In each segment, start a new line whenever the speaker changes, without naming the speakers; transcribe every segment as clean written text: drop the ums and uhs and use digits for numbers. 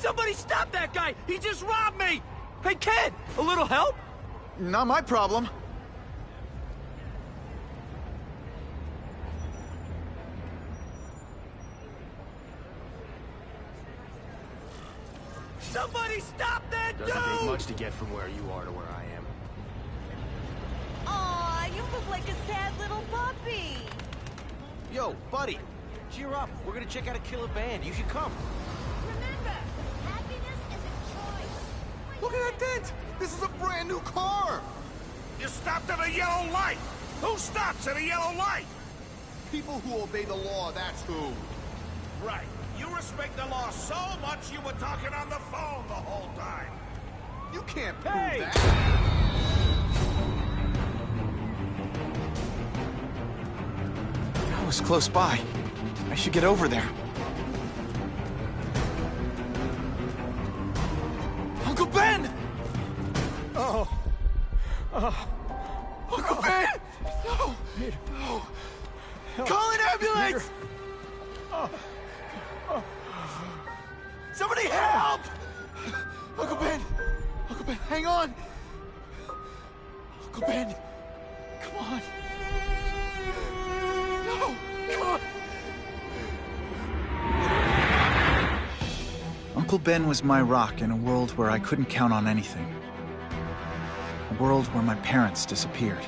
Somebody stop that guy! He just robbed me! Hey, kid! A little help?
Not my problem.
Somebody stop that dude!
Doesn't take much to get from where you are to where I am.
Aw, you look like a sad little puppy.
Yo, buddy, cheer up. We're gonna check out a killer band. You should come.
Remember, happiness is a choice.
Look at that dent! This is a brand new car!
You stopped at a yellow light! Who stops at a yellow light?
People who obey the law, that's who.
Right. You respect the law so much you were talking on the phone the whole time.
You can't prove
Hey!
that. I was close by. I should get over there. Uncle Ben!
Oh.
Uncle Ben! No! No! Call an ambulance! Somebody help! Uncle Ben! Uncle Ben, hang on! Uncle Ben! Come on! No! Come on! Uncle Ben was my rock in a world where I couldn't count on anything. A world where my parents disappeared.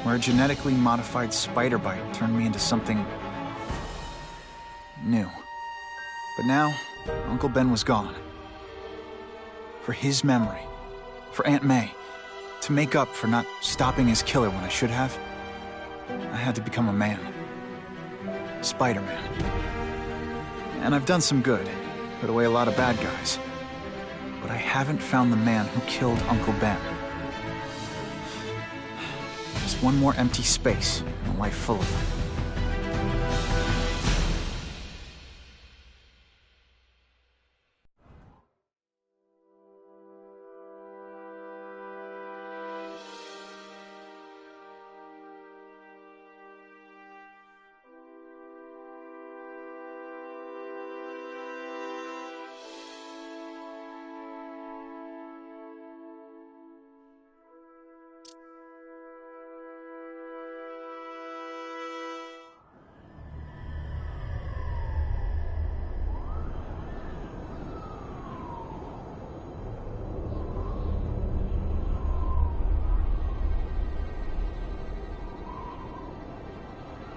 Where a genetically modified spider bite turned me into something new. But now, Uncle Ben was gone. For his memory, for Aunt May, to make up for not stopping his killer when I should have, I had to become a man. Spider-Man. And I've done some good, put away a lot of bad guys. But I haven't found the man who killed Uncle Ben. Just one more empty space in a life full of them.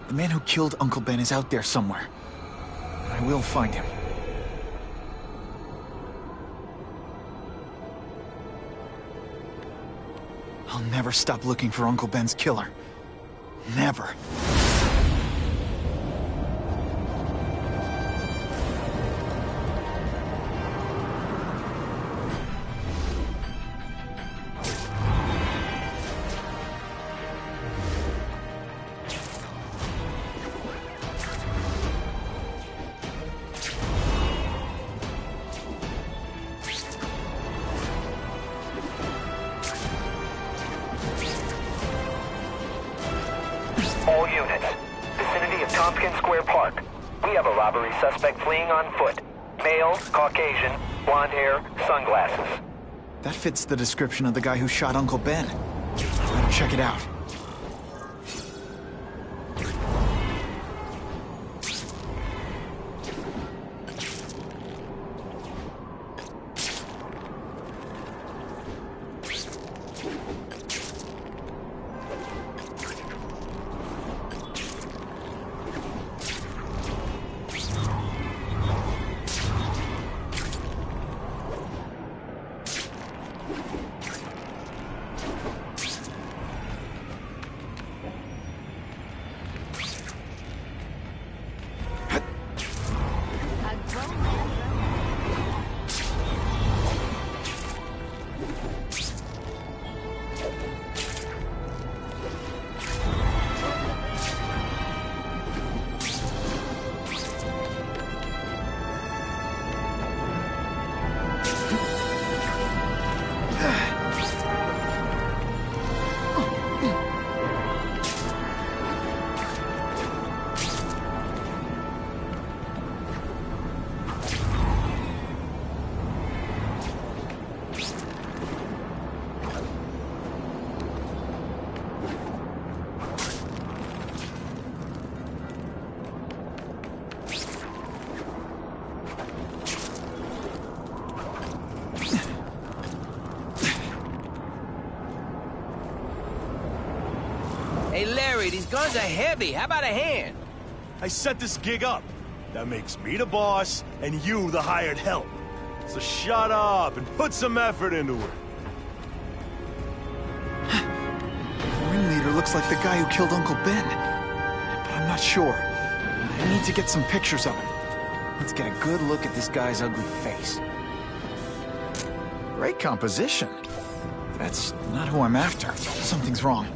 The man who killed Uncle Ben is out there somewhere. And I will find him. I'll never stop looking for Uncle Ben's killer. Never.
All units. Vicinity of Tompkins Square Park. We have a robbery suspect fleeing on foot. Male, Caucasian, blonde hair, sunglasses.
That fits the description of the guy who shot Uncle Ben. Better check it out.
carry. These guns are heavy. How about a hand?
I set this gig up. That makes me the boss, and you the hired help. So shut up and put some effort into it.
The ringleader looks like the guy who killed Uncle Ben. But I'm not sure. I need to get some pictures of him. Let's get a good look at this guy's ugly face. Great composition. That's not who I'm after. Something's wrong.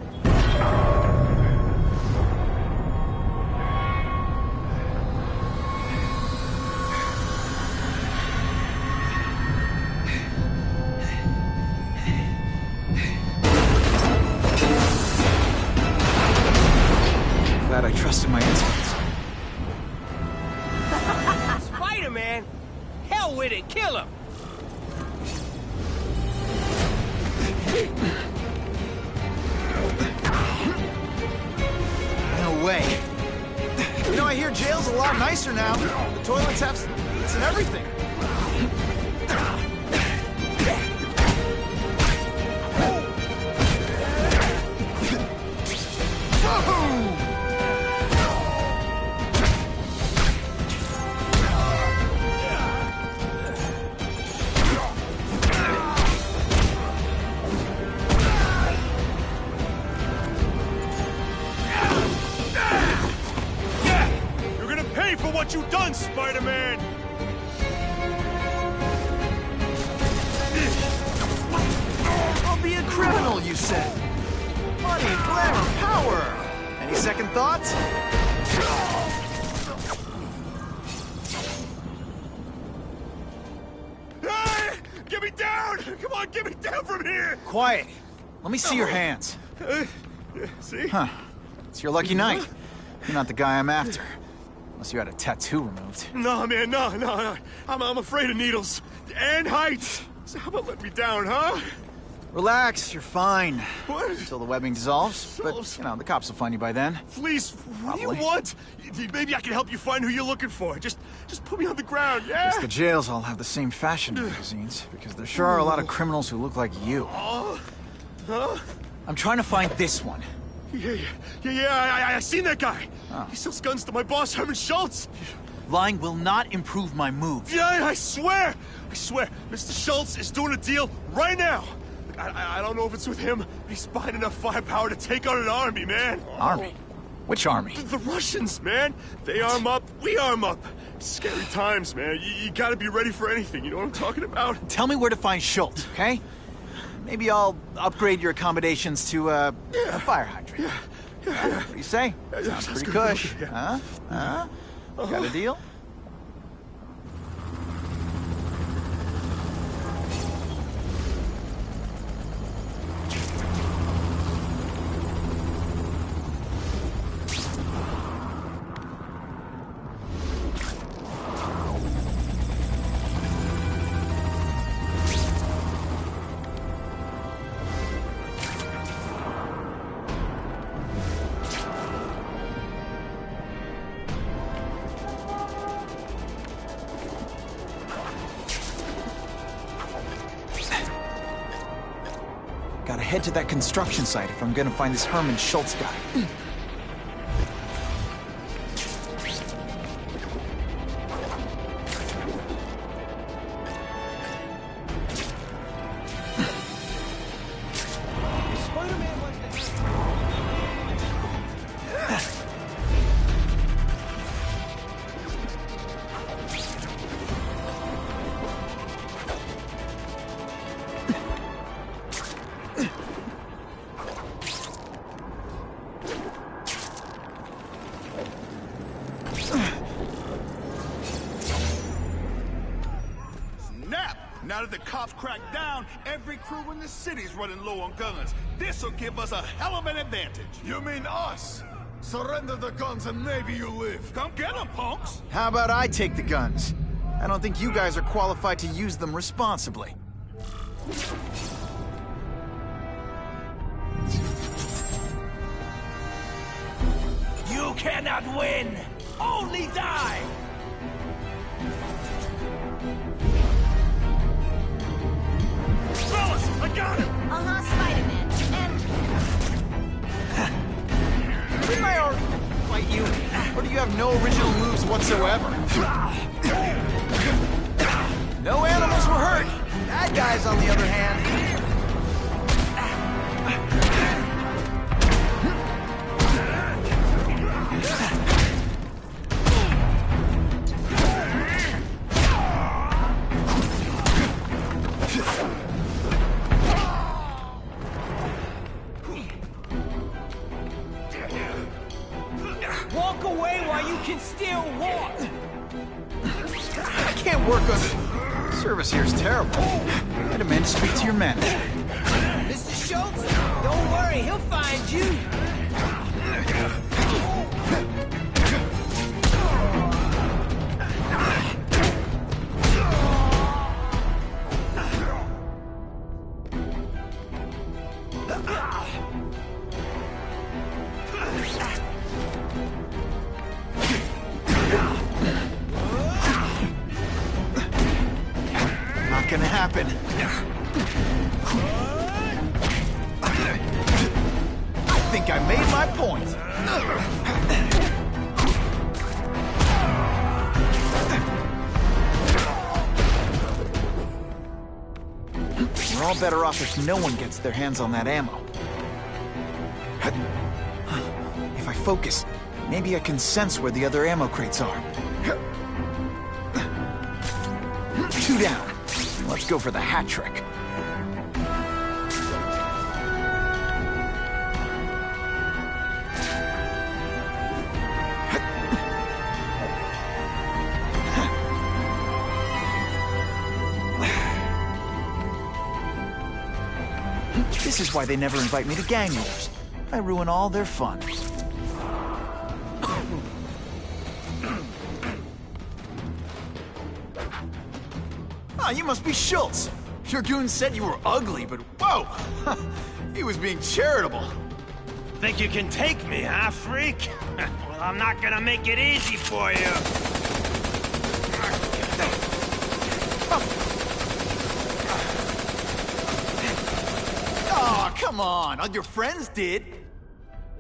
Glad I trusted my instincts.
Spider-Man? Hell with it. Kill him.
No way. You know, I hear jail's a lot nicer now. The toilets have seats and everything.
What you done, Spider-Man?
I'll be a criminal, you said. Money, glamour, power. Any second thoughts?
Hey! Get me down! Come on, get me down from here!
Quiet. Let me see your hands.
See?
Huh. It's your lucky night. You're not the guy I'm after. Unless you had a tattoo removed.
No, man, no. I'm afraid of needles. And heights. So how about let me down, huh?
Relax, you're fine.
What?
Until the webbing dissolves. But, you know, the cops will find you by then.
Please, what do you
Probably.
want? Maybe I can help you find who you're looking for. Just put me on the ground, yeah?
Guess the jails all have the same fashion magazines, because there sure are a lot of criminals who look like you.
Huh?
I'm trying to find this one.
Yeah, I seen that guy.
Oh.
He sells guns to my boss, Herman Schultz.
Lying will not improve my moves.
Yeah, I swear. Mr. Schultz is doing a deal right now. I don't know if it's with him, but he's buying enough firepower to take on an army, man.
Army? Which army?
The Russians, man. They arm up, we arm up. Scary times, man. You gotta be ready for anything, you know what I'm talking about?
Tell me where to find Schultz, okay? Maybe I'll upgrade your accommodations to a fire hydrant. What do you say? Sounds pretty
good.
cush.
Yeah.
Huh? Got a deal? Gotta head to that construction site if I'm gonna find this Herman Schultz guy.
Now that the cops cracked down, every crew in the city's running low on guns. This'll give us a hell of an advantage.
You mean us? Surrender the guns and maybe you live.
Come get them, punks!
How about I take the guns? I don't think you guys are qualified to use them responsibly.
You cannot win! Only die!
Fellas, I got him!
Spider-Man. And
have no original moves whatsoever. No animals were hurt.
Bad guys, on the other hand.
Walk away while you can still walk!
I can't work on... Service here's terrible. I demand to speak to your manager.
Mr. Schultz, don't worry, he'll find you.
Not gonna happen. I think I made my point. We're all better off if no one gets their hands on that ammo. If I focus, maybe I can sense where the other ammo crates are. 2 down. Let's go for the hat trick. This is why they never invite me to gang wars. I ruin all their fun. Ah, you must be Schultz. Your goon said you were ugly, but whoa! He was being charitable.
Think you can take me, huh, freak? Well, I'm not gonna make it easy for you.
Oh, come on. All your friends did.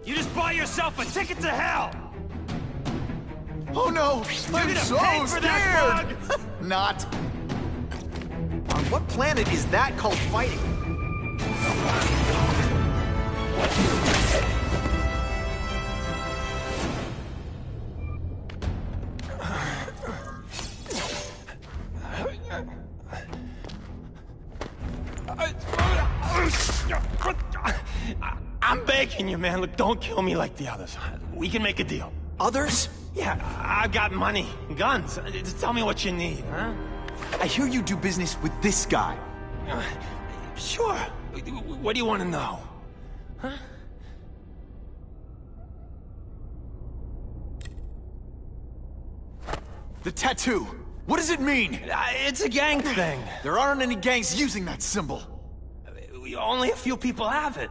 You just bought yourself a ticket to hell!
Oh no! I'm
gonna
so
pay for that
scared! Not. On what planet is that called fighting?
I'm begging you, man. Look, don't kill me like the others. We can make a deal.
Others?
Yeah, I've got money, guns. Just tell me what you need, huh?
I hear you do business with this guy.
Sure. What do you want to know? Huh?
The tattoo. What does it mean?
It's a gang thing.
There aren't any gangs using that symbol.
Only a few people have it.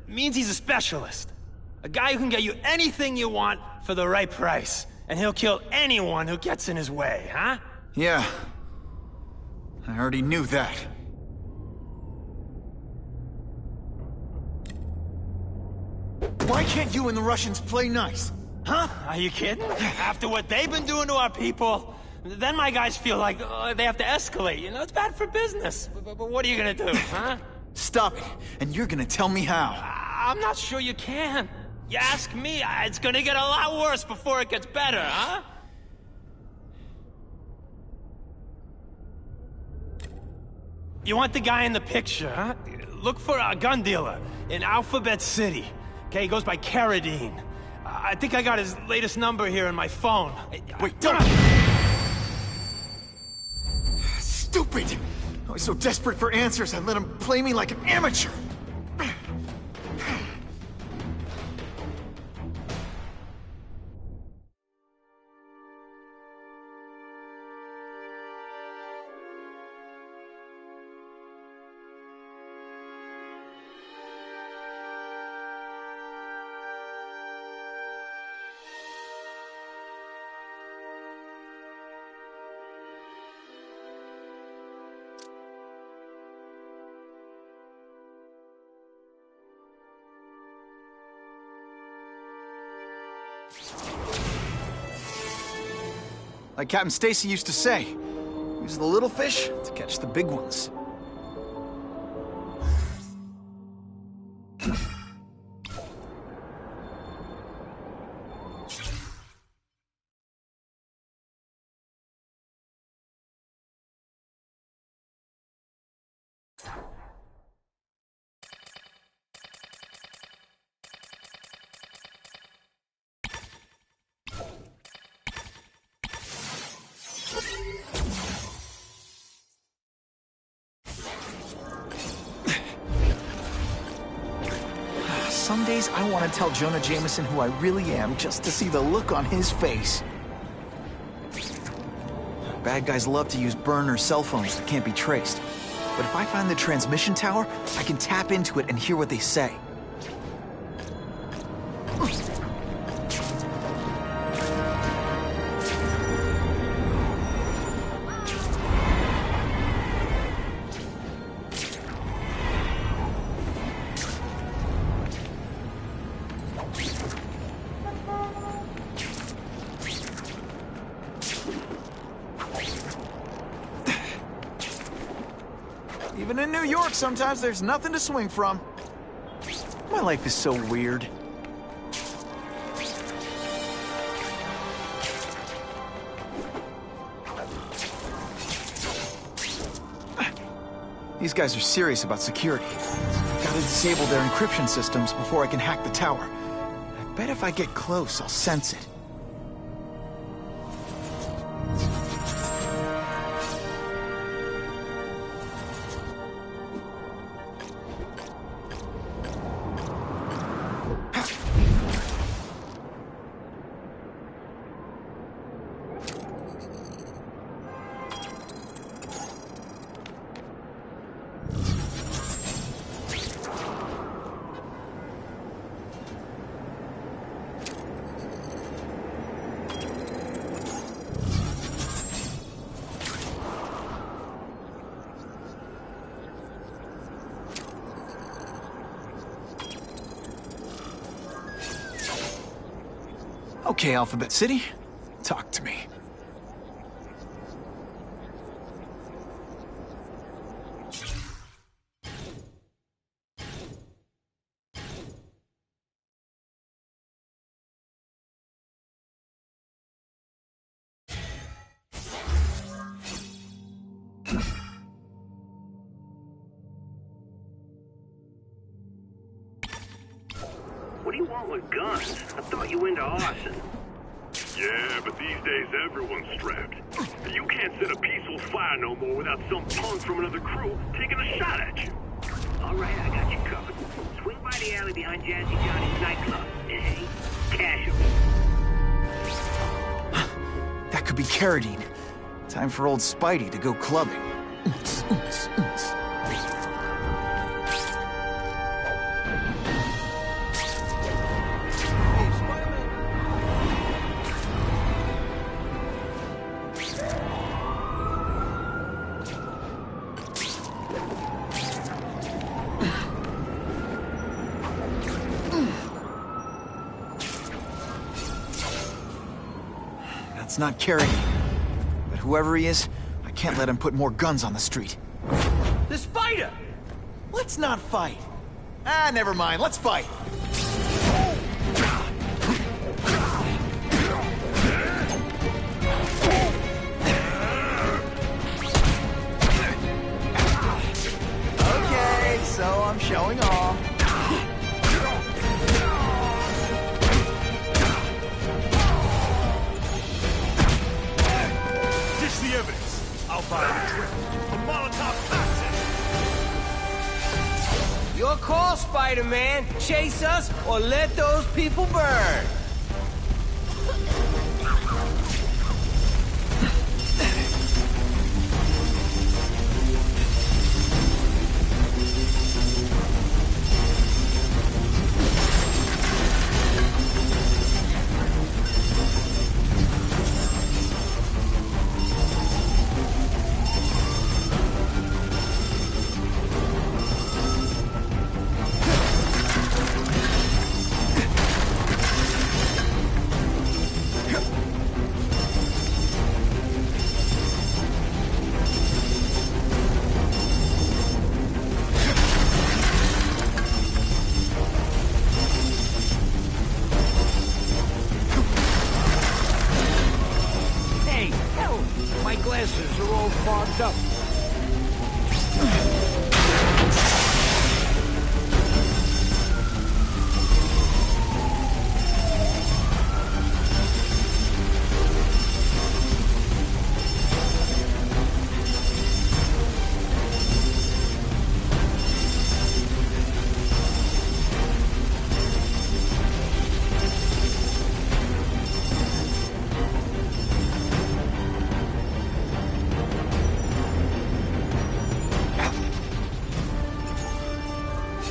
Means he's a specialist. A guy who can get you anything you want for the right price. And he'll kill anyone who gets in his way, huh?
Yeah. I already knew that. Why can't you and the Russians play nice?
Huh? Are you kidding? After what they've been doing to our people, then my guys feel like they have to escalate. You know, it's bad for business. But what are you gonna do, huh?
Stop it, and you're gonna tell me how.
I'm not sure you can. You ask me, it's gonna get a lot worse before it gets better, huh? You want the guy in the picture, huh? Look for a gun dealer in Alphabet City. Okay, he goes by Carradine. I think I got his latest number here in my phone.
Wait, don't... Stupid! I was so desperate for answers, I let him play me like an amateur. Like Captain Stacy used to say, use the little fish to catch the big ones. Some days I want to tell Jonah Jameson who I really am just to see the look on his face. Bad guys love to use burner cell phones that can't be traced. But if I find the transmission tower, I can tap into it and hear what they say. Even in New York, sometimes there's nothing to swing from. My life is so weird. These guys are serious about security. Gotta disable their encryption systems before I can hack the tower. I bet if I get close, I'll sense it. Okay, Alphabet City, talk to me.
What do you want with guns? I thought you were into arson.
Yeah, but these days everyone's strapped. You can't set a peaceful fire no more without some punk from another crew taking a shot at you.
All right, I got you covered. Swing by the alley behind Jazzy Johnny's nightclub. Hey, cash him.
That could be Carradine. Time for old Spidey to go clubbing. That's not Carradine. But whoever he is, I can't let him put more guns on the street.
The spider!
Let's not fight. Ah, never mind. Let's fight. Okay, so I'm showing off.
Dish the evidence. I'll buy the trip. A Molotov cocktail.
Your call, Spider-Man. Chase us or let those people burn.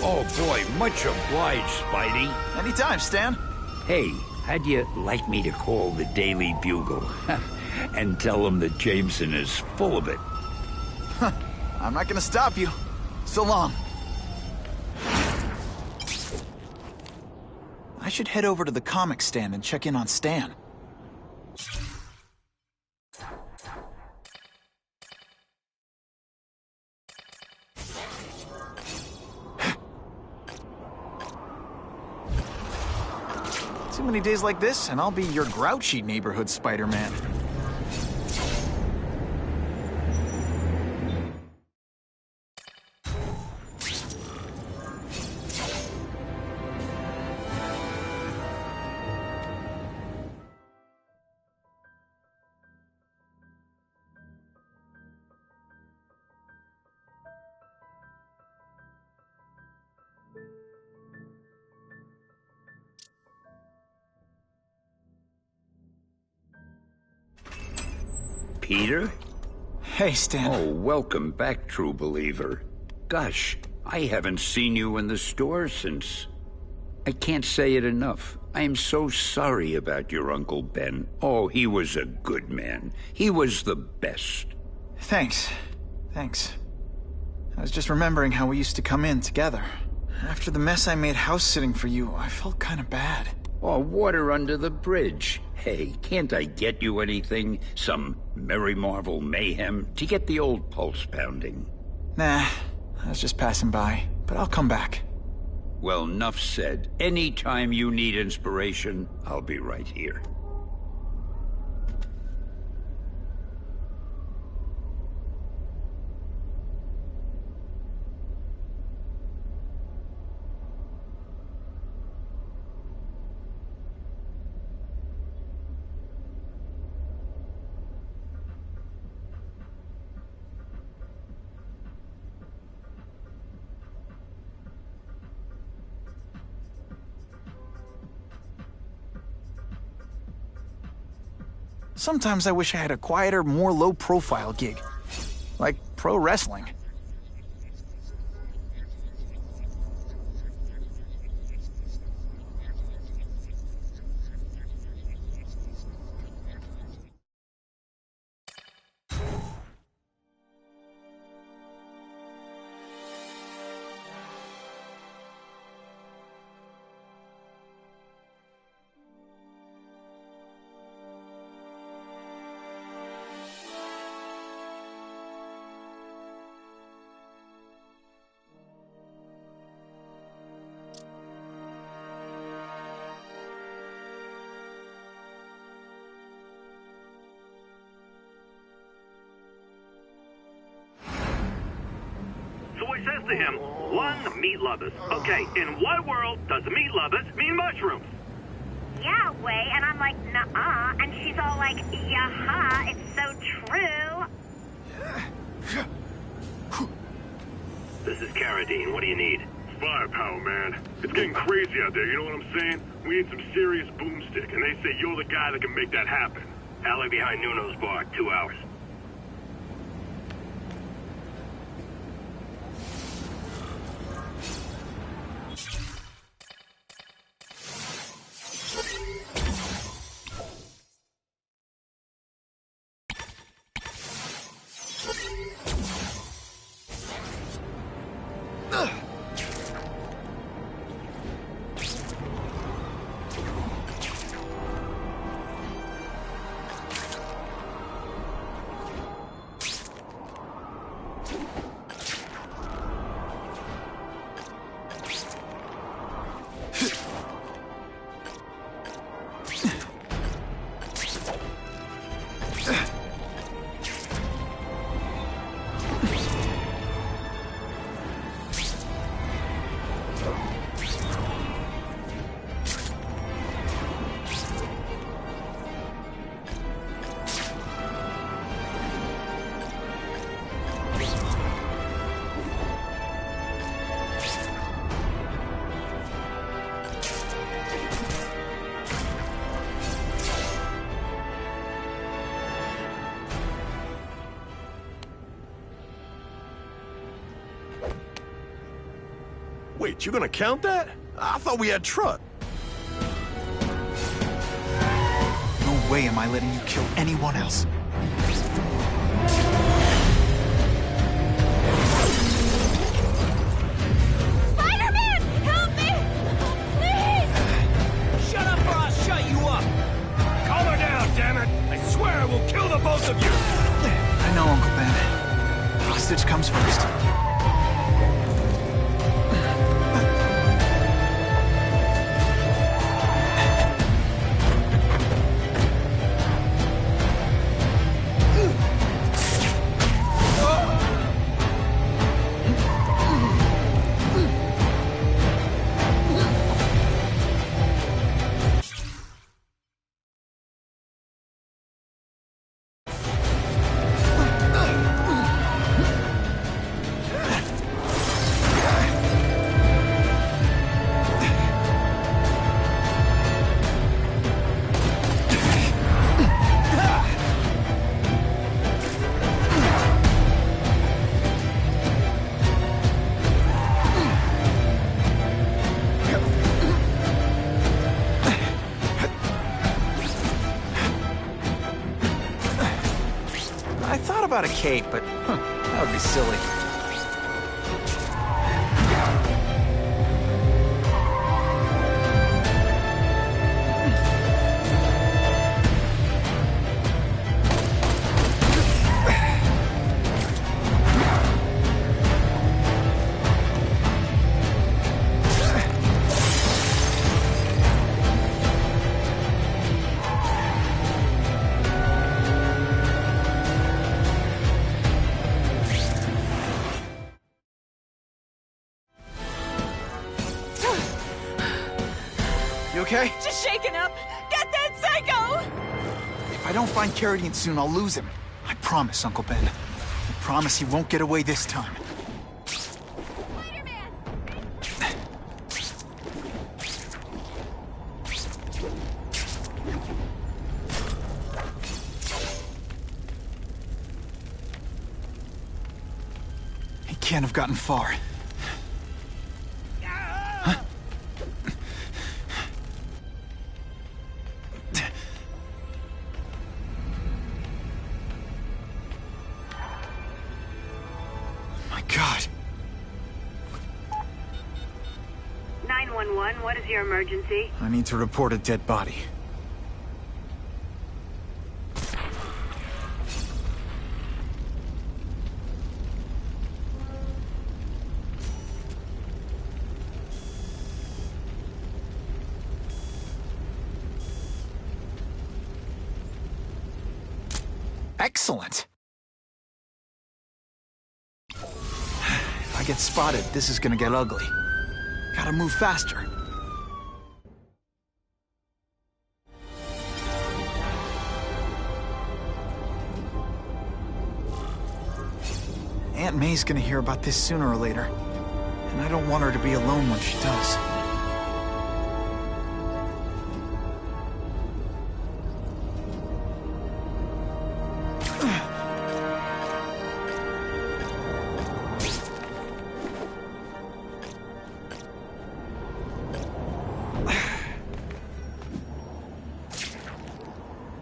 Oh boy, much obliged, Spidey.
Anytime, Stan.
Hey, how'd you like me to call the Daily Bugle and tell them that Jameson is full of it?
Huh. I'm not gonna stop you. So long. I should head over to the comic stand and check in on Stan. Too many days like this, and I'll be your grouchy neighborhood Spider-Man.
Peter?
Hey, Stan.
Oh, welcome back, true believer. Gosh, I haven't seen you in the store since... I can't say it enough. I am so sorry about your Uncle Ben. Oh, he was a good man. He was the best.
Thanks. Thanks. I was just remembering how we used to come in together. After the mess I made house-sitting for you, I felt kind of bad.
Oh, water under the bridge. Hey, can't I get you anything? Some Merry Marvel mayhem to get the old pulse pounding?
Nah, I was just passing by, but I'll come back.
Well, enough said. Anytime you need inspiration, I'll be right here.
Sometimes I wish I had a quieter, more low-profile gig. Like pro wrestling.
Says to him, one, meat lovers. Okay, in what world does meat lovers mean mushrooms?
Yeah, way, and I'm like, nuh-uh, and she's all like, yeah-ha, it's so true.
This is Carradine, what do you need?
Firepower, man. It's getting crazy out there, you know what I'm saying? We need some serious boomstick, and they say you're the guy that can make that happen.
Alley behind Nuno's bar, 2 hours.
Wait, you gonna count that? I thought we had truck.
No way am I letting you kill anyone else.
Spider-Man! Help me! Please!
Shut up or I'll shut you up!
Calm her down, damn it! I swear I will kill the both of you!
I know, Uncle Ben. Hostage comes first. About a cape, but that would be silly. You okay?
Just shaken up! Get that psycho!
If I don't find Carradine soon, I'll lose him. I promise, Uncle Ben. I promise he won't get away this time.
Spider-Man!
He can't have gotten far. God.
911, what is your emergency?
I need to report a dead body. Excellent. If I get spotted, this is gonna get ugly. Gotta move faster. Aunt May's gonna hear about this sooner or later, and I don't want her to be alone when she does.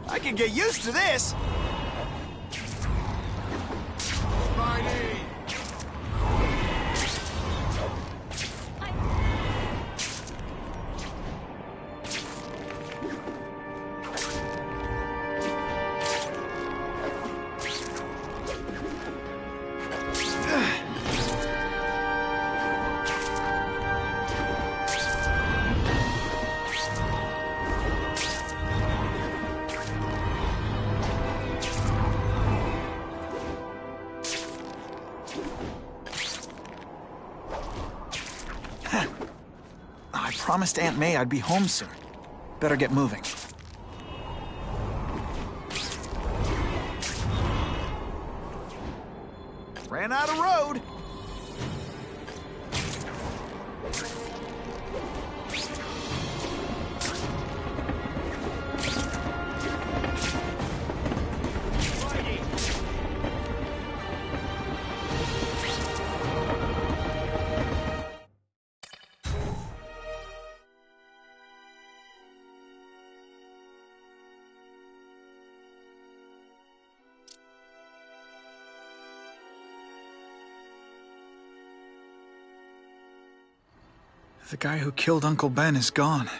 I can get used to this!
I promised Aunt May I'd be home soon. Better get moving.
Ran out of road!
The guy who killed Uncle Ben is gone.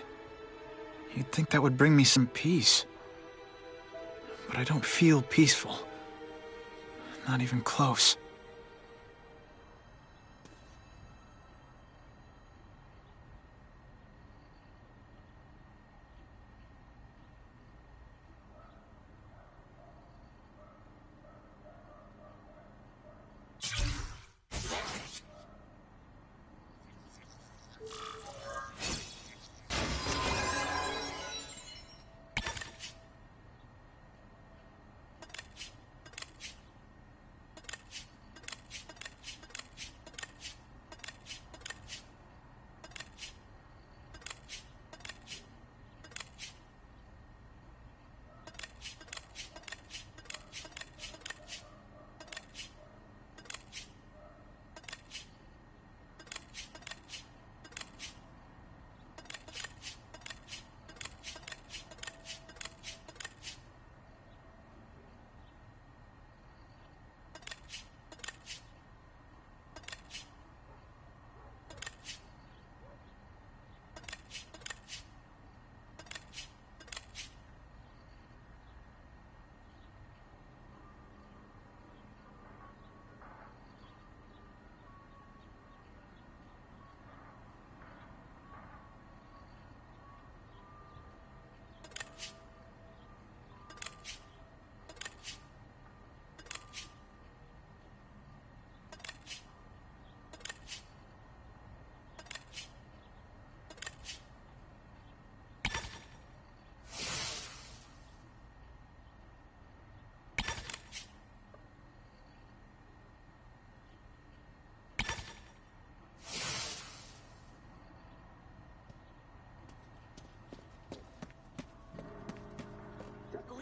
You'd think that would bring me some peace. But I don't feel peaceful. Not even close.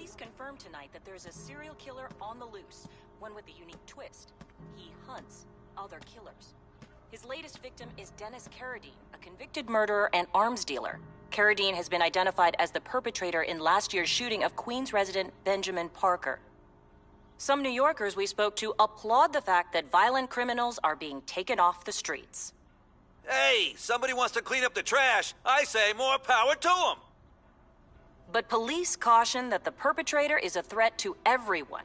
Police confirmed tonight that there's a serial killer on the loose, one with a unique twist. He hunts other killers. His latest victim is Dennis Carradine, a convicted murderer and arms dealer. Carradine has been identified as the perpetrator in last year's shooting of Queens resident Benjamin Parker. Some New Yorkers we spoke to applaud the fact that violent criminals are being taken off the streets.
Hey, somebody wants to clean up the trash. I say more power to them.
But police caution that the perpetrator is a threat to everyone.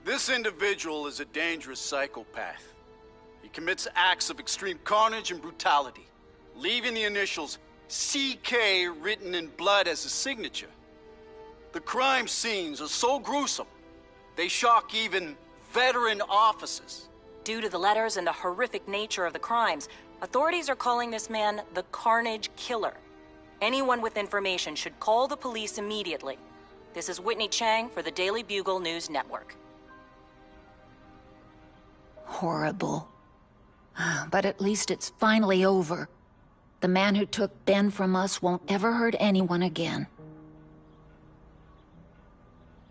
This individual is a dangerous psychopath. He commits acts of extreme carnage and brutality, leaving the initials CK written in blood as a signature. The crime scenes are so gruesome, they shock even veteran officers.
Due to the letters and the horrific nature of the crimes, authorities are calling this man the Carnage Killer. Anyone with information should call the police immediately. This is Whitney Chang for the Daily Bugle News Network.
Horrible. But at least it's finally over. The man who took Ben from us won't ever hurt anyone again.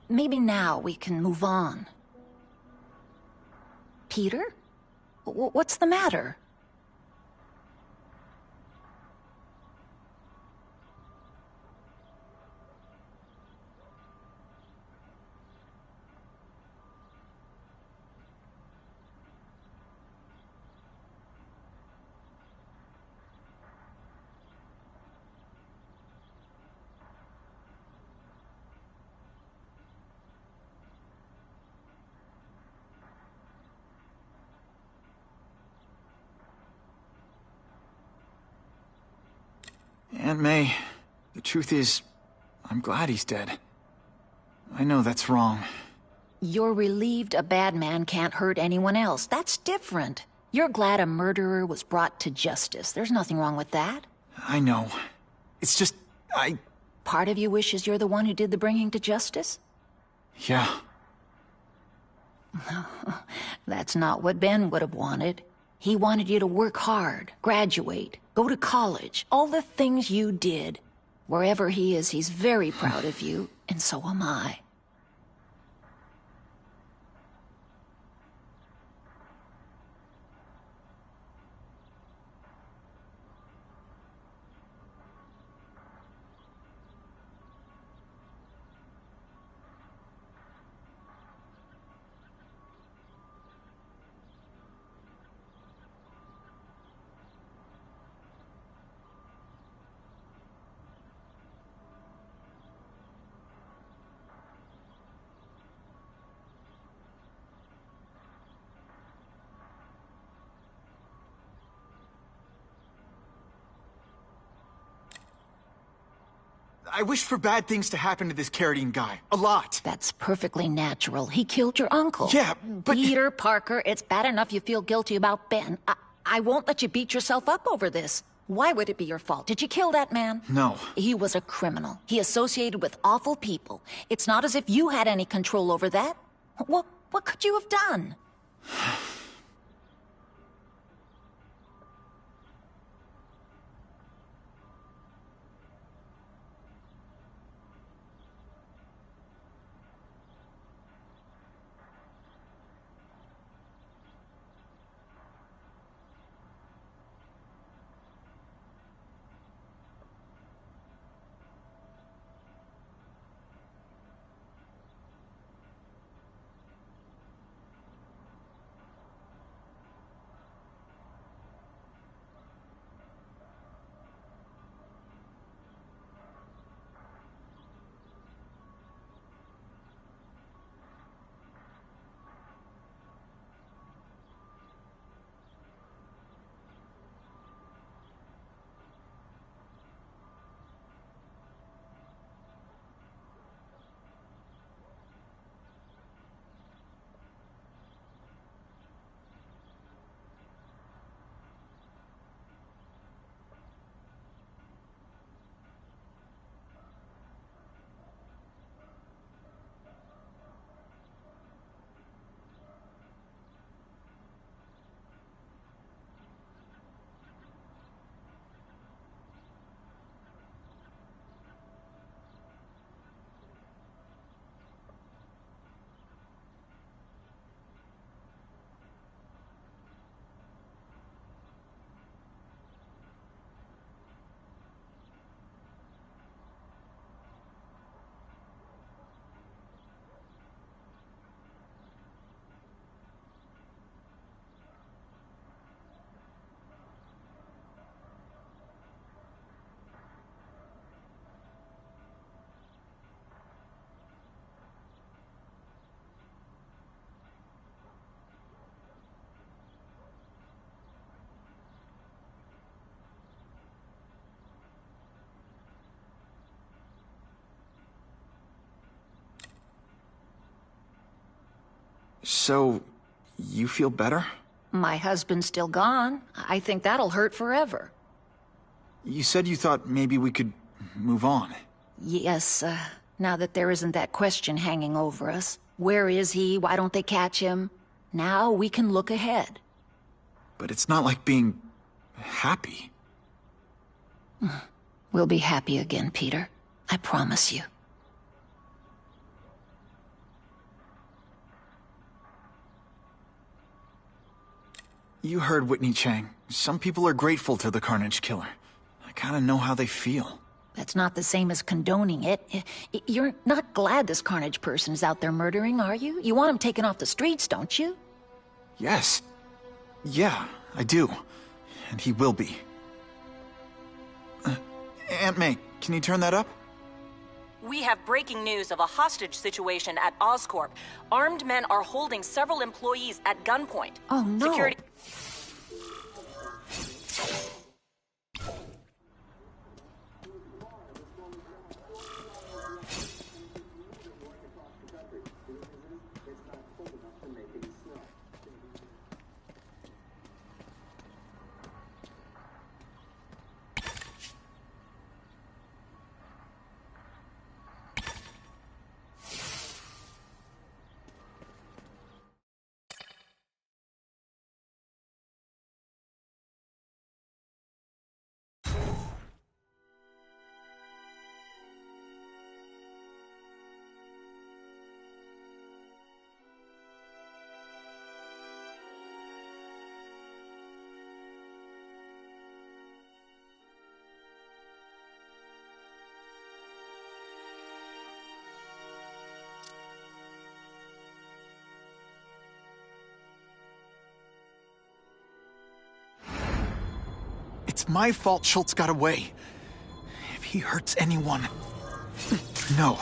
Maybe now we can move on. Peter? What's the matter?
Aunt May, the truth is, I'm glad he's dead. I know that's wrong.
You're relieved a bad man can't hurt anyone else. That's different. You're glad a murderer was brought to justice. There's nothing wrong with that.
I know. It's just,
Part of you wishes you're the one who did the bringing to justice?
Yeah.
That's not what Ben would have wanted. He wanted you to work hard, graduate, go to college, all the things you did. Wherever he is, he's very proud of you, and so am I.
I wish for bad things to happen to this Carradine guy. A lot.
That's perfectly natural. He killed your uncle.
Yeah, but...
Peter Parker, it's bad enough you feel guilty about Ben. I won't let you beat yourself up over this. Why would it be your fault? Did you kill that man?
No.
He was a criminal. He associated with awful people. It's not as if you had any control over that. What could you have done?
So, you feel better?
My husband's still gone. I think that'll hurt forever.
You said you thought maybe we could move on.
Yes, now that there isn't that question hanging over us. Where is he? Why don't they catch him? Now we can look ahead.
But it's not like being... happy.
We'll be happy again, Peter. I promise you.
You heard Whitney Chang. Some people are grateful to the Carnage Killer. I kinda know how they feel.
That's not the same as condoning it. You're not glad this Carnage person's out there murdering, are you? You want him taken off the streets, don't you?
Yes. Yeah, I do. And he will be. Aunt May, can you turn that up?
We have breaking news of a hostage situation at Oscorp. Armed men are holding several employees at gunpoint.
Oh, no.
Security...
It's my fault Schultz got away. If he hurts anyone... No,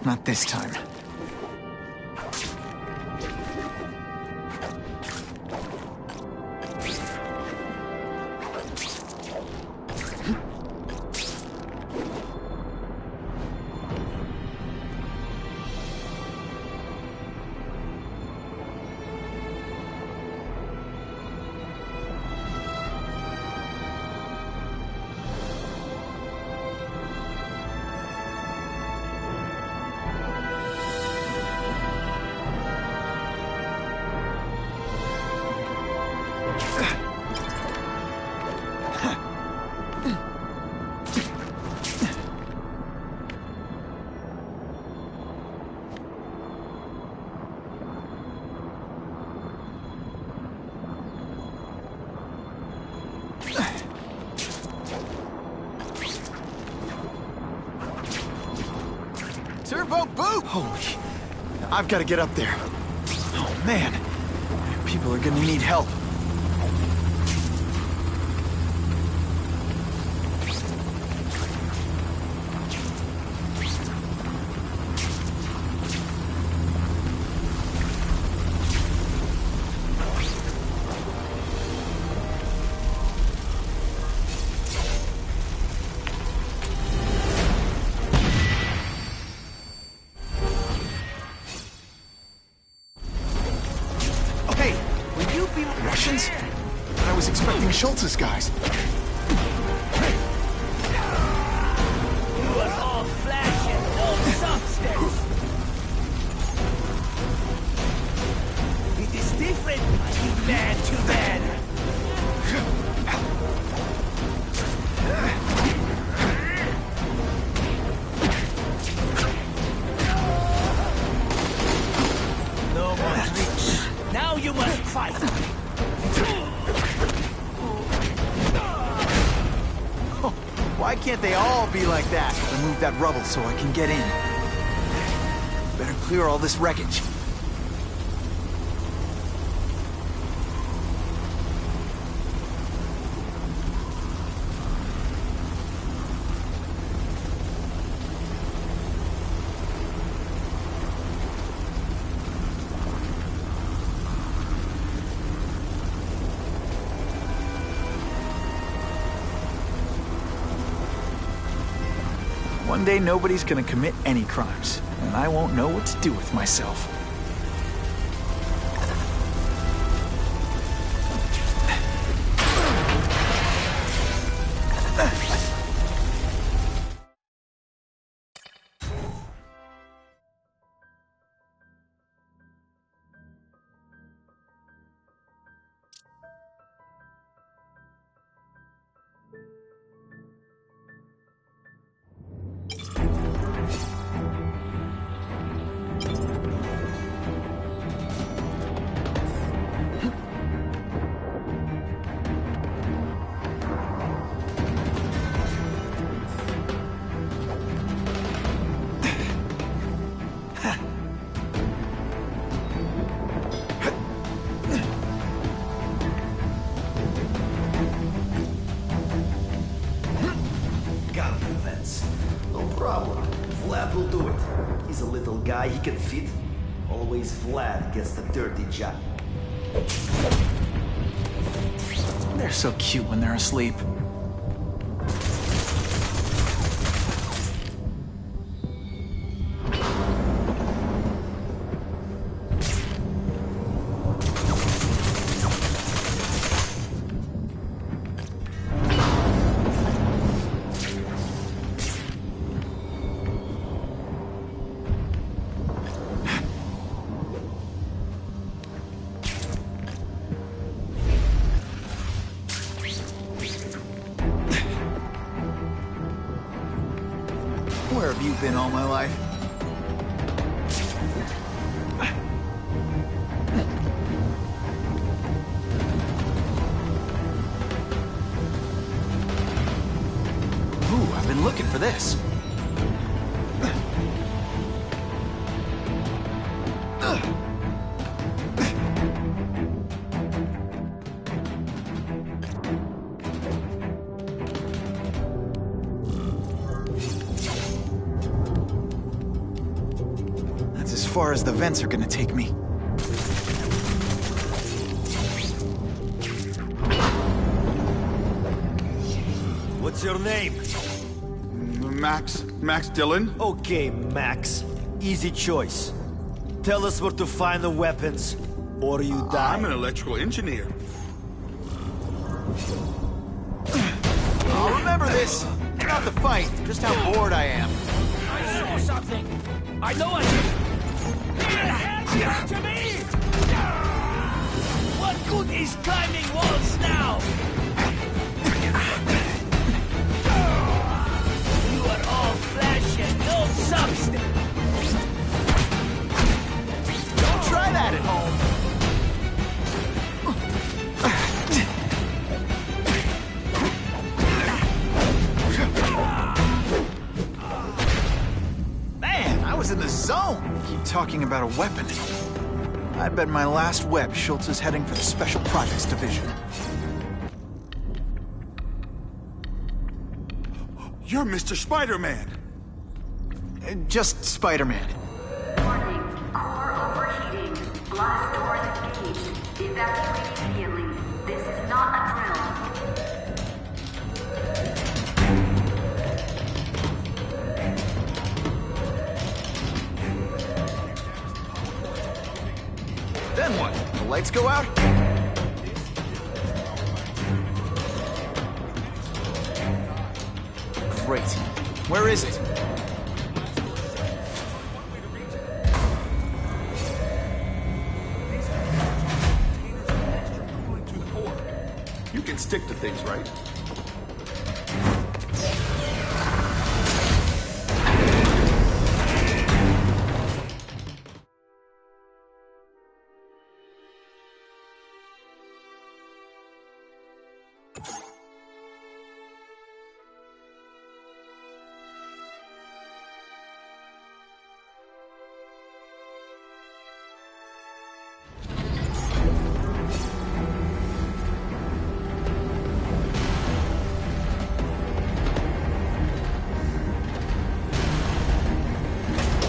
not this time. Holy... I've got to get up there. Oh, man. People are gonna need help.
Schultz's guys.
You are all flesh and no substance. It is different, man to man. No more tricks. Now you must fight.
Why can't they all be like that? Remove that rubble so I can get in. Better clear all this wreckage. One day nobody's gonna commit any crimes, and I won't know what to do with myself.
He can fit. Always Vlad gets the dirty job.
They're so cute when they're asleep. Where have you been all my life? Ooh, I've been looking for this. As far as the vents are gonna take me.
What's your name?
Max Dillon.
Okay, Max. Easy choice. Tell us where to find the weapons, or you die.
I'm an electrical engineer.
I'll remember this. Not the fight, just how bored I am.
I saw something. I know I did. To me! What good is climbing walls now? You are all flesh and no substance.
Don't try that at home. Man, I was in the zone. asking about a weapon. I'd bet my last web Schultz is heading for the Special Projects Division.
You're Mr. Spider-Man!
Just Spider-Man.
Warning, core overheating. Blast doors engaged. Evacuate immediately. This is not a drill.
Then what? The lights go out? Great. Where is it?
You can stick to things, right?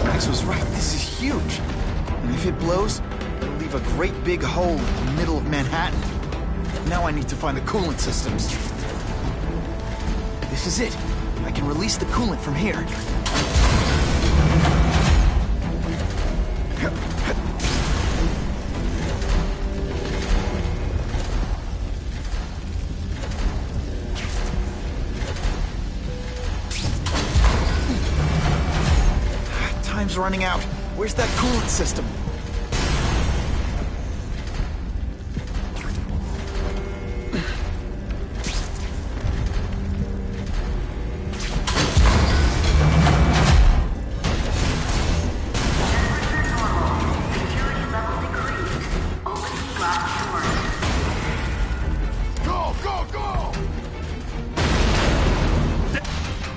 Max was right, this is huge. And if it blows, it'll leave a great big hole in the middle of Manhattan. Now I need to find the coolant systems. This is it. I can release the coolant from here. Time's running out. Where's that coolant system?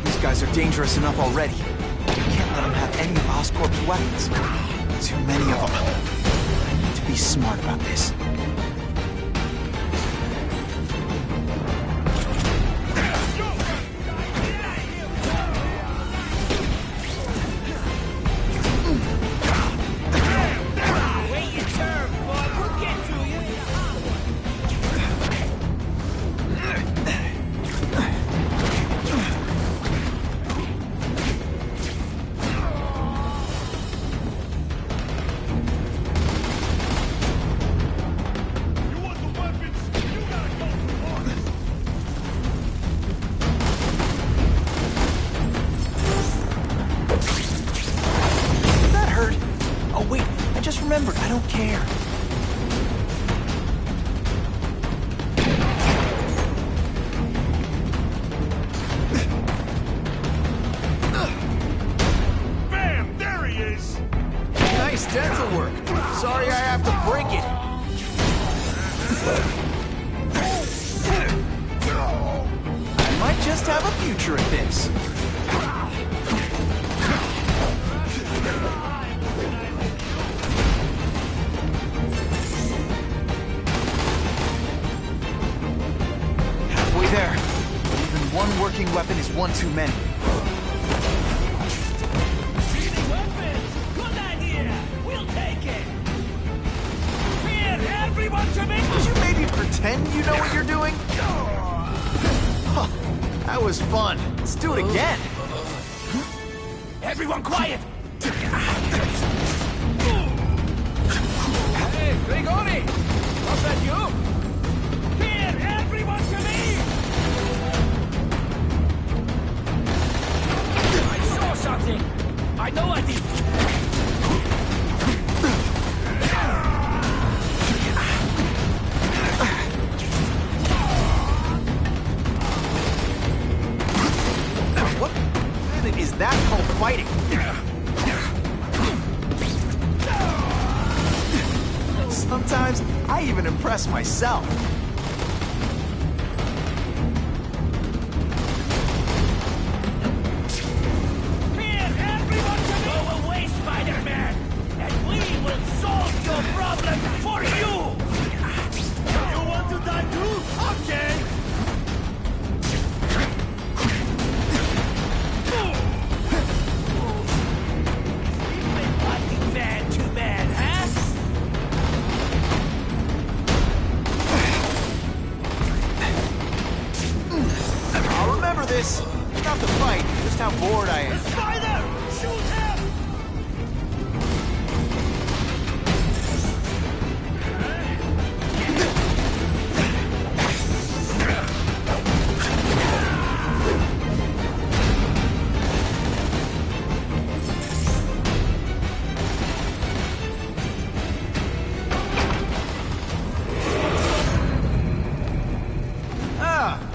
These guys are dangerous enough already. Can't let them have any of Oscorp's weapons. Too many of them. I need to be smart about this.
Wait your turn, boy. We'll get to you.
That hurt. Oh wait, I just remembered. I don't care.
Bam! There he is!
Nice dental work. Sorry I have to break it. I might just have a future at this. Halfway there. Even one working weapon is one too many.
Good idea. We'll take it. Here, everyone to me.
Would you maybe pretend you know what you're doing? Huh, that was fun. Let's do it again.
Everyone quiet. Hey, Grigori. Was that you? Here, everyone to me. I saw something. I know I did.
What planet is that called fighting? Sometimes I even impress myself.
Here, everyone to me. Go away, Spider-Man, and
your problem for you! You want to die too? Okay! Too bad, huh?
I'll remember this. Not the fight, just how bored I am.
The spider! Shoot him!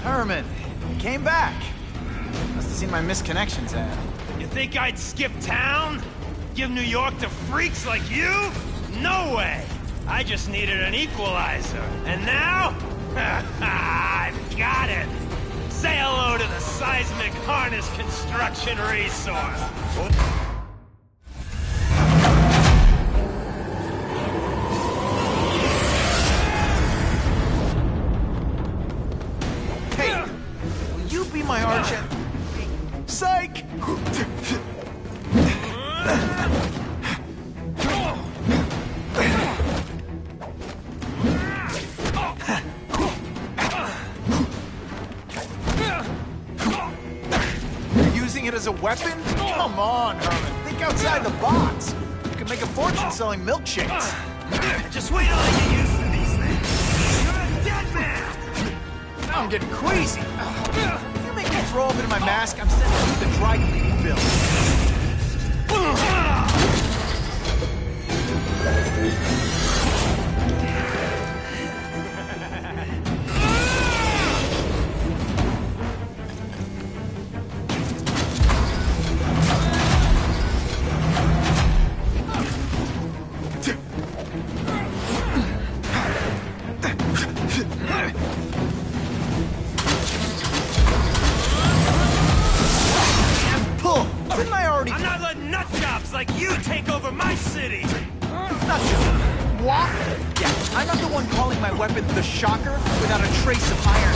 Herman, you came back. Must have seen my misconnections ad.
You think I'd skip town? Give New York to freaks like you? No way! I just needed an equalizer. And now? I've got it! Say hello to the seismic harness construction resource.
My arch... Psych! You're using it as a weapon? Come on, Herman. Think outside the box. You can make a fortune selling milkshakes.
Just wait till I get used to these things. You're a dead man!
Now I'm getting queasy. Make me throw up in my mask, I'm sending you the dry cleaning bill.
I'm not letting nutjobs like you take over my city!
Nutjob? What? Yeah, I'm not the one calling my weapon the Shocker without a trace of iron.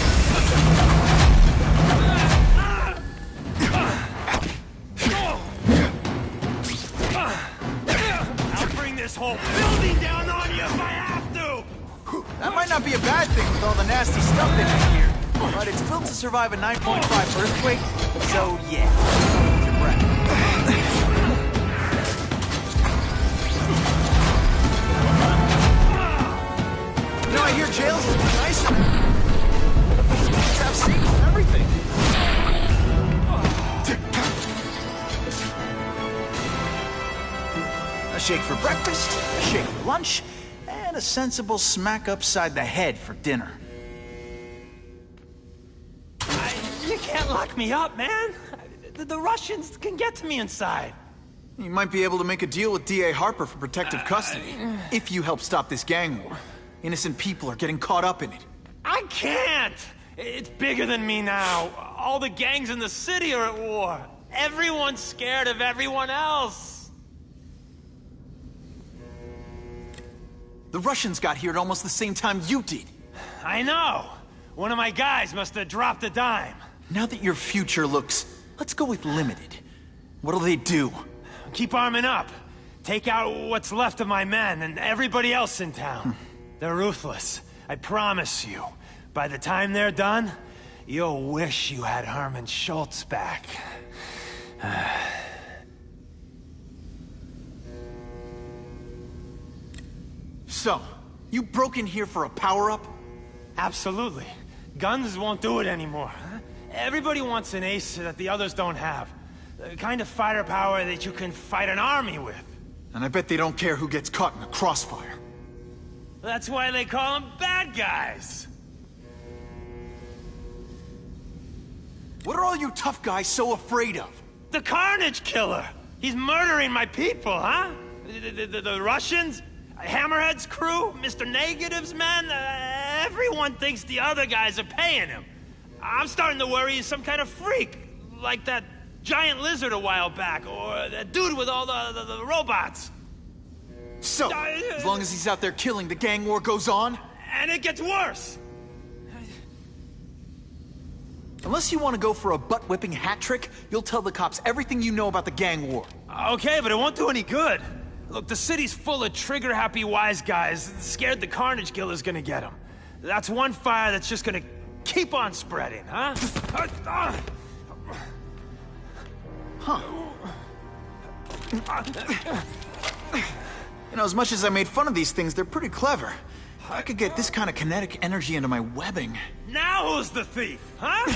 I'll bring this whole building down on you if I have to!
That might not be a bad thing with all the nasty stuff they make here. But it's built to survive a 9.5 earthquake, so yeah. Hold your breath. You know, I hear jails are nicer. Kids have seats and everything. A shake for breakfast, a shake for lunch, and a sensible smack upside the head for dinner.
You can't lock me up, man. The Russians can get to me inside.
You might be able to make a deal with D.A. Harper for protective custody, if you help stop this gang war. Innocent people are getting caught up in it.
I can't! It's bigger than me now. All the gangs in the city are at war. Everyone's scared of everyone else.
The Russians got here at almost the same time you did.
I know. One of my guys must have dropped a dime.
Now that your future looks, let's go with limited. What'll they do?
Keep arming up. Take out what's left of my men and everybody else in town. They're ruthless. I promise you. By the time they're done, you'll wish you had Herman Schultz back.
So, you broke in here for a power-up?
Absolutely. Guns won't do it anymore. Everybody wants an ace that the others don't have. The kind of fighter power that you can fight an army with.
And I bet they don't care who gets caught in the crossfire.
That's why they call them bad guys.
What are all you tough guys so afraid of?
The Carnage Killer! He's murdering my people, huh? The Russians? Hammerhead's crew? Mr. Negative's men? Everyone thinks the other guys are paying him. I'm starting to worry he's some kind of freak. Like that giant lizard a while back, or that dude with all the robots.
So, as long as he's out there killing, the gang war goes on?
And it gets worse!
Unless you want to go for a butt-whipping hat trick, you'll tell the cops everything you know about the gang war.
Okay, but it won't do any good. Look, the city's full of trigger-happy wise guys, scared the carnage killer's gonna get them. That's one fire that's just gonna keep on spreading, huh?
Huh. You know, as much as I made fun of these things, they're pretty clever. I could get this kind of kinetic energy into my webbing.
Now who's the thief, huh?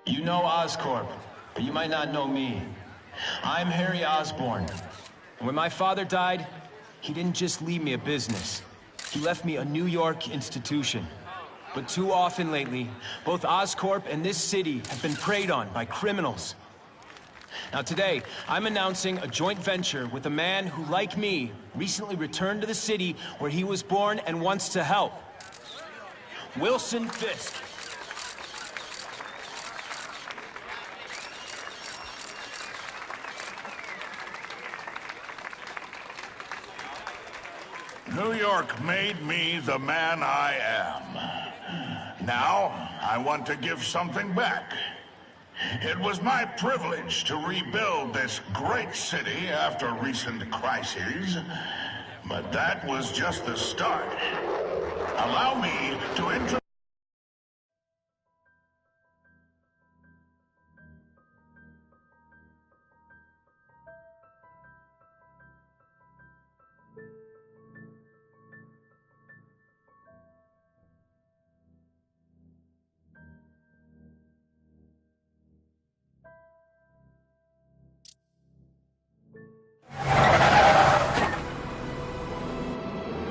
You know Oscorp, but you might not know me. I'm Harry Osborn. When my father died, he didn't just leave me a business. He left me a New York institution. But too often lately, both Oscorp and this city have been preyed on by criminals. Now today, I'm announcing a joint venture with a man who, like me, recently returned to the city where he was born and wants to help. Wilson Fisk.
New York made me the man I am. Now, I want to give something back. It was my privilege to rebuild this great city after recent crises, but that was just the start. Allow me to introduce...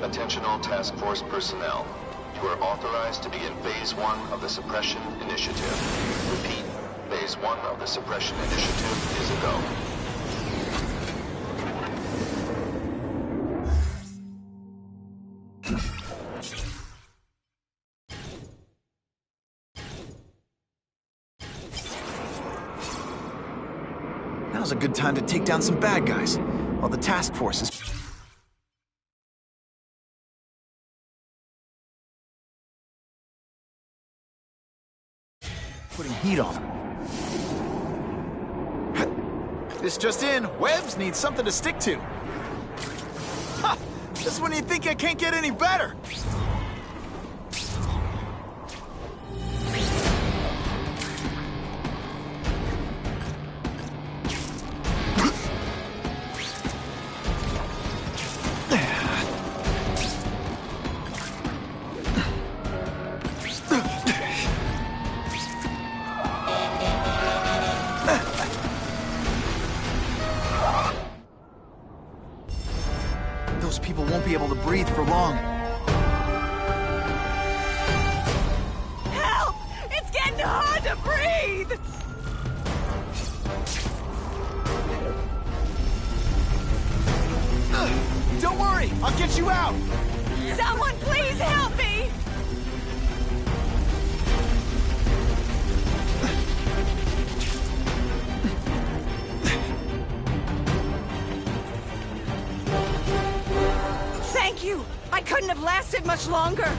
Attention all task force personnel. You are authorized to begin Phase 1 of the Suppression Initiative. Repeat, Phase 1 of the Suppression Initiative is a go.
Now's a good time to take down some bad guys, while the task force is... putting heat on them. This just in, Webbs needs something to stick to. Ha! Just when you think I can't get any better. Those people won't be able to breathe for long.
Help! It's getting hard to breathe!
Don't worry, I'll get you out!
Someone please help me! Thank you! I couldn't have lasted much longer!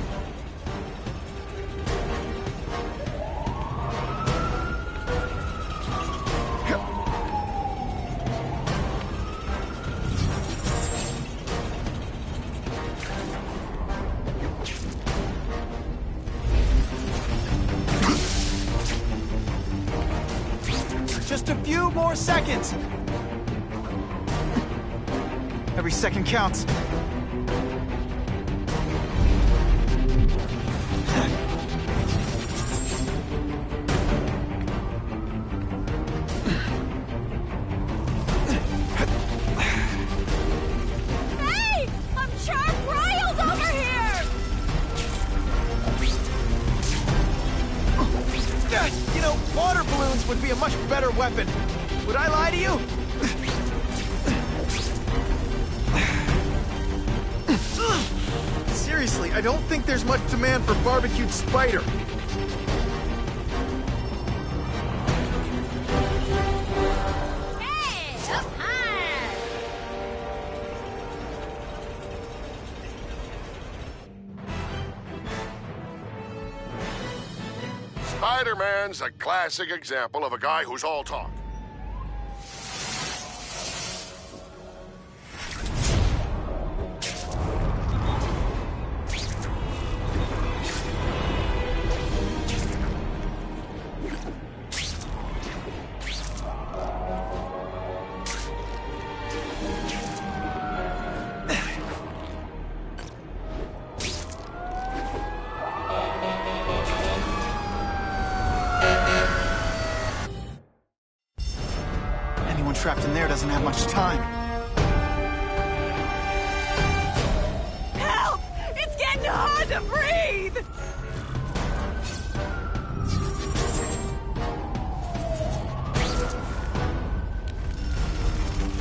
Just a few more seconds! Every second counts. favorite weapon. Would I lie to you? Seriously, I don't think there's much demand for barbecued spider.
Spider-Man's a classic example of a guy who's all talk.
Trapped in there doesn't have much time.
Help! It's getting hard to breathe!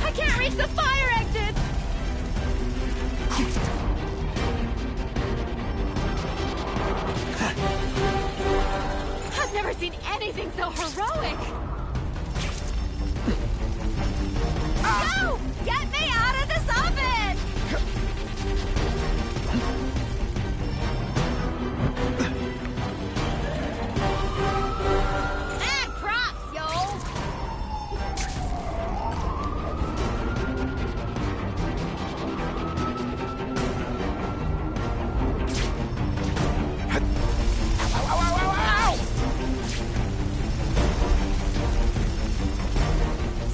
I can't reach the fire exit! I've never seen anything so heroic! No! Get me out of this oven! Mad props, yo!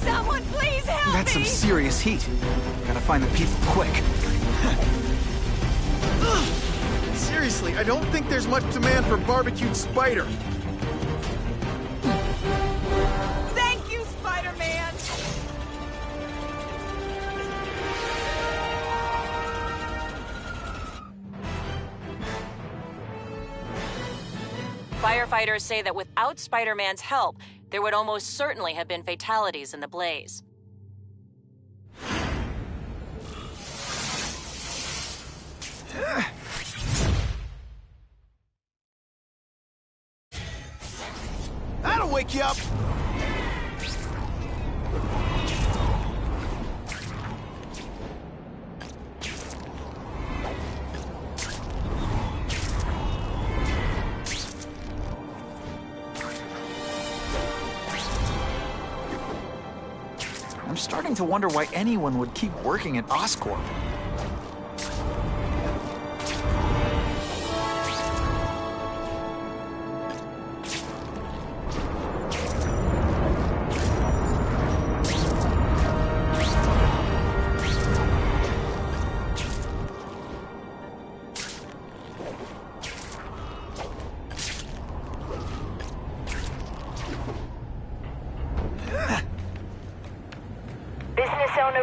Someone please help
That's some
me!
serious heat. Gotta find the people quick. Seriously, I don't think there's much demand for barbecued spider.
Thank you, Spider-Man!
Firefighters say that without Spider-Man's help, there would almost certainly have been fatalities in the blaze.
That'll wake you up! I'm starting to wonder why anyone would keep working at Oscorp.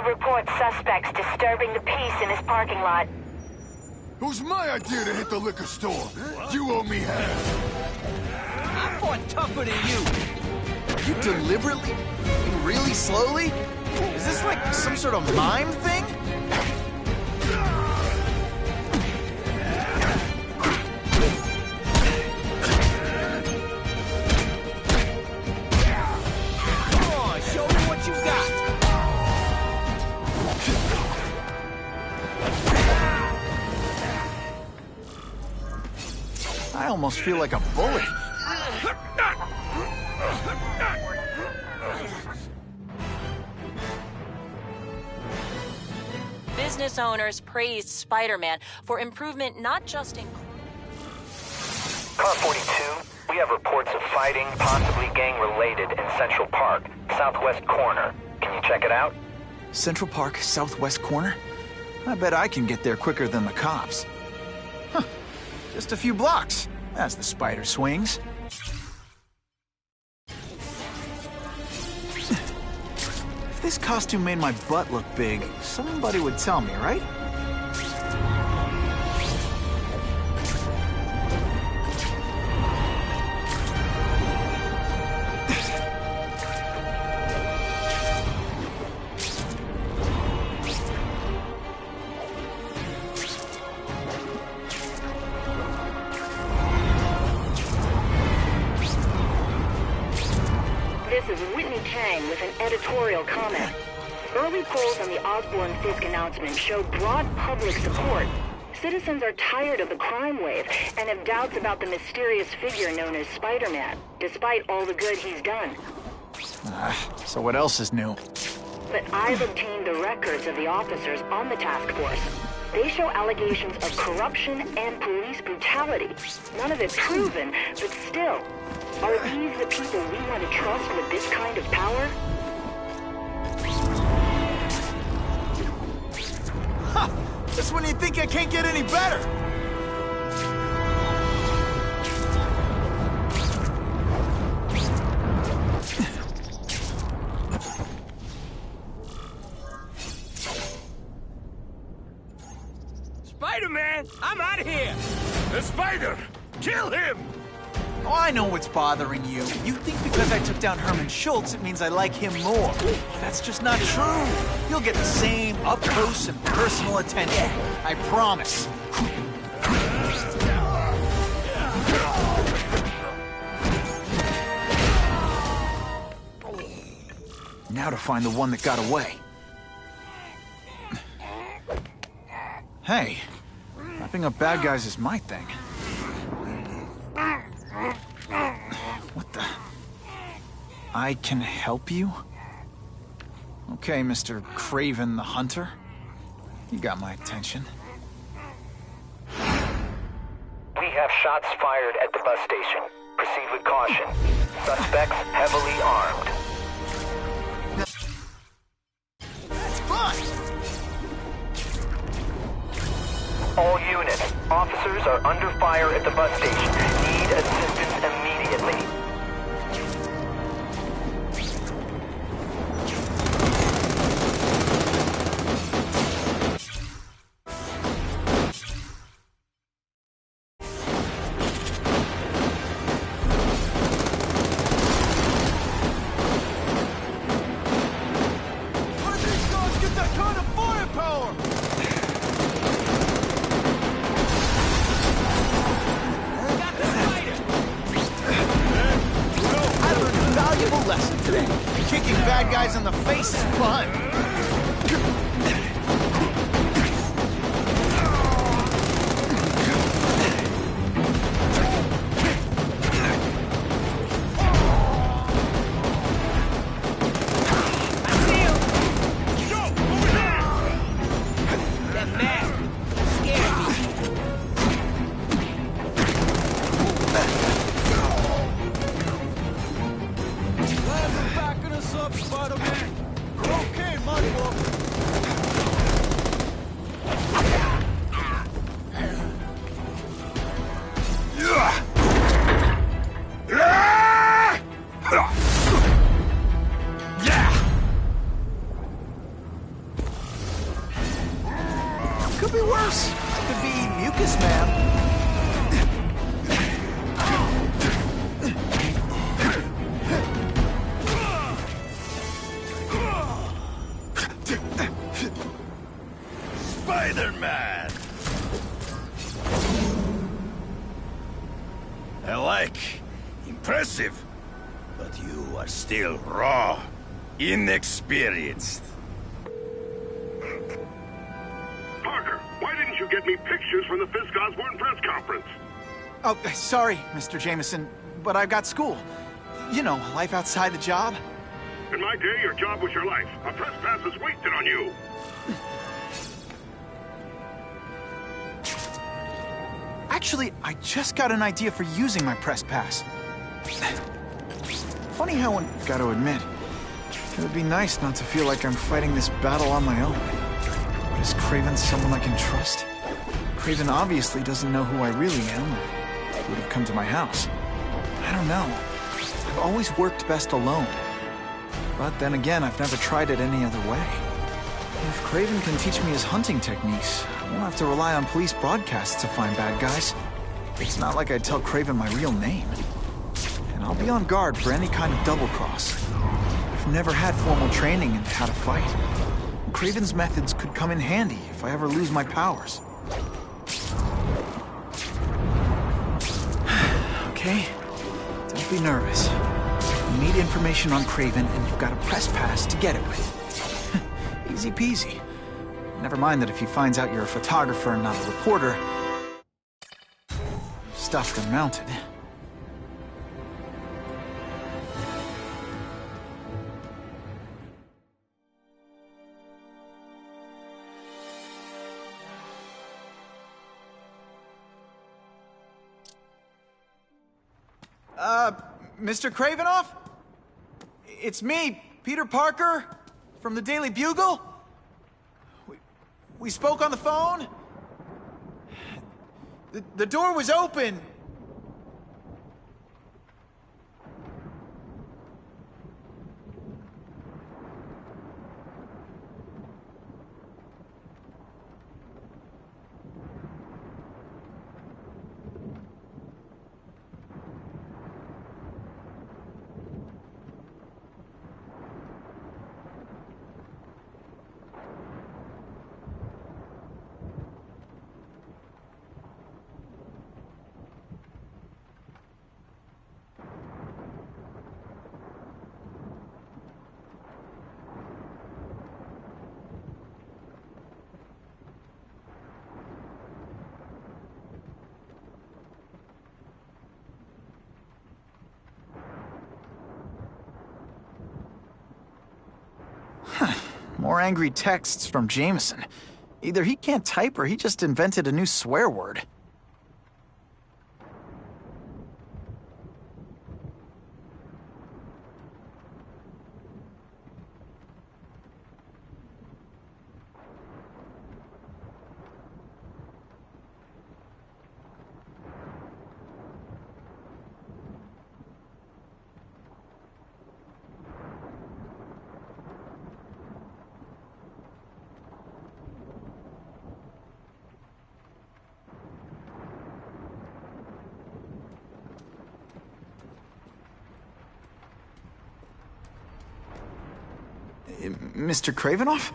Reports suspects disturbing the peace in his parking lot.
It was my idea to hit the liquor store. You owe me half.
I fought tougher than you.
You deliberately? Really slowly? Is this like some sort of mime thing?
Come on, show me what you got.
I almost feel like a bully.
Business owners praised Spider-Man for improvement not just in...
Car 42, we have reports of fighting, possibly gang-related, in Central Park, southwest corner. Can you check it out?
Central Park, southwest corner? I bet I can get there quicker than the cops. Huh. Just a few blocks, as the spider swings. If this costume made my butt look big, somebody would tell me, right?
of Whitney Tang with an editorial comment. Early polls on the Osborn-Fisk announcement show broad public support. Citizens are tired of the crime wave and have doubts about the mysterious figure known as Spider-Man, despite all the good he's done.
So what else is new?
But I've obtained the records of the officers on the task force. They show allegations of corruption and police brutality. None of it proven, but still. Are these the people we want to trust with this kind of power?
Ha! Just when you think I can't get any better!
Spider-Man, I'm out of here!
The spider! Kill him!
Oh, I know what's bothering you. You think because I took down Herman Schultz, it means I like him more. That's just not true. You'll get the same up-close and personal attention. I promise. Now to find the one that got away. Hey, wrapping up bad guys is my thing. What the? I can help you? Okay, Mr. Kraven the Hunter. You got my attention.
We have shots fired at the bus station. Proceed with caution. Suspects heavily armed.
That's fine!
All units, officers are under fire at the bus station. Need assistance immediately.
How did these guys get that kind of firepower? Lesson today. Kicking bad guys in the face is fun. Could be worse. Could be Mucus Man.
Spider-Man! I like. Impressive. But you are still raw. Inexperienced.
Parker, why didn't you get me pictures from the Fisk Osborn press conference?
Oh, sorry, Mr. Jameson, but I've got school. You know, life outside the job.
In my day, your job was your life. A press pass is wasted on you.
Actually, I just got an idea for using my press pass. Funny how one gotta admit, it would be nice not to feel like I'm fighting this battle on my own. But is Kraven someone I can trust? Kraven obviously doesn't know who I really am, or he would have come to my house. I don't know. I've always worked best alone. But then again, I've never tried it any other way. If Kraven can teach me his hunting techniques, I won't have to rely on police broadcasts to find bad guys. It's not like I'd tell Kraven my real name. And I'll be on guard for any kind of double-cross. I've never had formal training in how to fight. Kraven's methods could come in handy if I ever lose my powers. Okay, don't be nervous. You need information on Kraven, and you've got a press pass to get it with. Easy peasy. Never mind that if he finds out you're a photographer and not a reporter, stuffed and mounted. Mr. Kravinoff? It's me, Peter Parker, from the Daily Bugle. We spoke on the phone. The door was open. More angry texts from Jameson. Either he can't type or he just invented a new swear word. Mr. Kravinoff?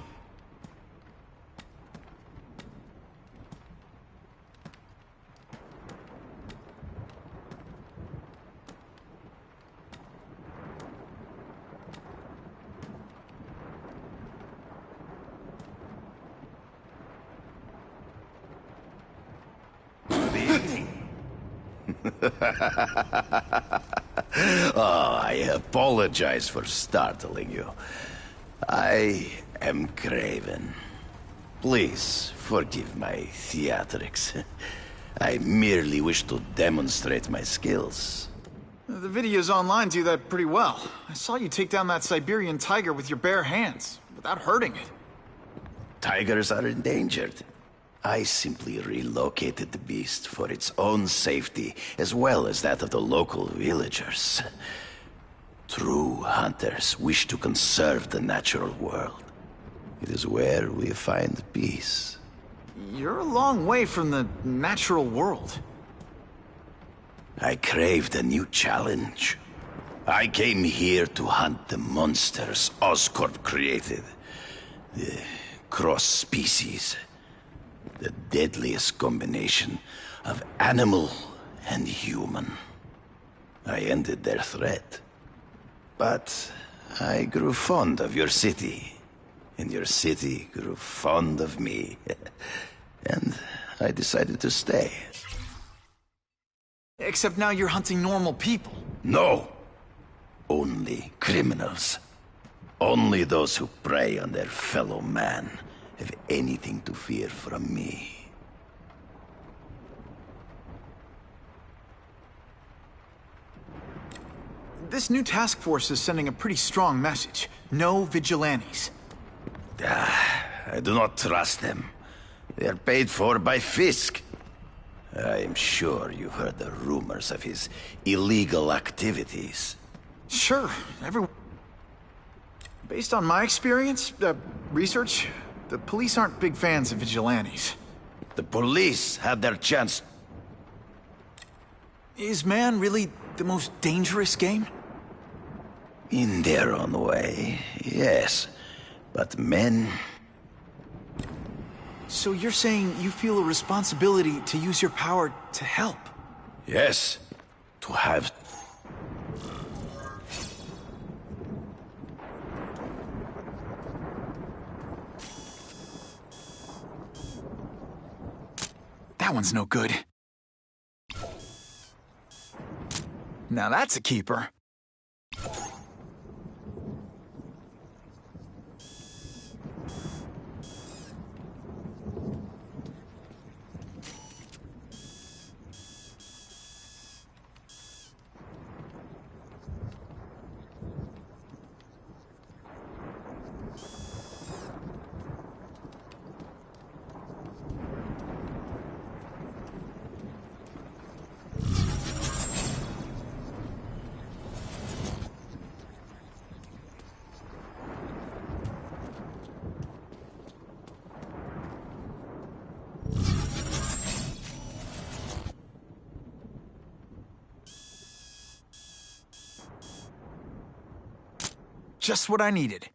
Oh, I apologize for startling you. I am Kraven. Please forgive my theatrics. I merely wish to demonstrate my skills.
The videos online do that pretty well. I saw you take down that Siberian tiger with your bare hands, without hurting it.
Tigers are endangered. I simply relocated the beast for its own safety, as well as that of the local villagers. True hunters wish to conserve the natural world. It is where we find peace.
You're a long way from the natural world.
I craved a new challenge. I came here to hunt the monsters Oscorp created. The cross-species. The deadliest combination of animal and human. I ended their threat. But I grew fond of your city, and your city grew fond of me. And I decided to stay.
Except now you're hunting normal people.
No! Only criminals. Only those who prey on their fellow man have anything to fear from me.
This new task force is sending a pretty strong message. No vigilantes.
I do not trust them. They are paid for by Fisk. I am sure you've heard the rumors of his illegal activities.
Sure, Based on my experience, research, the police aren't big fans of vigilantes.
The police had their chance.
Is man really the most dangerous game?
In their own way, yes. But men...
So you're saying you feel a responsibility to use your power to help?
Yes. To have...
That one's no good. Now that's a keeper. Just what I needed.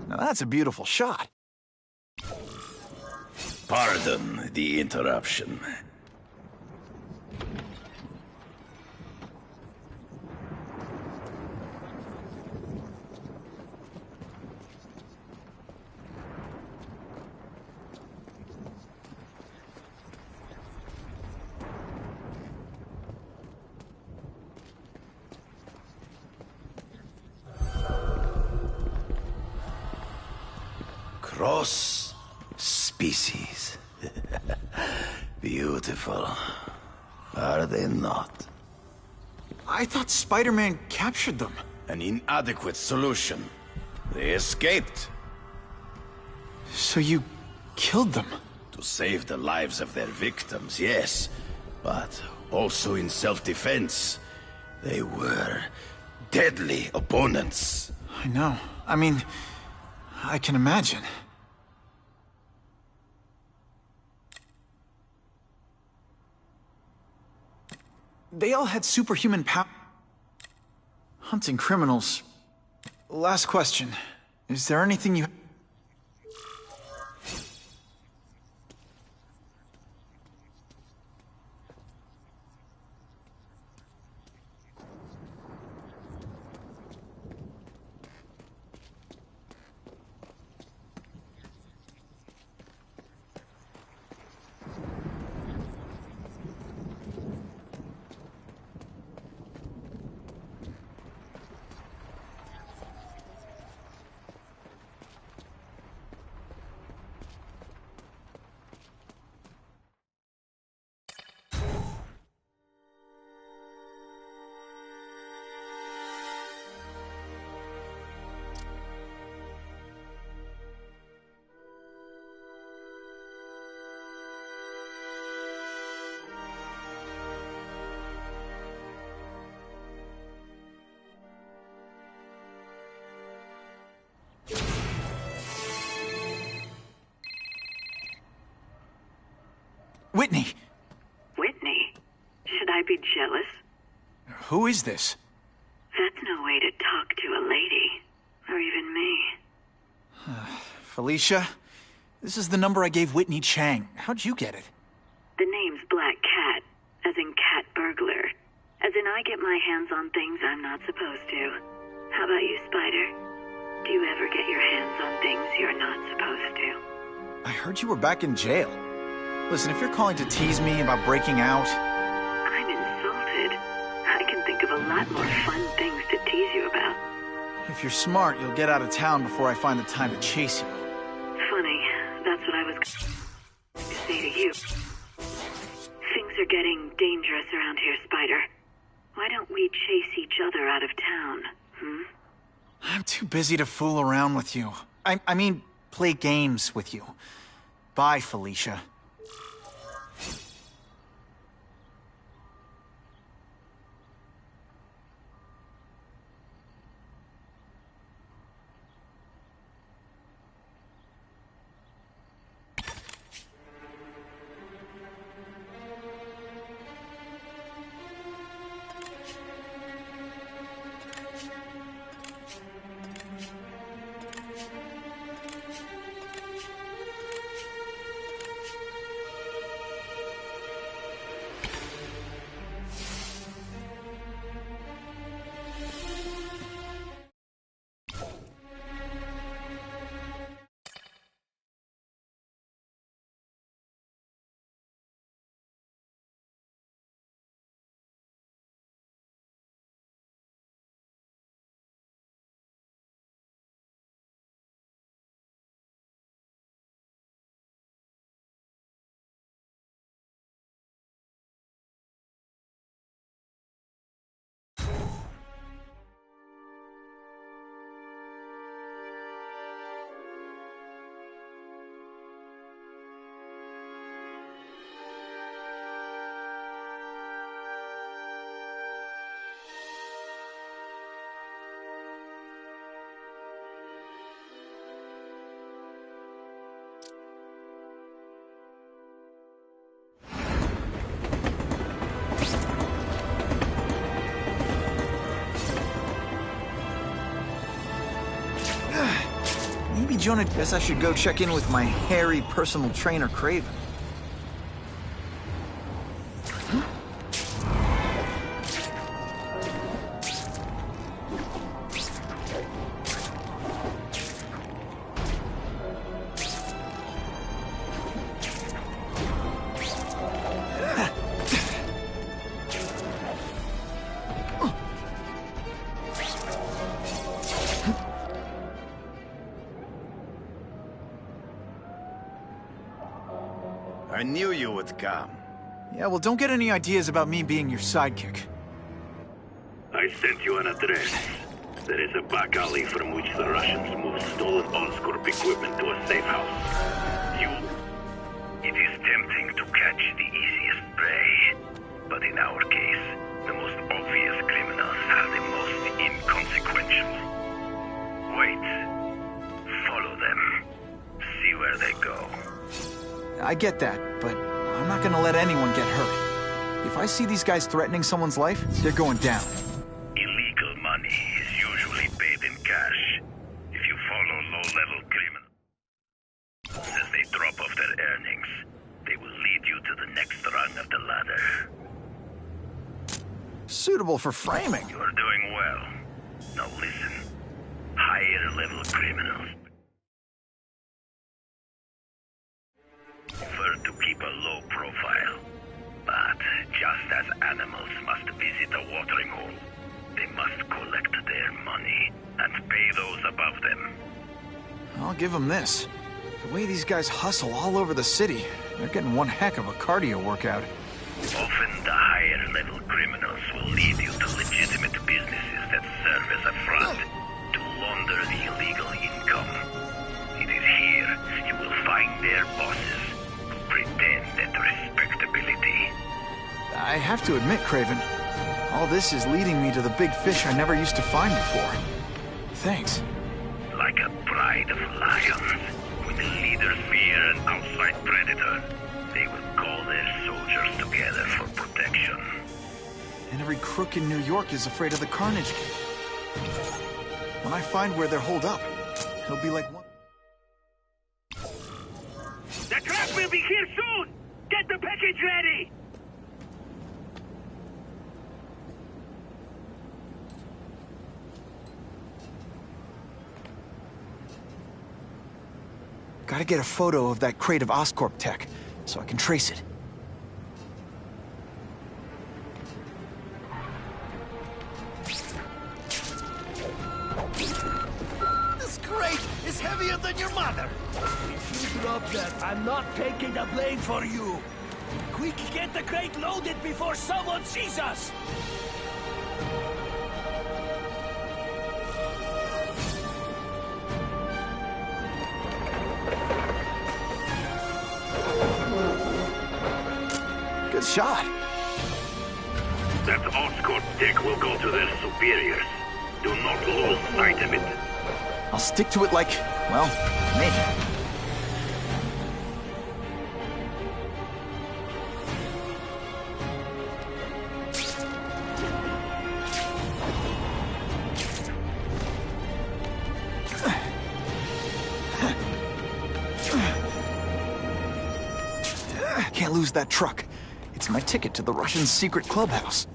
Now that's a beautiful shot.
Pardon the interruption. Cross species. Beautiful. Are they not?
I thought Spider-Man captured them.
An inadequate solution. They escaped.
So you killed them?
To save the lives of their victims, yes. But also in self-defense. They were deadly opponents.
I know. I mean, I can imagine. They all had superhuman power. Hunting criminals. Last question. Is there anything you... Whitney!
Whitney? Should I be jealous?
Who is this?
That's no way to talk to a lady. Or even me.
Felicia? This is the number I gave Whitney Chang. How'd you get it?
The name's Black Cat, as in cat burglar. As in I get my hands on things I'm not supposed to. How about you, Spider? Do you ever get your hands on things you're not supposed to?
I heard you were back in jail. Listen, if you're calling to tease me about breaking out...
I'm insulted. I can think of a lot more fun things to tease you about.
If you're smart, you'll get out of town before I find the time to chase you.
Funny, that's what I was going to say to you. Things Things are getting dangerous around here, Spider. Why don't we chase each other out of town,
I'm too busy to fool around with you. I mean, play games with you. Bye, Felicia. Maybe Jonah, guess I should go check in with my hairy personal trainer, Kraven.
I knew you would come.
Yeah, well, don't get any ideas about me being your sidekick.
I sent you an address. There is a back alley from which the Russians move stolen Oscorp equipment to a safe house.
It is tempting to catch the easiest prey, but in our case, the most obvious criminals are the most inconsequential. Wait. Follow them. See where they go.
I get that, but I'm not gonna let anyone get hurt. If I see these guys threatening someone's life, they're going down.
Illegal money is usually paid in cash. If you follow low-level criminals, as they drop off their earnings, they will lead you to the next rung of the ladder.
Suitable for framing.
You are doing well. Now listen. Higher-level criminals prefer to keep a low profile. But just as animals must visit a watering hole, they must collect their money and pay those above them.
I'll give them this. The way these guys hustle all over the city, they're getting one heck of a cardio workout.
Often the higher-level criminals will lead you to legitimate businesses that serve as a front to launder the illegal income. It is here you will find their bosses who pretend at respectability.
I have to admit, Kraven, all this is leading me to the big fish I never used to find before. Thanks.
Like a pride of lions, when the leaders fear an outside predator, they will call their soldiers together for protection.
And every crook in New York is afraid of the Carnage Kid. When I find where they're holed up, it'll be like one...
The truck will be here soon! Get the package ready!
Gotta get a photo of that crate of Oscorp tech, so I can trace it.
This crate is heavier than your mother. If you drop that, I'm not taking the blame for you. Quick, Get the crate loaded before someone sees us!
Good shot.
That Oscorp tech will go to their superiors. Do not lose sight of it.
I'll stick to it like, well, me. Can't lose that truck. It's my ticket to the Russian secret clubhouse.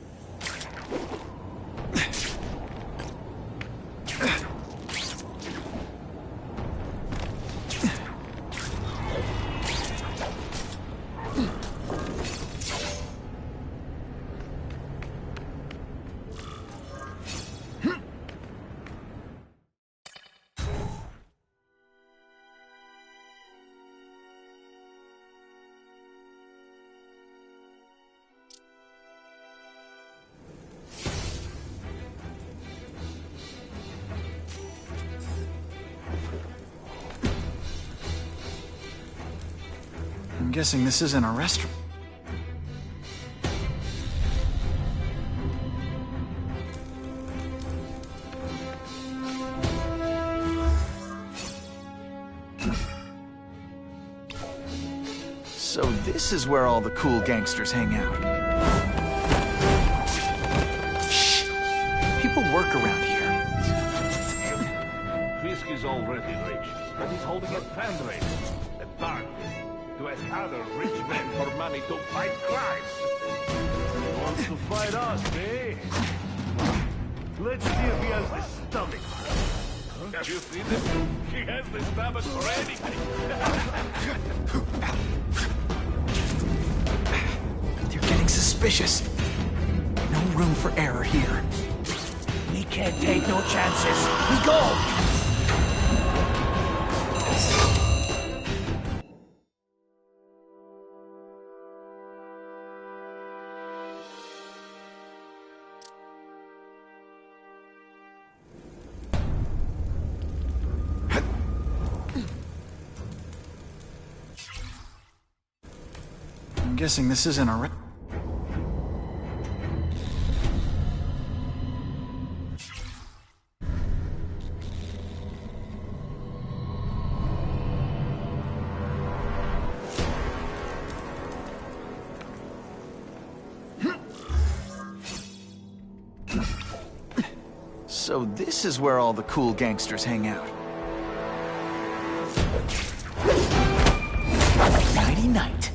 I'm guessing this isn't a restaurant. So this is where all the cool gangsters hang out. Shh! People work around here.
Fisk is already rich, and he's holding a fundraiser, a party, to ask other rich men for money to fight crimes. He wants to fight us, eh? Let's see if he has the stomach. Have you seen him? He has the stomach for anything.
They're getting suspicious. No room for error here.
We can't take no chances. We go!
I'm guessing this isn't a So this is where all the cool gangsters hang out. Nighty-night.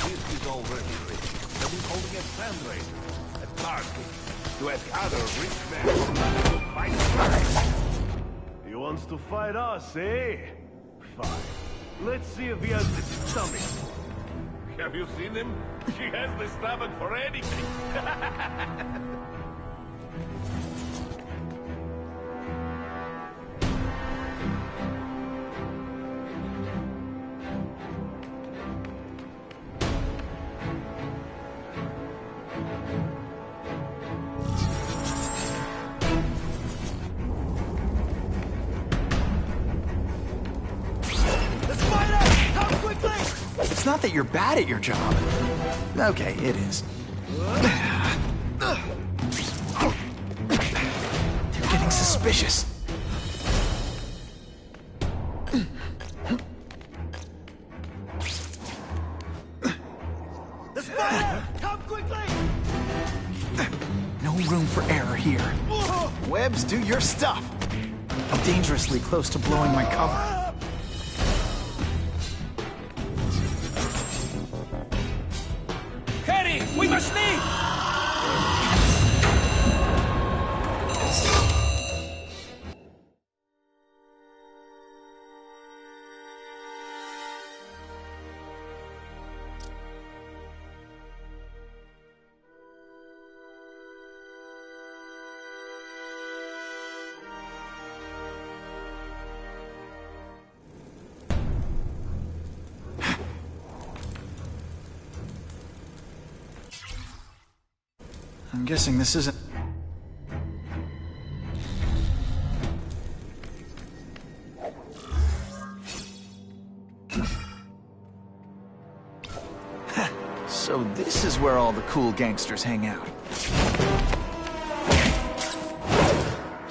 Fisk is already rich, and he's holding a fundraiser, a party, to ask other rich men for money to fight crime. He wants to fight us, eh? Fine. Let's see if he has the stomach. Have you seen him? He has the stomach for anything.
It's not that you're bad at your job. Okay, it is. They're getting suspicious.
The spider! Come quickly!
No room for error here. Webbs, do your stuff. I'm dangerously close to blowing my cover.
We must leave!
I'm guessing this isn't... So this is where all the cool gangsters hang out.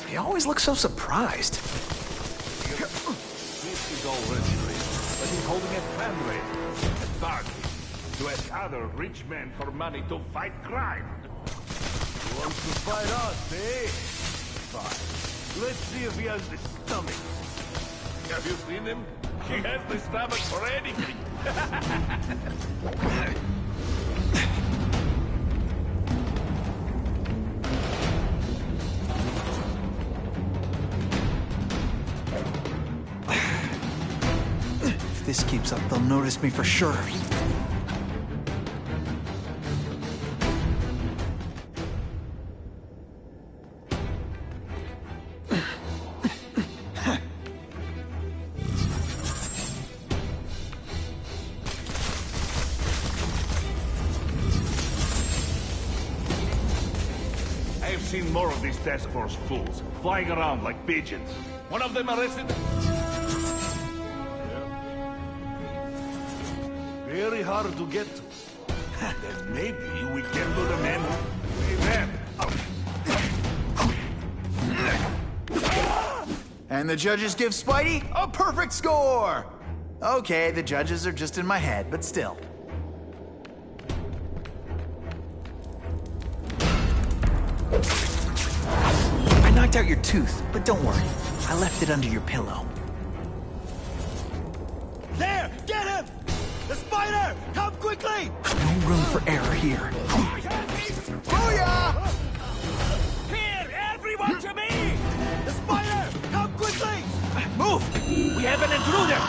They always look so surprised.
Fisk is already rich, but he's holding a fundraiser at Barclay to ask other rich men for money to fight crime.
He wants to fight us, eh? Fine. Let's see if he has the stomach.
Have you seen him? He has the stomach for anything.
If this keeps up, they'll notice me for sure.
I've seen more of these task force fools flying around like pigeons. One of them arrested.
Very hard to get to.
Then maybe we can do the men. Hey, man.
And the judges give Spidey a perfect score! Okay, the judges are just in my head, but still. I knocked out your tooth, but don't worry. I left it under your pillow.
There! Get him! The spider! Come quickly!
No room for error here.
Booyah!
Here! Everyone to me!
The spider! Come quickly!
Move! We have an intruder!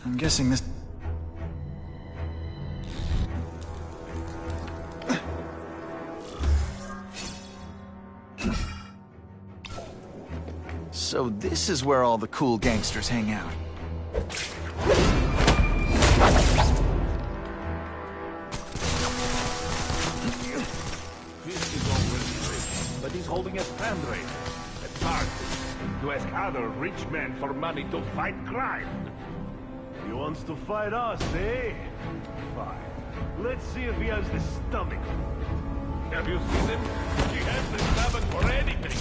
I'm guessing this... So this is where all the cool gangsters hang out.
Fisk is already rich, but he's holding a fundraiser at Barclay to ask other rich men for money to fight crime.
He wants to fight us, eh? Fine. Let's see if he has the stomach.
Have you seen him? He has the stomach for anything.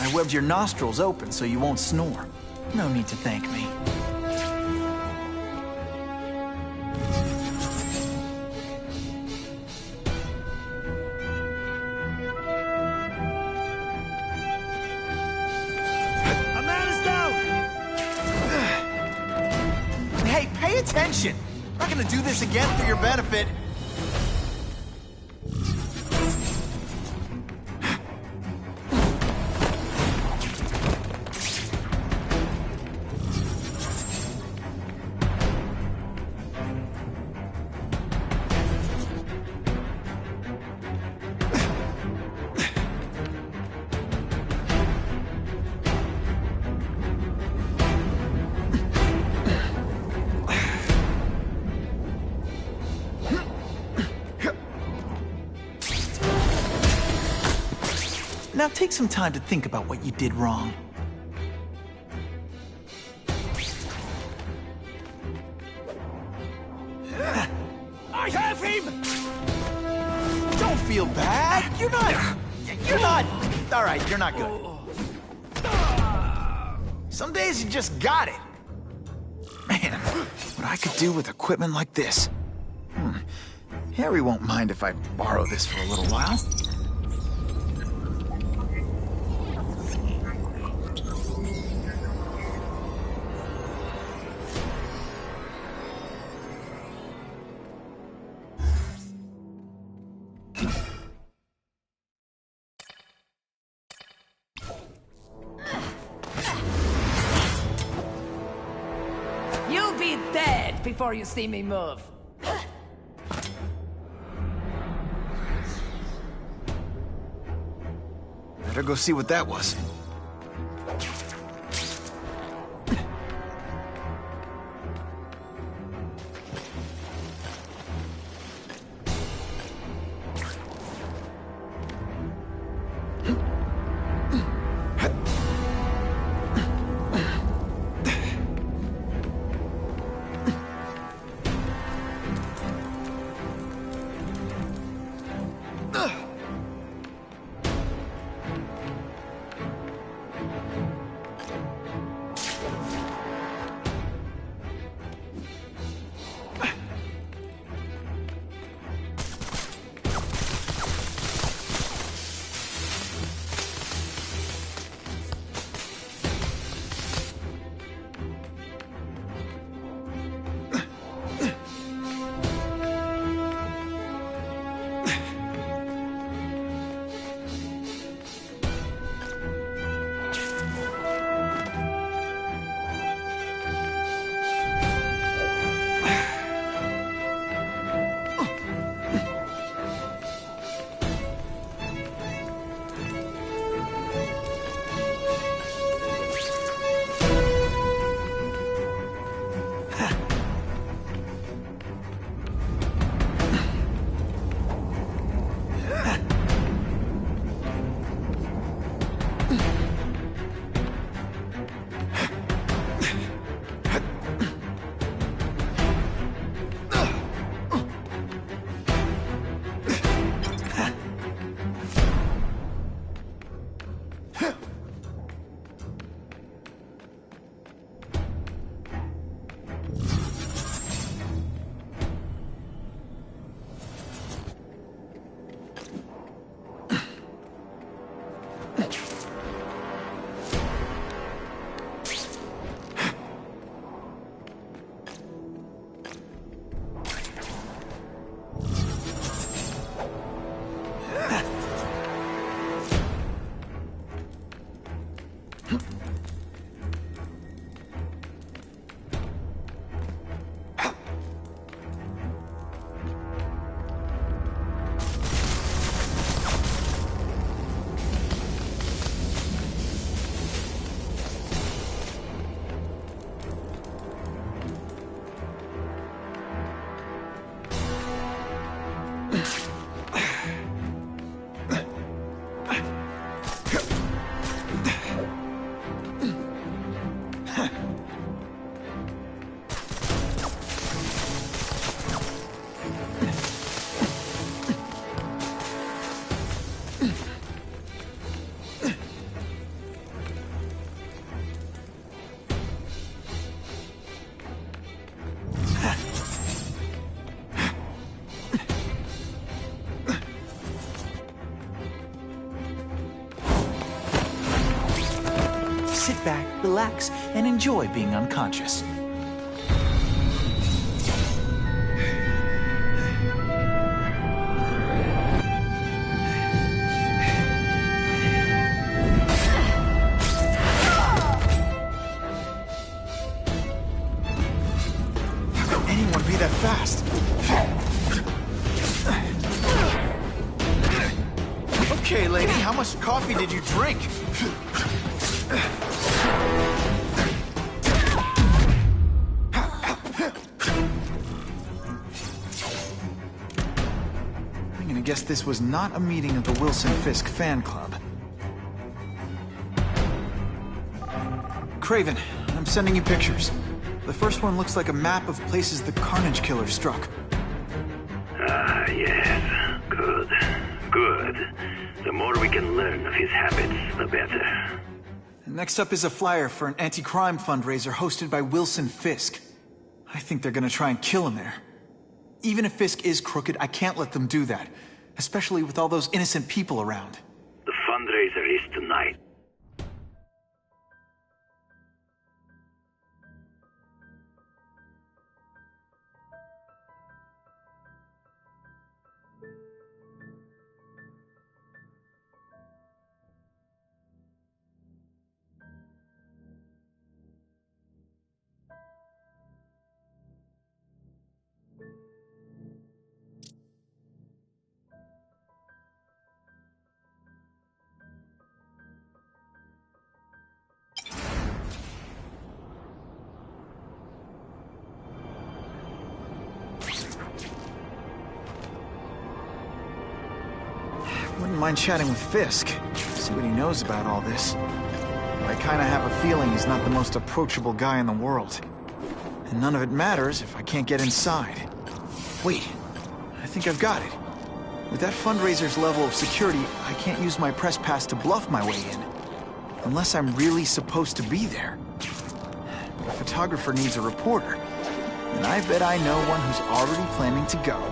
I webbed your nostrils open so you won't snore. No need to thank me. Pay attention! I'm not gonna do this again for your benefit. Now take some time to think about what you did wrong.
I have him!
Don't feel bad. You're not... All right, you're not good. Some days you just got it. Man, what I could do with equipment like this. Harry won't mind if I borrow this for a little while.
You'll be dead before you see me move.
Better go see what that was. Sit back, relax, and enjoy being unconscious. How could anyone be that fast? Okay, lady, how much coffee did you drink? I guess this was not a meeting of the Wilson Fisk fan club. Kraven, I'm sending you pictures. The first one looks like a map of places the Carnage killer struck.
Ah, yes. Good. Good. The more we can learn of his habits, the better.
Next up is a flyer for an anti-crime fundraiser hosted by Wilson Fisk. I think they're gonna try and kill him there. Even if Fisk is crooked, I can't let them do that. Especially with all those innocent people around.
The fundraiser is tonight.
Wouldn't mind chatting with Fisk, see what he knows about all this. But I kinda have a feeling he's not the most approachable guy in the world. And none of it matters if I can't get inside. Wait, I think I've got it. With that fundraiser's level of security, I can't use my press pass to bluff my way in. Unless I'm really supposed to be there. But a photographer needs a reporter. And I bet I know one who's already planning to go.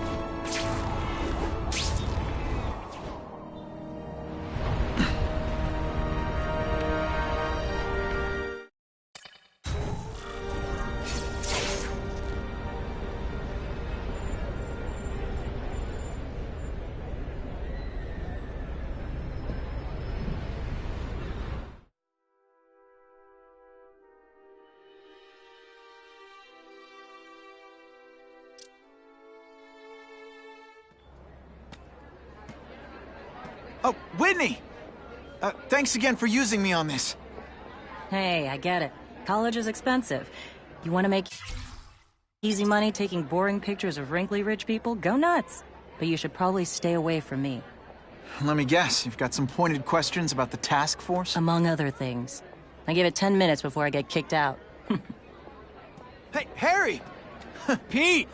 Oh, Whitney! Thanks again for using me on this.
Hey, I get it. College is expensive. You want to make easy money taking boring pictures of wrinkly rich people? Go nuts. But you should probably stay away from me.
Let me guess, you've got some pointed questions about the task force?
Among other things. I give it 10 minutes before I get kicked out.
Hey, Harry!
Pete!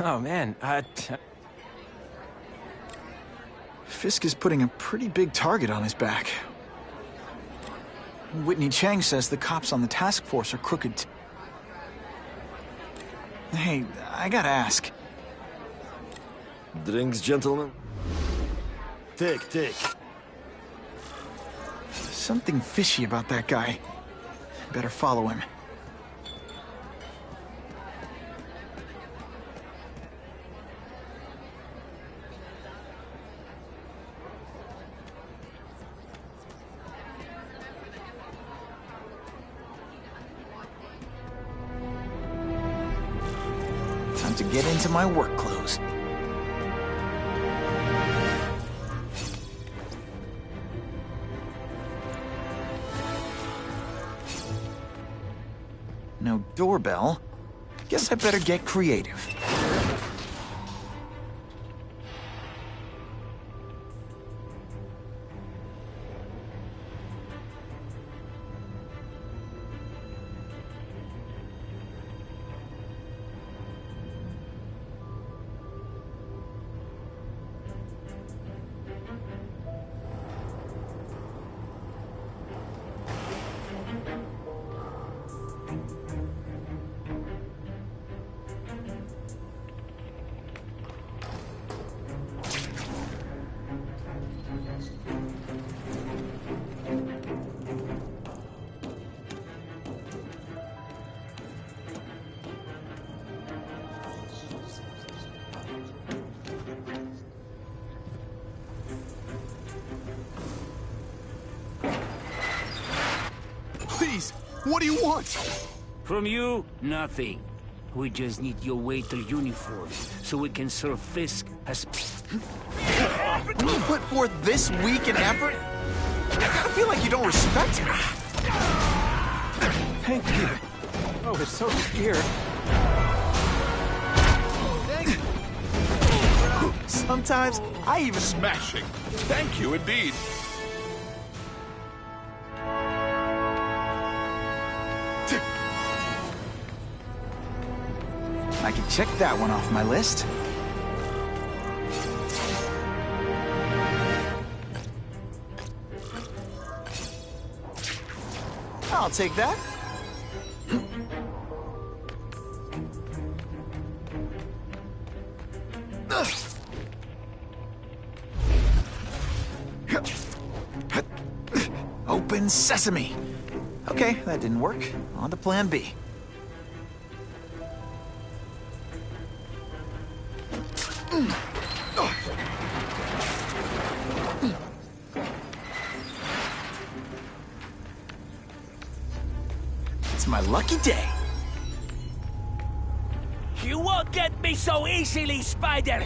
Oh, man,
Fisk is putting a pretty big target on his back. Whitney Chang says the cops on the task force are crooked. Hey, I gotta ask.
Drinks, gentlemen? Take.
Something fishy about that guy. Better follow him. Time to get into my work clothes. No doorbell. Guess I better get creative.
Please, what do you want?
From you, nothing. We just need your waiter uniform, so we can serve Fisk as...
You put forth this week and effort? I gotta feel like you don't respect me.
Thank you. Oh, it's so weird.
Sometimes I even...
Smashing. Thank you indeed.
I can check that one off my list. I'll take that. Open sesame. Okay, that didn't work. On to plan B. It's my lucky day.
You won't get me so easily, Spider!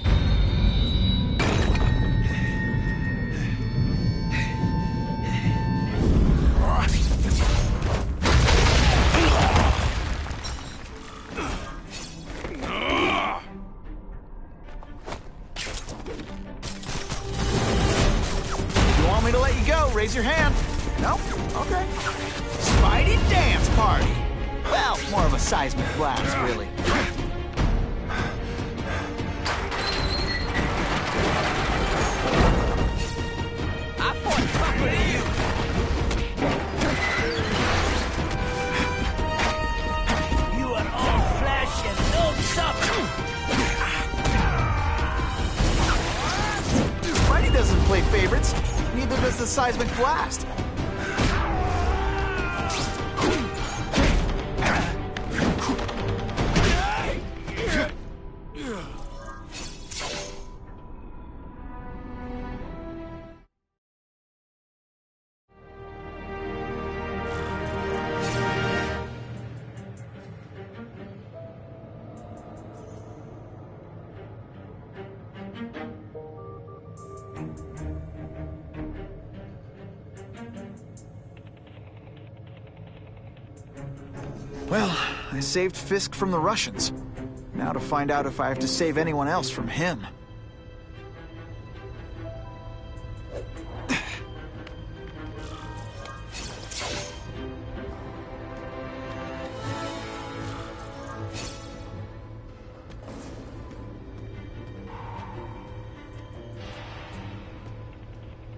You want me to let you go? Raise your hand. No? Okay. Spidey dance party. Well, more of a seismic blast, really.
I fought tougher than you. You are all flesh and no substance.
Spidey doesn't play favorites. Neither does the seismic blast. Well, I saved Fisk from the Russians. Now to find out if I have to save anyone else from him.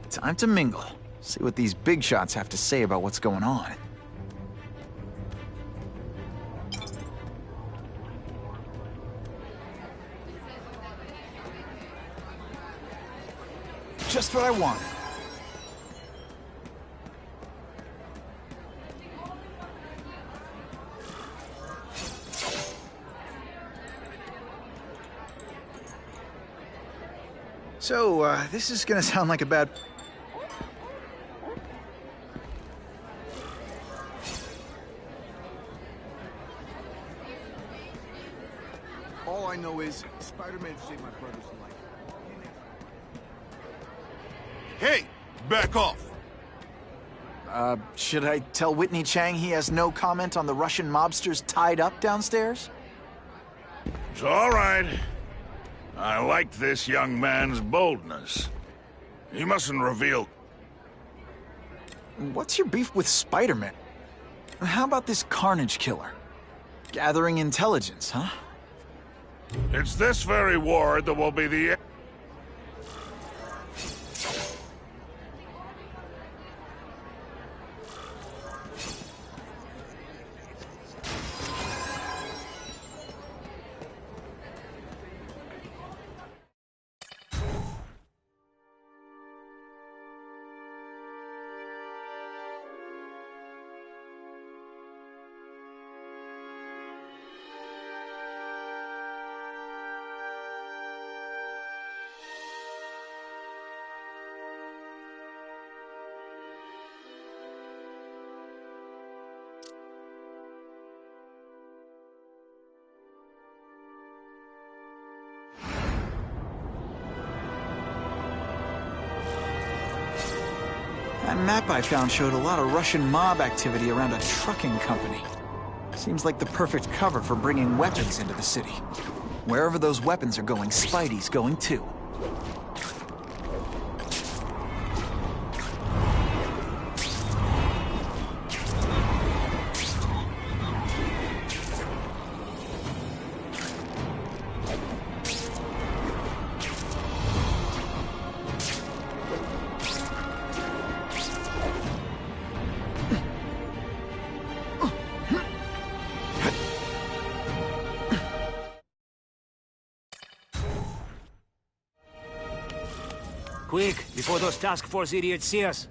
Time to mingle. See what these big shots have to say about what's going on. Just what I wanted. So, this is gonna sound like a bad...
All I know is Spider-Man saved my brother's life. Hey, back off.
Should I tell Whitney Chang he has no comment on the Russian mobsters tied up downstairs?
It's all right. I like this young man's boldness. He mustn't reveal...
What's your beef with Spider-Man? How about this Carnage killer? Gathering intelligence, huh?
It's this very ward that will be the...
That map I found showed a lot of Russian mob activity around a trucking company. Seems like the perfect cover for bringing weapons into the city. Wherever those weapons are going, Spidey's going too.
Quick, before those task force idiots see us.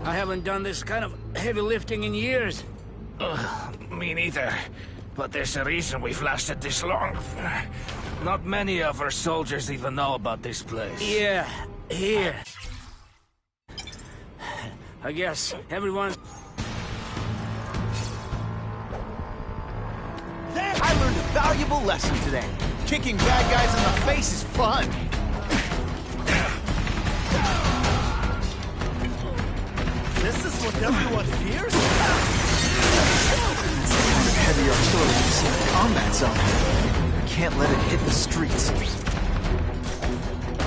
I haven't done this kind of heavy lifting in years.
Me neither. But there's a reason we've lasted this long. Not many of our soldiers even know about this place.
Yeah, here. I guess everyone...
I learned a valuable lesson today. Kicking bad guys in the face is fun.
This is what everyone fears?
It's the kind of heavy artillery you see in the combat zone. I can't let it hit the streets.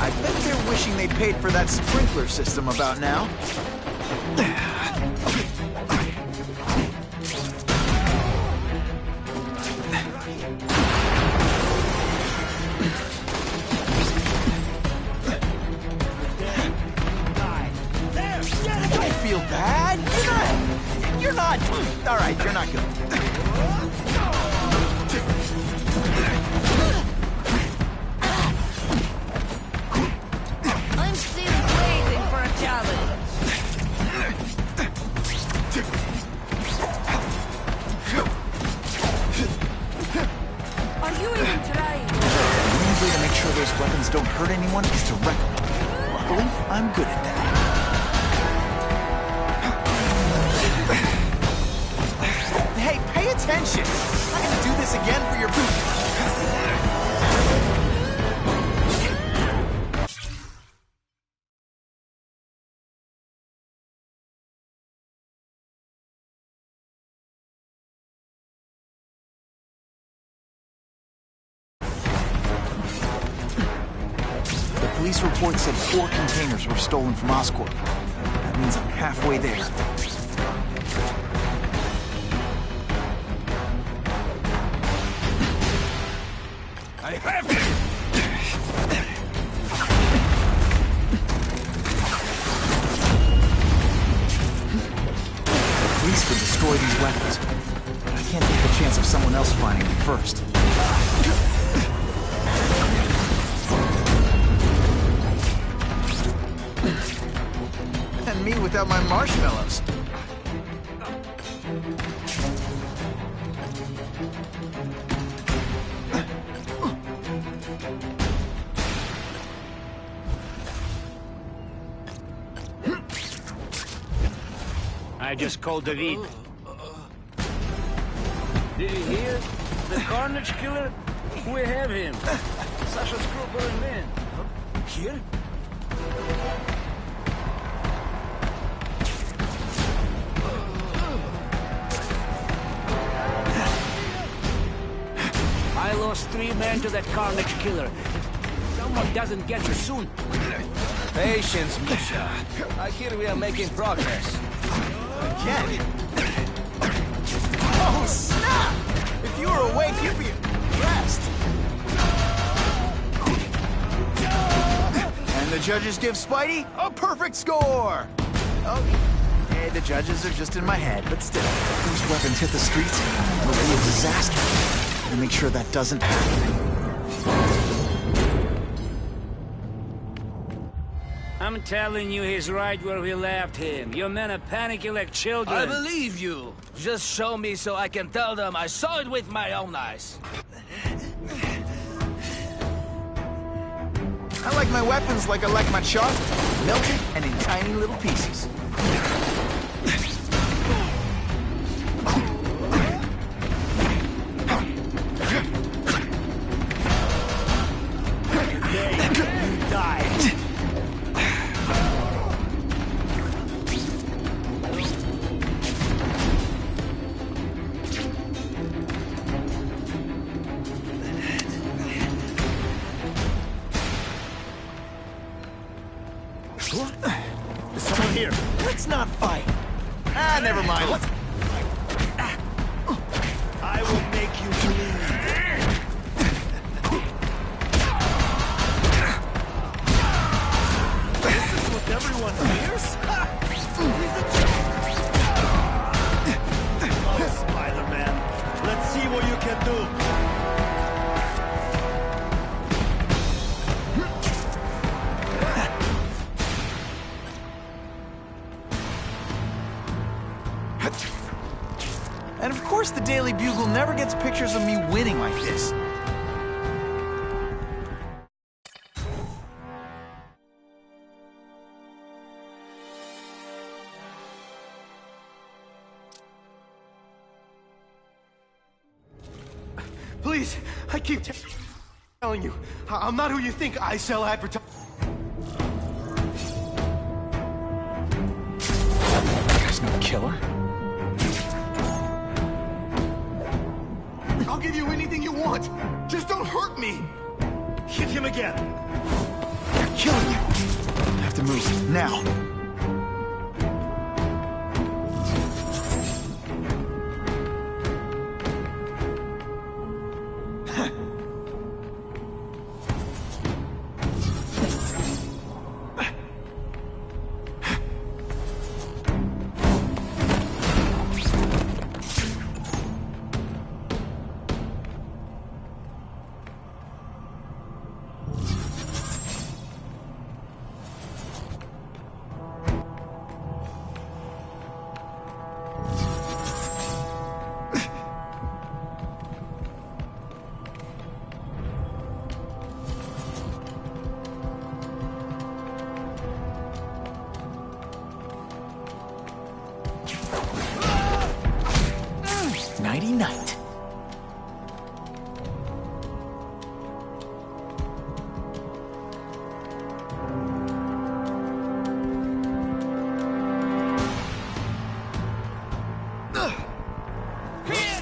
I bet they're wishing they paid for that sprinkler system about now. Feel bad? You're not. All right, you're not good.
I'm still waiting for a challenge. Are you even trying?
The only way to make sure those weapons don't hurt anyone is to wreck them. Luckily, I'm good at that. Hey, pay attention! I'm not gonna do this again for your boot. The police report said 4 containers were stolen from Oscorp. That means I'm halfway there.
I have it!
The police would destroy these weapons. I can't take the chance of someone else finding them first. And me without my marshmallows.
I just called David. Did you hear? The carnage killer? We have him. Such a screwball man. Here? I lost 3 men to that carnage killer. If someone doesn't get you soon.
Patience, Misha. I hear we are making progress.
Again? Oh, snap! If you were awake, you'd be impressed. And the judges give Spidey a perfect score! Oh, hey, the judges are just in my head, but still. If those weapons hit the streets, it'll be a disaster. Gotta make sure that doesn't happen.
I'm telling you, he's right where we left him. Your men are panicking like children.
I believe you. Just show me so I can tell them I saw it with my own eyes.
I like my weapons like I like my chocolate, melted and in tiny little pieces.
You died.
There's someone here. Let's not fight. Ah, never mind. What?
I will make you bleed. This is what everyone fears? He's a joke. Oh, Spider-Man. Let's see what you can do.
And of course the Daily Bugle never gets pictures of me winning like this.
Please, I keep telling you, I'm not who you think. I sell advertising.
There's no killer.
I'll give you anything you want. Just don't hurt me.
Hit him again.
They're killing you. I have to move now. Nighty-night.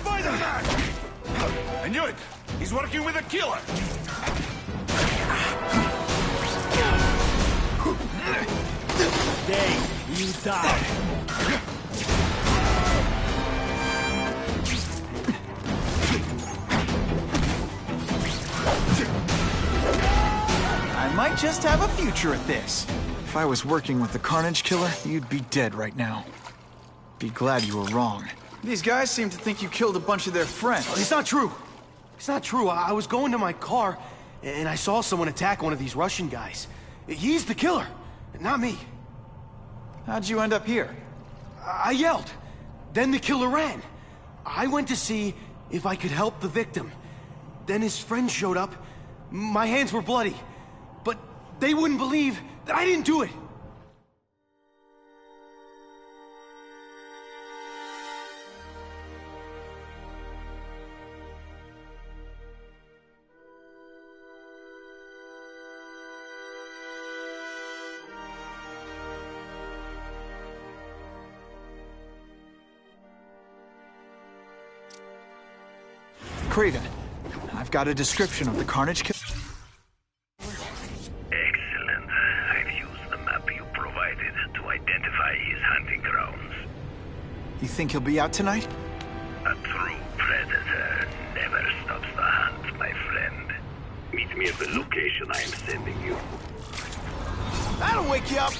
Spider-Man! I knew it! He's working with a killer!
Today, you die.
I might just have a future at this. If I was working with the Carnage Killer, you'd be dead right now. Be glad you were wrong. These guys seem to think you killed a bunch of their friends.
It's not true. It's not true. I was going to my car, and I saw someone attack one of these Russian guys. He's the killer, not me.
How'd you end up here?
I yelled. Then the killer ran. I went to see if I could help the victim. Then his friend showed up. My hands were bloody. But they wouldn't believe that I didn't do it.
Kraven, I've got a description of the Carnage Killer.
Excellent. I've used the map you provided to identify his hunting grounds.
You think he'll be out tonight?
A true predator never stops the hunt, my friend. Meet me at the location I am sending you.
That'll wake you up!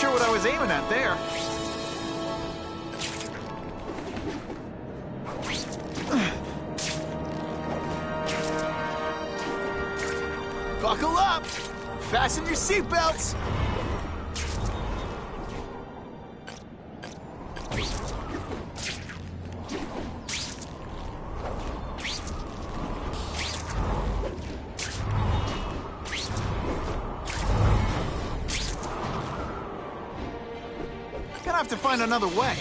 Sure what I was aiming at there. Buckle up! Fasten your seatbelts! gonna have to find another way.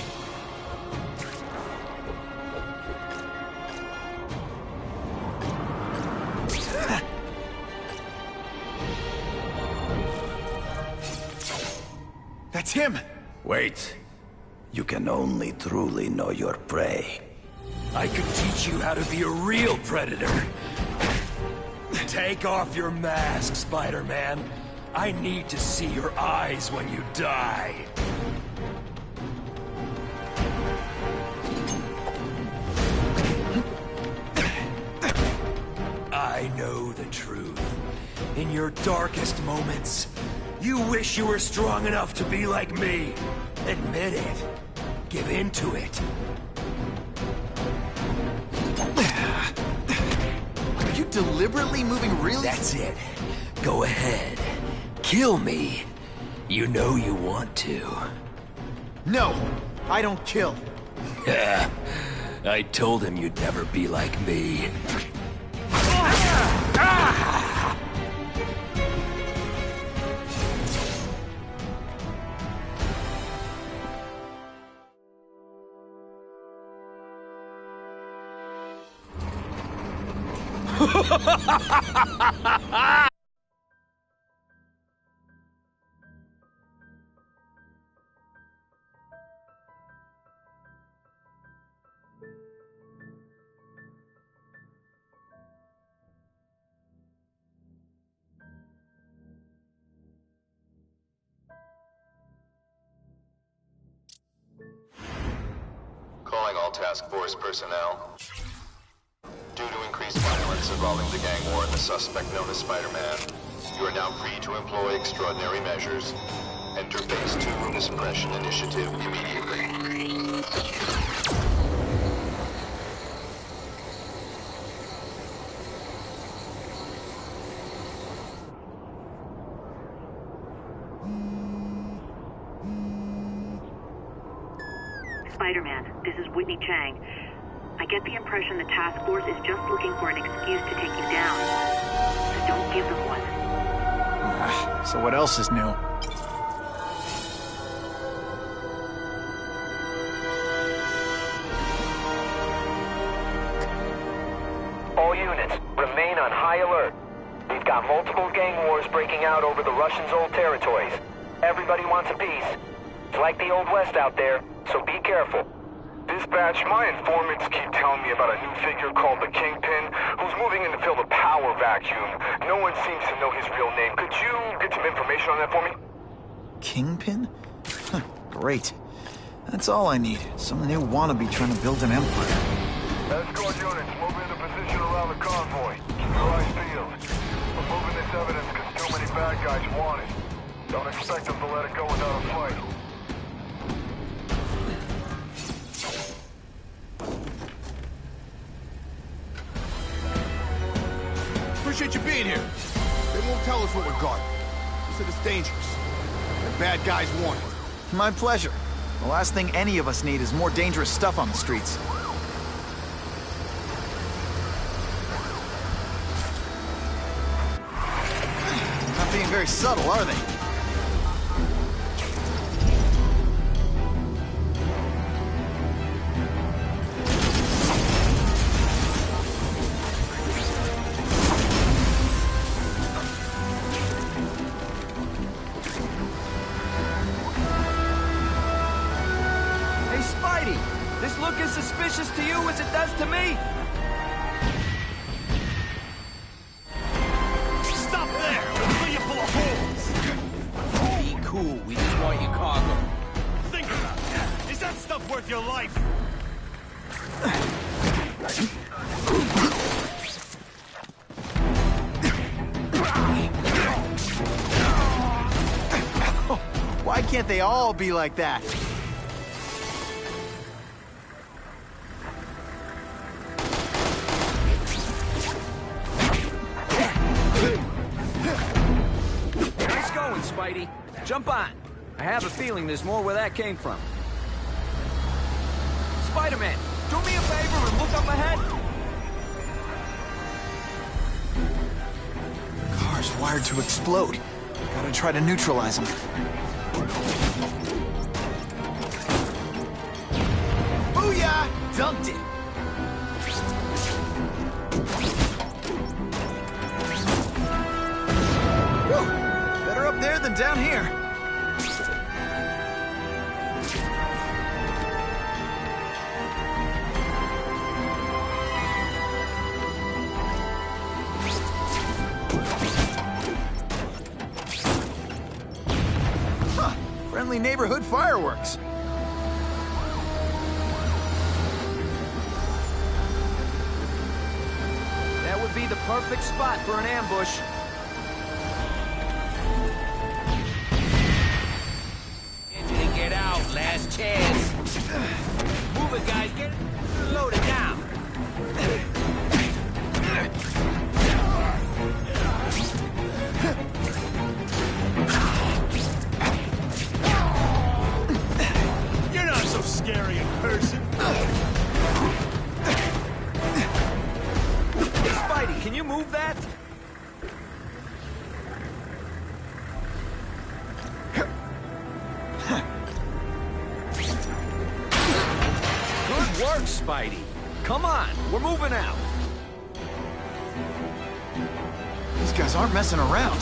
That's him!
Wait. You can only truly know your prey.
I could teach you how to be a real predator. Take off your mask, Spider-Man. I need to see your eyes when you die. I know the truth. In your darkest moments, you wish you were strong enough to be like me. Admit it. Give in to it.
Are you deliberately moving really?
That's it. Go ahead. Kill me. You know you want to.
No, I don't kill.
I told him you'd never be like me.
Calling all task force personnel. Due to increased violence involving the gang war and the suspect known as Spider-Man, you are now free to employ extraordinary measures. Enter Phase 2 of the Suppression Initiative immediately.
Spider-Man, this is Whitney Chang. I get the impression the task force is just looking for an excuse to take you down. So don't give them one.
So what else is new?
All units, remain on high alert. We've got multiple gang wars breaking out over the Russians' old territories. Everybody wants a piece. It's like the Old West out there, so be careful.
Dispatch, my informants keep telling me about a new figure called the Kingpin, who's moving in to fill the power vacuum. No one seems to know his real name. Could you get some information on that for me?
Kingpin? Great. That's all I need. Some new wannabe trying to build an empire.
Escort units, move into position around the convoy. Keep your eyes peeled. We're moving this evidence because too many bad guys want it. Don't expect them to let it go without a fight.
Appreciate you being here. They won't tell us what we're guarding. They said it's dangerous. The bad guys want it.
My pleasure. The last thing any of us need is more dangerous stuff on the streets. Not being very subtle, are they?
This look as suspicious to you as it does to me?
Stop there! Or you full of holes!
Be cool, we just want your cargo.
Think about that. Is that stuff worth your life?
Why can't they all be like that?
Nice going, Spidey. Jump on. I have a feeling there's more where that came from. Spider-Man, do me a favor and look up ahead.
The car's wired to explode. Gotta try to neutralize them. Dunked it! Whew. Better up there than down here. Huh. Friendly neighborhood fireworks.
That would be the perfect spot for an ambush. Get out, last chance. Move it, guys. Get it loaded now.
You're not so scary in person.
Spidey, can you move that? Good work, Spidey. Come on, we're moving out.
These guys aren't messing around.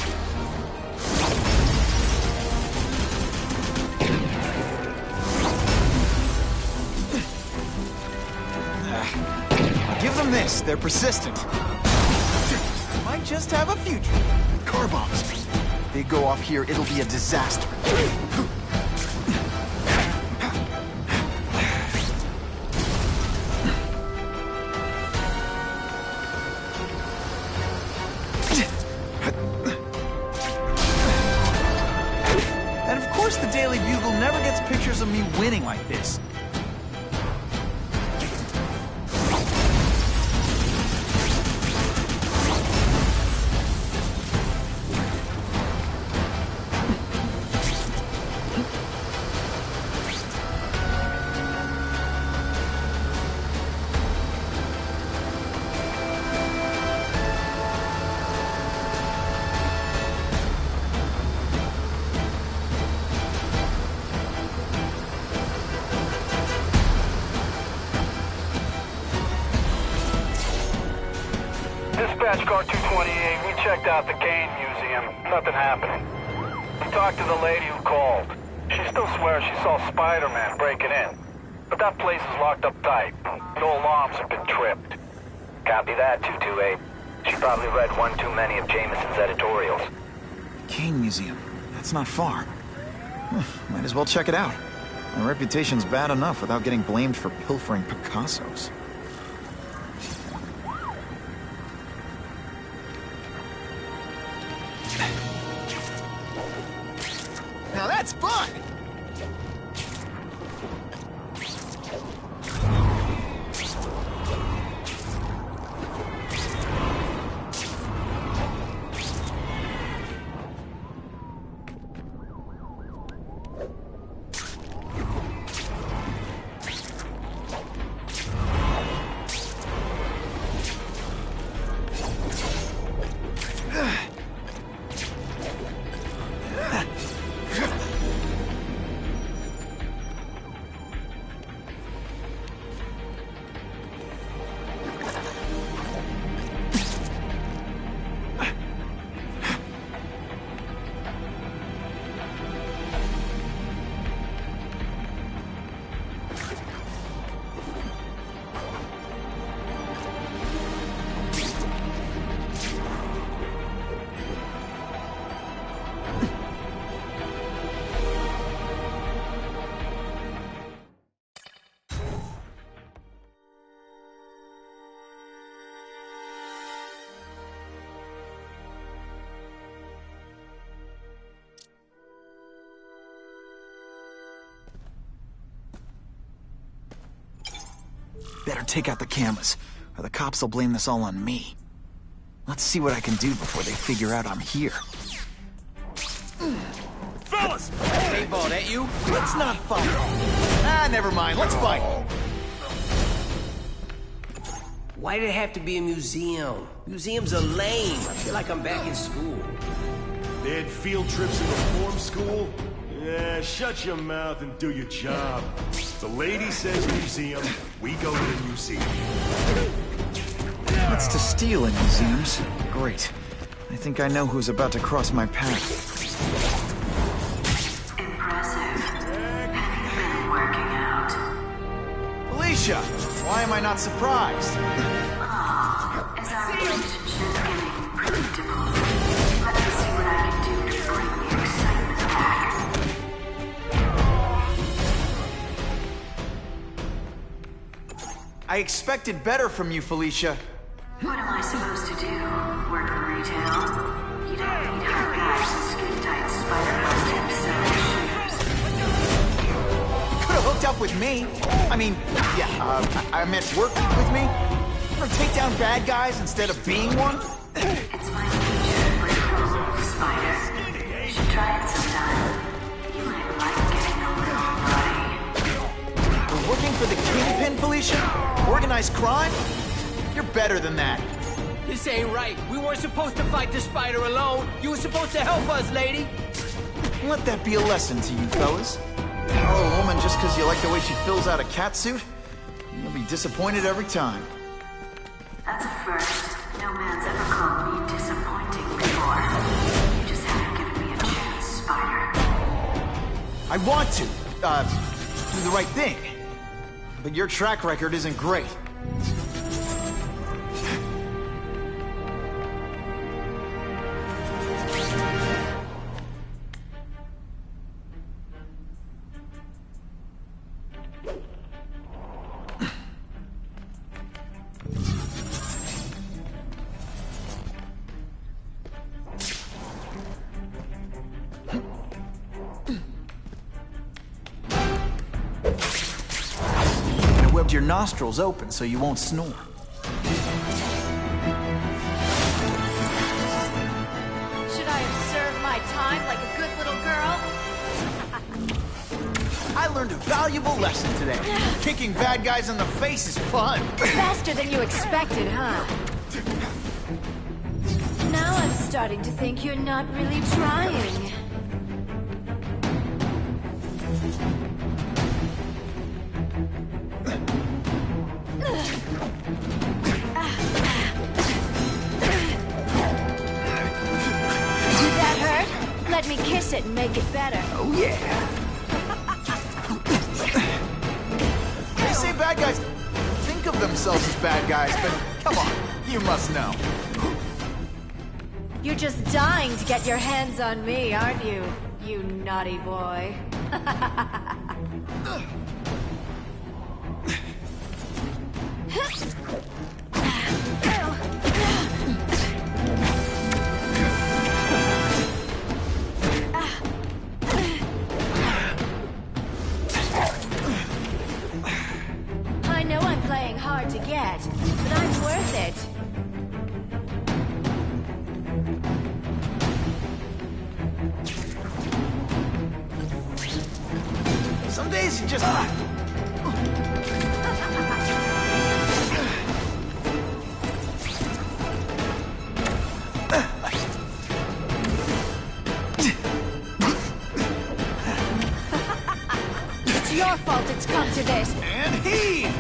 I'll give them this. They're persistent. Might just have a future. Car bombs. If they go off here, it'll be a disaster. And of course the Daily Bugle never gets pictures of me winning like this.
Dispatch car 228, we checked out the Kane Museum. Nothing happening. We talked to the lady who called. She still swears she saw Spider-Man breaking in. But that place is locked up tight. No alarms have been tripped.
Copy that, 228. She probably read one too many of Jameson's editorials.
Kane Museum. That's not far. Might as well check it out. My reputation's bad enough without getting blamed for pilfering Picassos. Now that's fun! Better take out the cameras, or the cops will blame this all on me. Let's see what I can do before they figure out I'm here.
Fellas!
Paintball, that you?
Let's not fight. Ah, never mind. Let's fight.
Why did it have to be a museum? Museums are lame. I feel like I'm back in school.
They had field trips in reform school? Yeah, shut your mouth and do your job. The lady says museum, we go to the museum.
What's to steal in museums? Great. I think I know who's about to cross my path.
Impressive. Have you been working out?
Felicia! Why am I not surprised?
Oh, is our relationship getting predictable? Let me see what I can do to bring the excitement back.
I expected better from you, Felicia.
What am I supposed to do? Work in retail? You don't need hard guys in skin-tight spider custom shoes.
Could have hooked up with me. I mean, yeah, I meant work with me. Or take down bad guys instead of being one.
It's my nature to break the rules, Spider. You should try it sometime. You might like getting a little bloody.
We're working for the Kingpin, Felicia? Organized crime? You're better than that.
This ain't right. We weren't supposed to fight the spider alone. You were supposed to help us, lady.
Let that be a lesson to you, fellas. Borrow a woman just because you like the way she fills out a catsuit? You'll be disappointed every time.
That's a first. No man's ever called me disappointing before. You just haven't given me a chance, Spider.
I want to, do the right thing. But your track record isn't great. Your nostrils open so you won't snore.
Should I have served my time like a good little girl?
I learned a valuable lesson today. Kicking bad guys in the face is fun.
Faster than you expected, huh? Now I'm starting to think you're not really trying. Let me kiss it and make it better.
Oh, yeah. They say bad guys think of themselves as bad guys, but come on, you must know.
You're just dying to get your hands on me, aren't you? You naughty boy. Hard to get, but I'm worth it.
Some days you just...
It's your fault it's come to this.
And heave!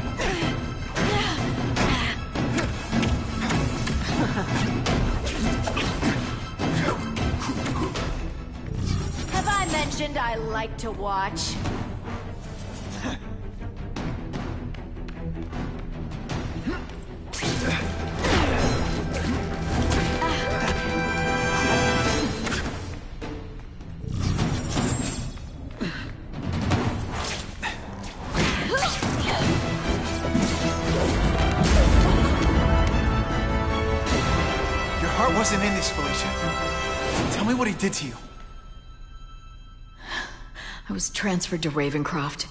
Have I mentioned I like to watch?
Wasn't in this, Felicia. Tell me what he did to you.
I was transferred to Ravencroft.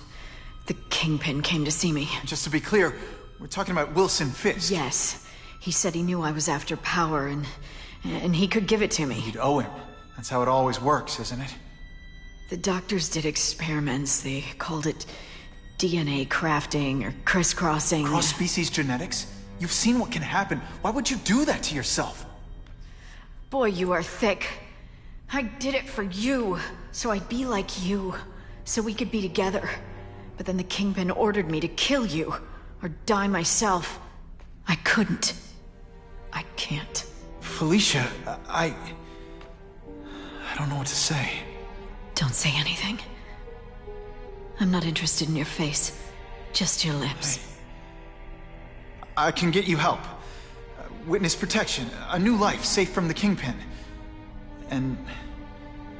The Kingpin came to see me.
Just to be clear, we're talking about Wilson Fisk.
Yes. He said he knew I was after power and he could give it to me.
You'd owe him. That's how it always works, isn't it?
The doctors did experiments. They called it DNA crafting or crisscrossing.
Cross-species genetics? You've seen what can happen. Why would you do that to yourself?
Boy, you are thick. I did it for you, so I'd be like you, so we could be together. But then the Kingpin ordered me to kill you, or die myself. I couldn't. I can't.
Felicia, I don't know what to say.
Don't say anything. I'm not interested in your face. Just your lips.
I can get you help. Witness protection, a new life safe from the Kingpin. And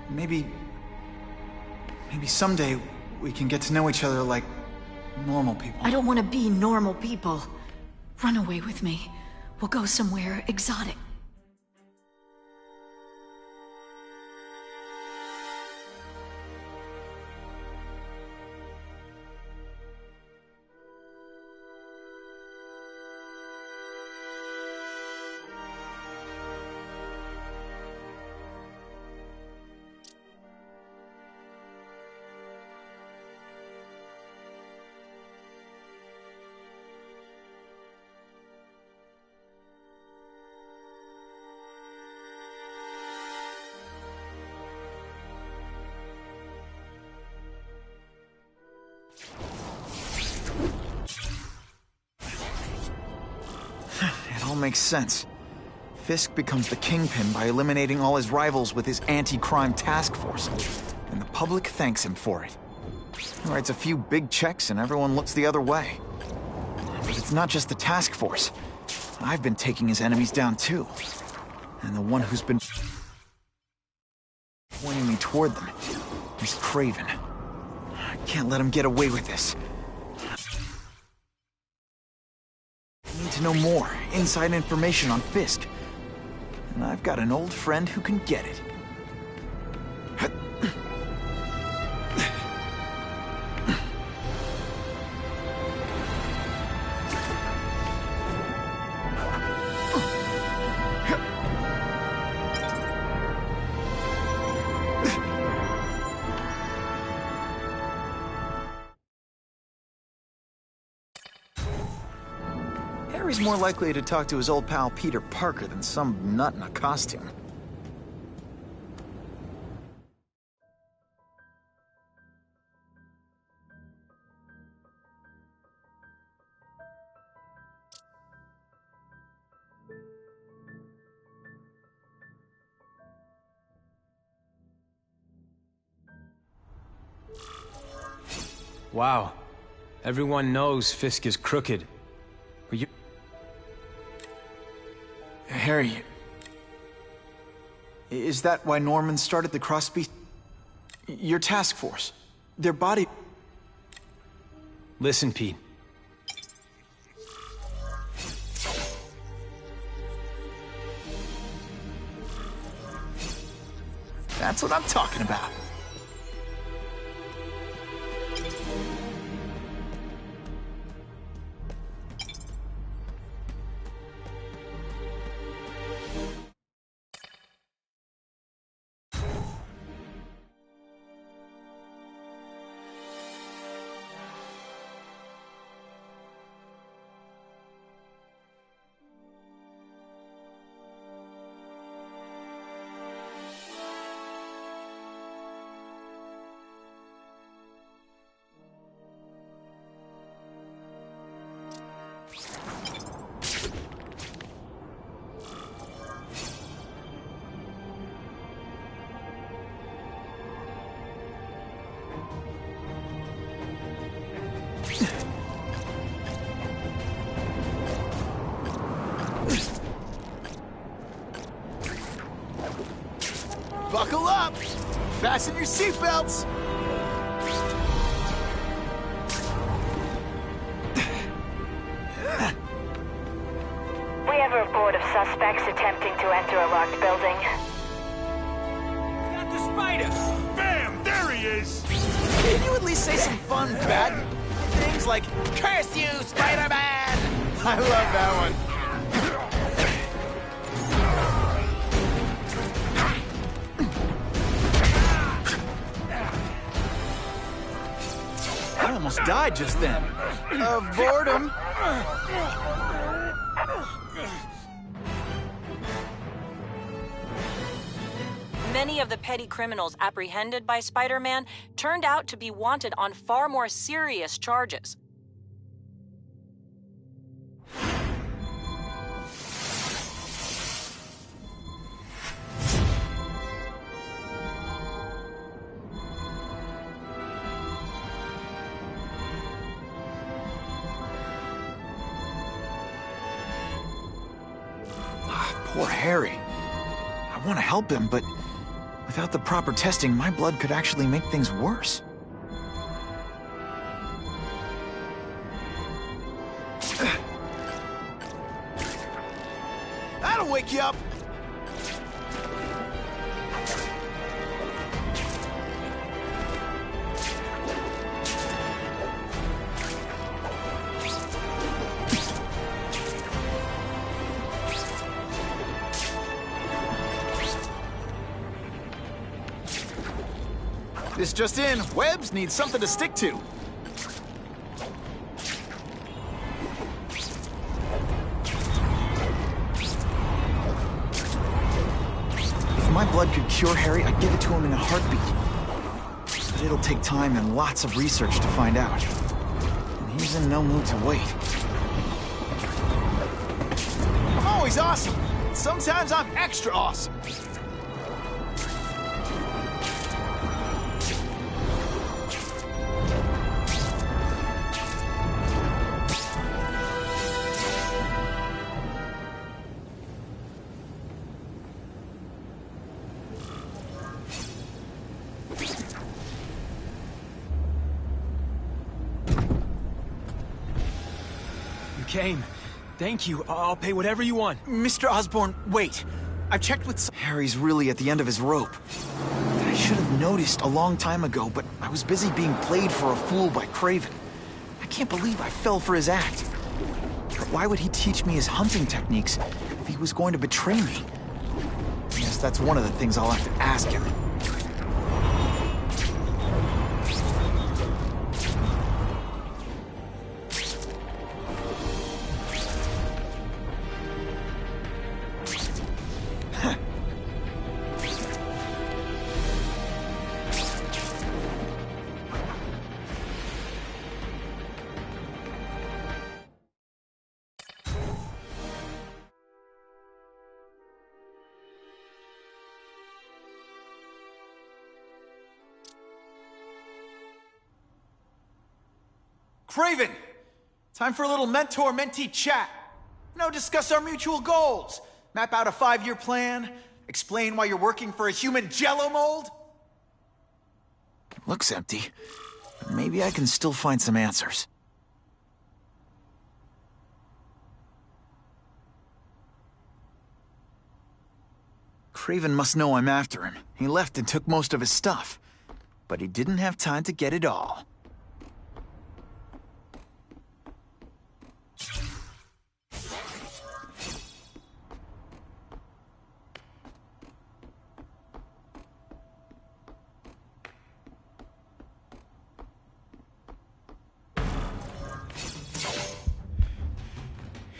maybe someday we can get to know each other like normal people.
I don't want to be normal people. Run away with me. We'll go somewhere exotic.
It all makes sense. Fisk becomes the Kingpin by eliminating all his rivals with his anti-crime task force, and the public thanks him for it. He writes a few big checks and everyone looks the other way. But it's not just the task force. I've been taking his enemies down too. And the one who's been pointing me toward them is Kraven. I can't let him get away with this. I need to know more, inside information on Fisk. And I've got an old friend who can get it. Harry's more likely to talk to his old pal Peter Parker than some nut in a costume.
Wow. Everyone knows Fisk is crooked. But you...
Harry... Is that why Norman started the cross-species? Your task force. Their body...
Listen, Pete.
That's what I'm talking about. Buckle up! Fasten your seatbelts!
We have a report of suspects attempting to enter a locked building.
Got the spider! Bam! There he is!
Can you at least say some fun, bad things like, "Curse you, Spider-Man"? I love that one. I almost died just then. Of boredom.
Many of the petty criminals apprehended by Spider-Man turned out to be wanted on far more serious charges.
Poor Harry. I want to help him, but without the proper testing, my blood could actually make things worse.
That'll wake you up!
This just in, webs need something to stick to. If my blood could cure Harry, I'd give it to him in a heartbeat. But it'll take time and lots of research to find out. And he's in no mood to wait.
I'm always awesome. Sometimes I'm extra awesome.
Came. Thank you. I'll pay whatever you want.
Mr. Osborn, wait. I've checked with Harry's really at the end of his rope. I should have noticed a long time ago, but I was busy being played for a fool by Kraven. I can't believe I fell for his act. But why would he teach me his hunting techniques if he was going to betray me? I guess that's one of the things I'll have to ask him.
Kraven! Time for a little mentor-mentee chat. Discuss our mutual goals. Map out a 5-year plan. Explain why you're working for a human jello mold.
It looks empty, but maybe I can still find some answers. Kraven must know I'm after him. He left and took most of his stuff. But he didn't have time to get it all.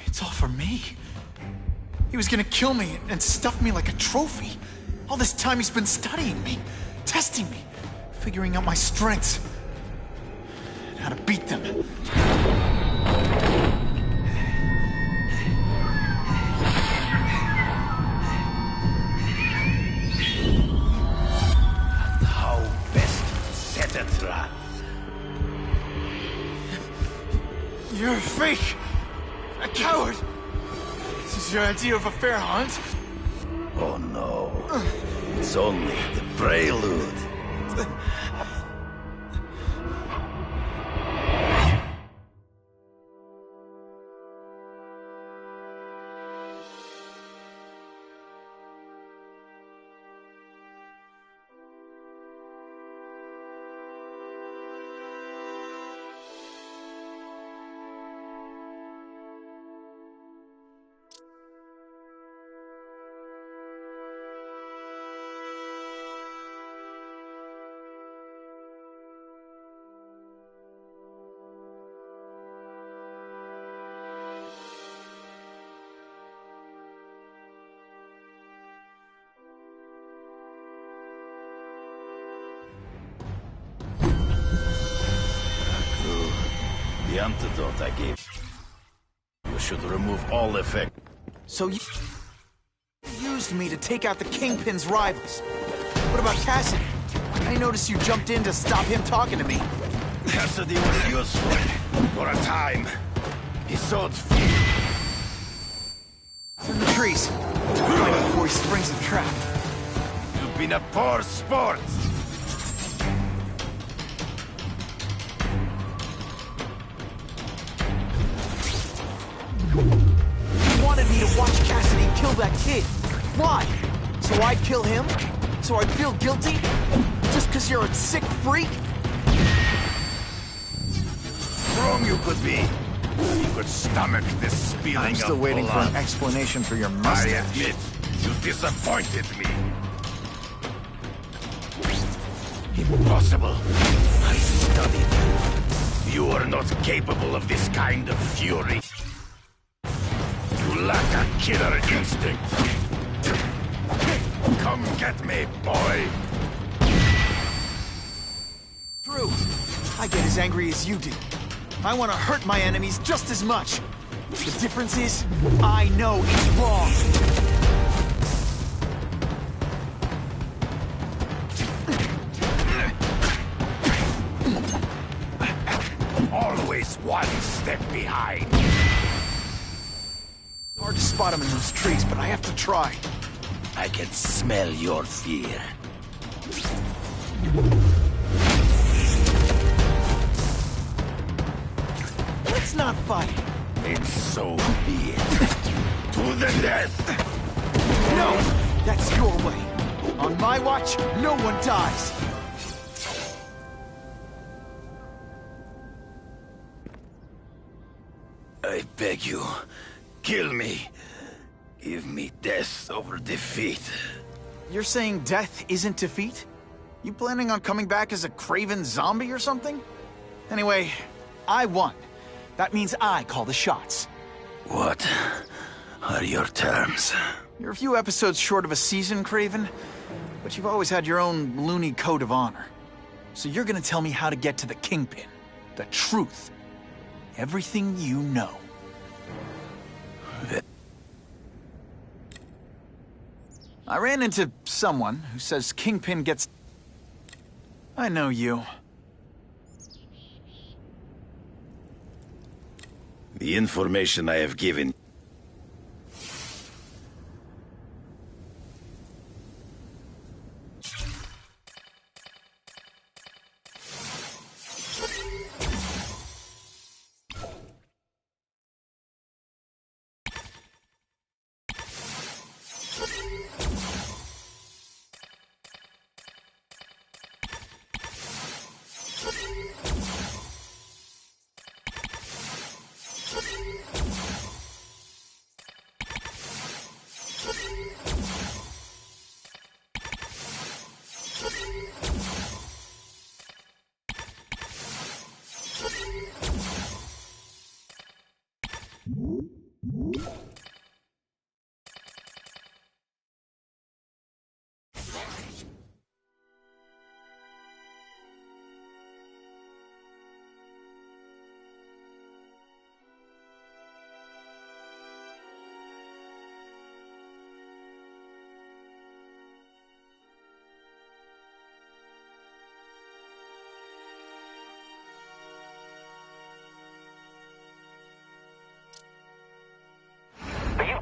It's all for me. He was gonna kill me and stuff me like a trophy. All this time he's been studying me, testing me, figuring out my strengths, and how to beat them.
How best to set a trap?
You're a fake! A coward! This is your idea of a fair hunt?
Oh no. It's only the prelude. The antidote I gave you should remove all effect.
So you used me to take out the Kingpin's rivals. What about Cassidy? I noticed you jumped in to stop him talking to me.
Cassidy was useful for a time. He sowed fear.
In the trees. Right before he springs a trap.
You've been a poor sport.
You wanted me to watch Cassidy kill that kid. Why? So I'd kill him? So I'd feel guilty? Just because you're a sick freak?
Strong you could be. You could stomach this spilling
I'm still waiting for an explanation for your mustache.
I admit, you disappointed me. Impossible. I studied you. You are not capable of this kind of fury. You lack a killer instinct. Come get me, boy.
True. I get as angry as you do. I want to hurt my enemies just as much. The difference is, I know it's wrong.
Always one step behind.
Hard to spot him in those trees, but I have to try.
I can smell your fear.
Let's not fight.
And so be it. To the death!
No! That's your way. On my watch, no one dies.
I beg you, kill me. Give me death over defeat.
You're saying death isn't defeat? You planning on coming back as a Kraven zombie or something? Anyway, I won. That means I call the shots.
What are your terms?
You're a few episodes short of a season, Kraven, but you've always had your own loony code of honor. So you're gonna tell me how to get to the Kingpin. The truth. Everything you know. I ran into someone who says Kingpin gets... I know you.
The information I have given...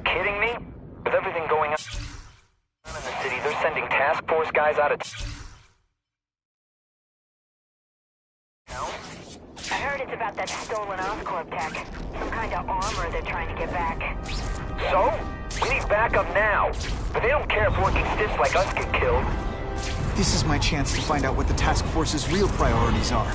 Kidding me? With everything going on in the city, they're sending task force guys out of...
I heard it's about that stolen Oscorp tech. Some kind of armor they're trying to get back.
So? We need backup now. But they don't care if working stiffs like us get killed.
This is my chance to find out what the task force's real priorities are.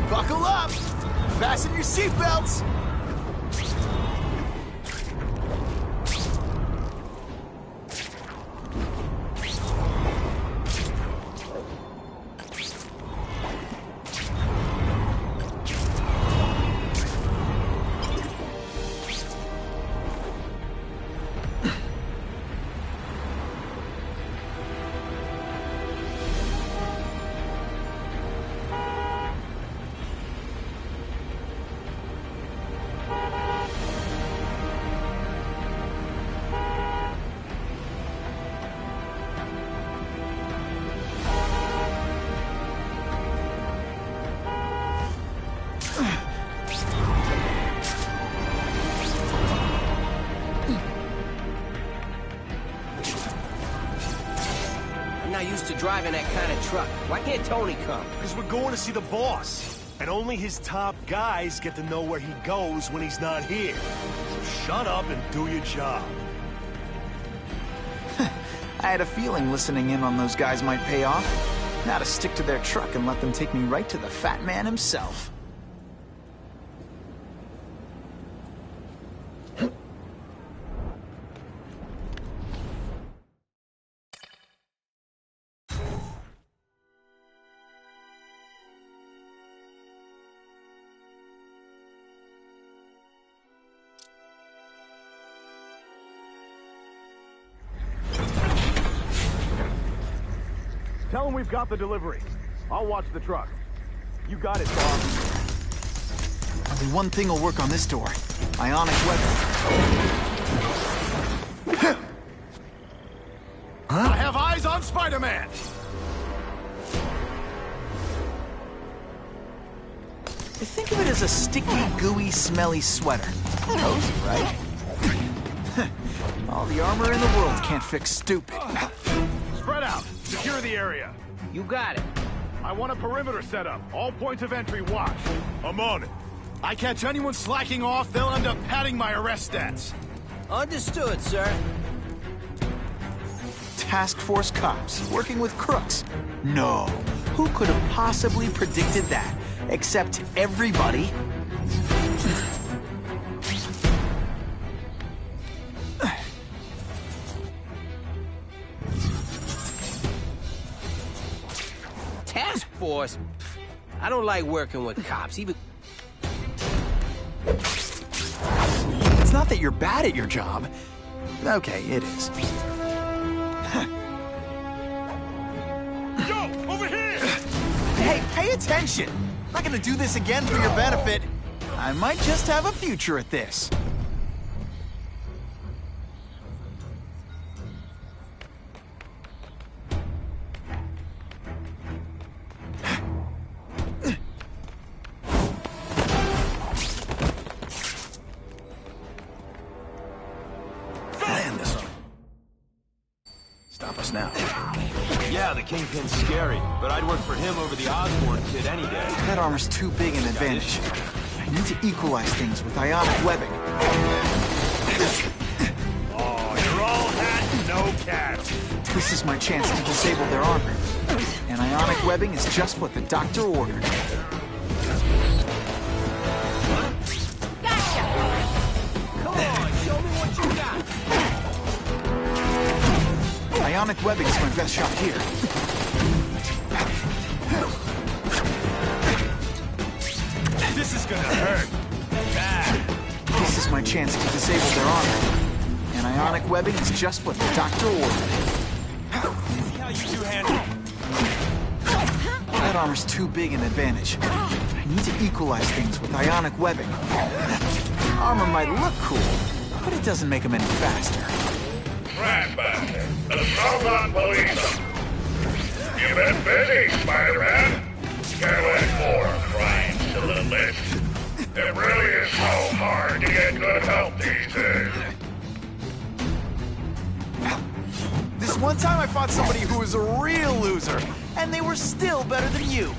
Buckle up! Fasten your seatbelts!
driving that kind of truck? Why can't Tony come?
Because we're going to see the boss. And only his top guys get to know where he goes when he's not here. So shut up and do your job.
I had a feeling listening in on those guys might pay off. Now to stick to their truck and let them take me right to the fat man himself.
Tell him we've got the delivery. I'll watch the truck. You got it, Bob.
Only one thing will work on this door. Ionic weapon.
I have eyes on Spider-Man!
Think of it as a sticky, gooey, smelly sweater. Cozy, right? All the armor in the world can't fix stupid.
Spread out. Secure the area.
You got it.
I want a perimeter set up. All points of entry watched. I'm on it. I catch anyone slacking off, they'll end up padding my arrest stats.
Understood, sir.
Task Force cops working with crooks. No. Who could have possibly predicted that? Except everybody.
Task Force? I don't like working with cops, even...
It's not that you're bad at your job. Okay, it is.
Yo, over here!
Hey, pay attention! I'm not gonna do this again for your benefit. I might just have a future at this.
Stop us now.
Yeah, the Kingpin's scary, but I'd work for him over the Oscorp kid any day.
That armor's too big an advantage. I need to equalize things with ionic webbing.
Oh, you're all hat, no cat.
This is my chance to disable their armor. And ionic webbing is just what the doctor ordered.
Gotcha! Come on, show me what you got.
Ionic webbing is my best shot here.
This is gonna hurt. Bad.
This is my chance to disable their armor. And ionic webbing is just what the doctor ordered.
See how you two handle it.
That armor's too big an advantage. I need to equalize things with ionic webbing. Armor might look cool, but it doesn't make them any faster.
Ratbusters, the robot police. You've been busy, Spider-Man. Gotta add more crimes to the list. It really is so hard to get good help these days.
This one time I fought somebody who was a real loser, and they were still better than you.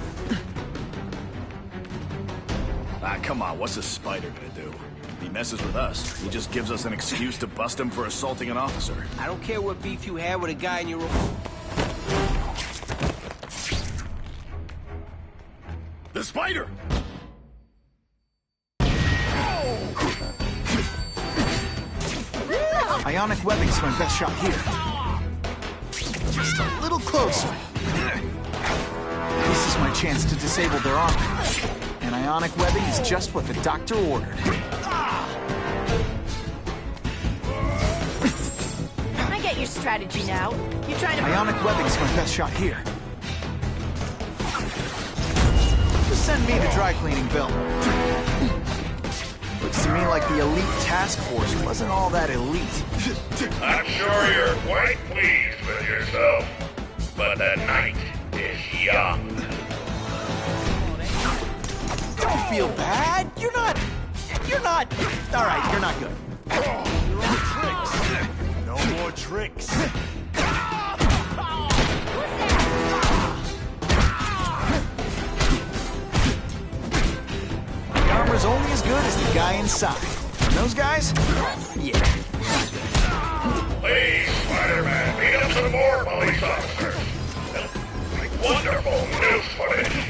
Ah, come on, what's a spider gonna do? He messes with us. He just gives us an excuse to bust him for assaulting an officer.
I don't care what beef you had with a guy in your...
The spider!
Ionic webbing's my best shot here. Just a little closer. This is my chance to disable their armor. And ionic webbing is just what the doctor ordered.
I get your strategy now. You're trying to...
Ionic webbing's my best shot here. Just send me the dry cleaning bill. Looks to me like the elite task force wasn't all that elite.
I'm sure you're quite pleased with yourself, but the night is young.
Don't feel bad. You're not... All right, you're not good.
No more tricks.
armor's only as good as the guy inside. And those guys? Yeah.
Please, Spider-Man, beat up some more police officers. Wonderful news footage.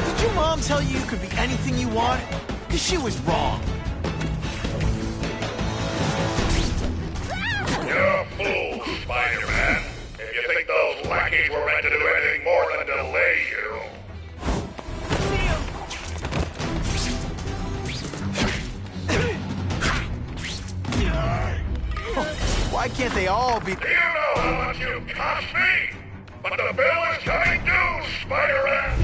Did your mom tell you you could be anything you want? Because she was wrong.
You're a fool, Spider-Man. If you think those lackeys were meant to do anything more than delay you.
Why can't they all be...
Do you know how much you cost me? But the bill is coming due, Spider-Man!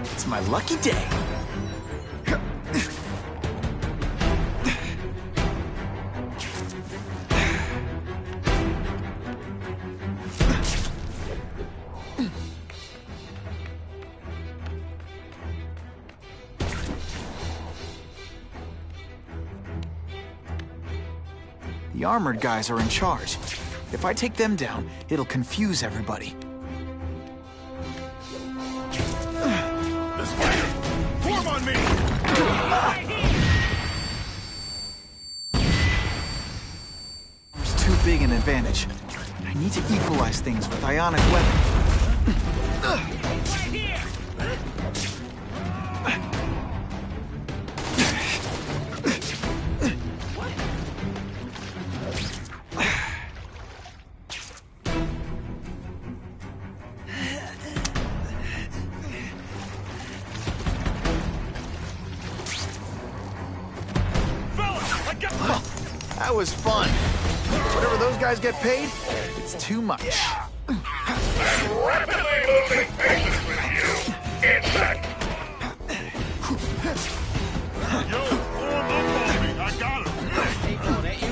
It's my lucky day. The armored guys are in charge. If I take them down, it'll confuse everybody.
The spider! Form on me!
It's too big an advantage. I need to equalize things with ionic weapon. That was fun. Whatever those guys get paid, it's too much.
I'm rapidly losing patience with you. It's that...
Yo, form up on me. I got him.
Hey, oh, that you?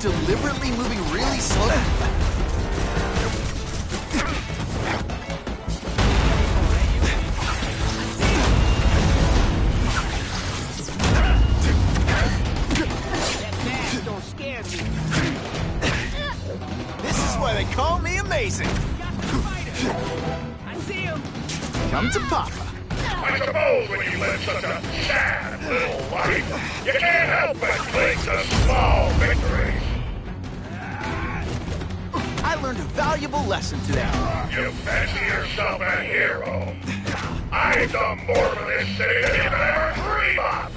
Deliberately moving really slow.
Don't scare me.
This is why they call me amazing.
I see him.
Come to Papa.
I suppose when you live such a sad little life, you can't help but cling to small victories.
I learned a valuable lesson today.
You fancy yourself a hero. I've done more for this city than you could ever dream of.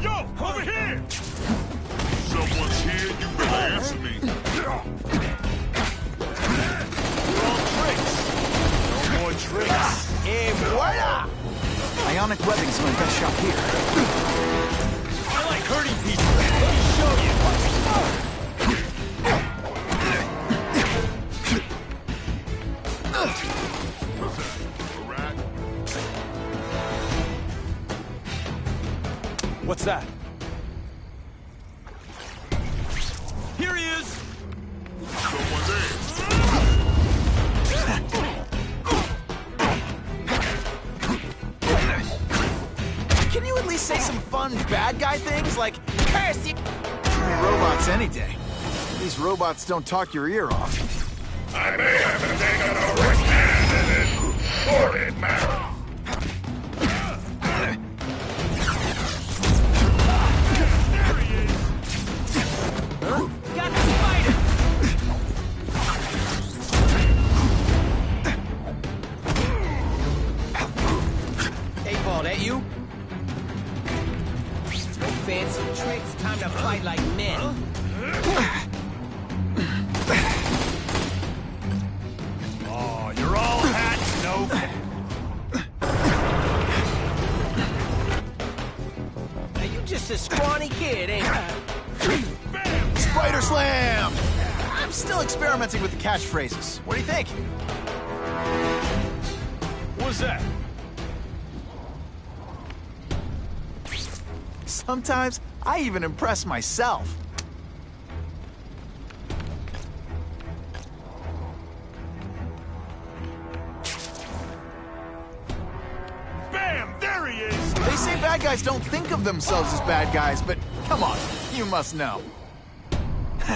Yo, over here! Someone's here, you better answer me. Wrong tricks. No more tricks.
Et voila! Ionic webbing's my best shot here.
I like hurting people. Let me show you. What's that? Here he is! Someone there.
Can you at least say some fun bad guy things like, curse you? Robots any day. These robots don't talk your ear off.
I may have to take a direct hand in this sordid matter.
Got the spider! Hey, ball, that you? No fancy tricks, time to fight like men.
Oh, you're all hats, no.
just a scrawny kid, ain't you?
Spider Slam! I'm still experimenting with the catchphrases. What do you think?
What's that?
Sometimes I even impress myself.
Bam! There he is!
They say bad guys don't think of themselves as bad guys, but come on, you must know. No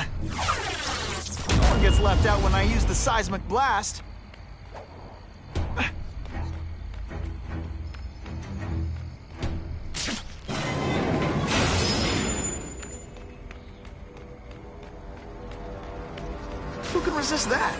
one gets left out when I use the seismic blast. Who can resist that?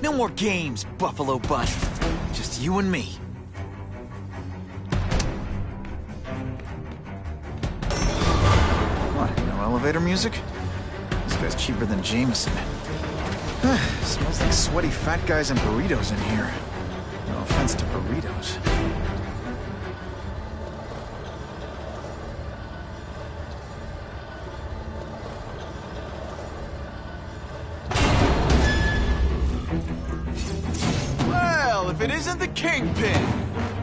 No more games, Buffalo Bunny. Just you and me. What, no elevator music? This guy's cheaper than Jameson. Smells like sweaty fat guys and burritos in here. No offense to burritos. If it isn't the Kingpin!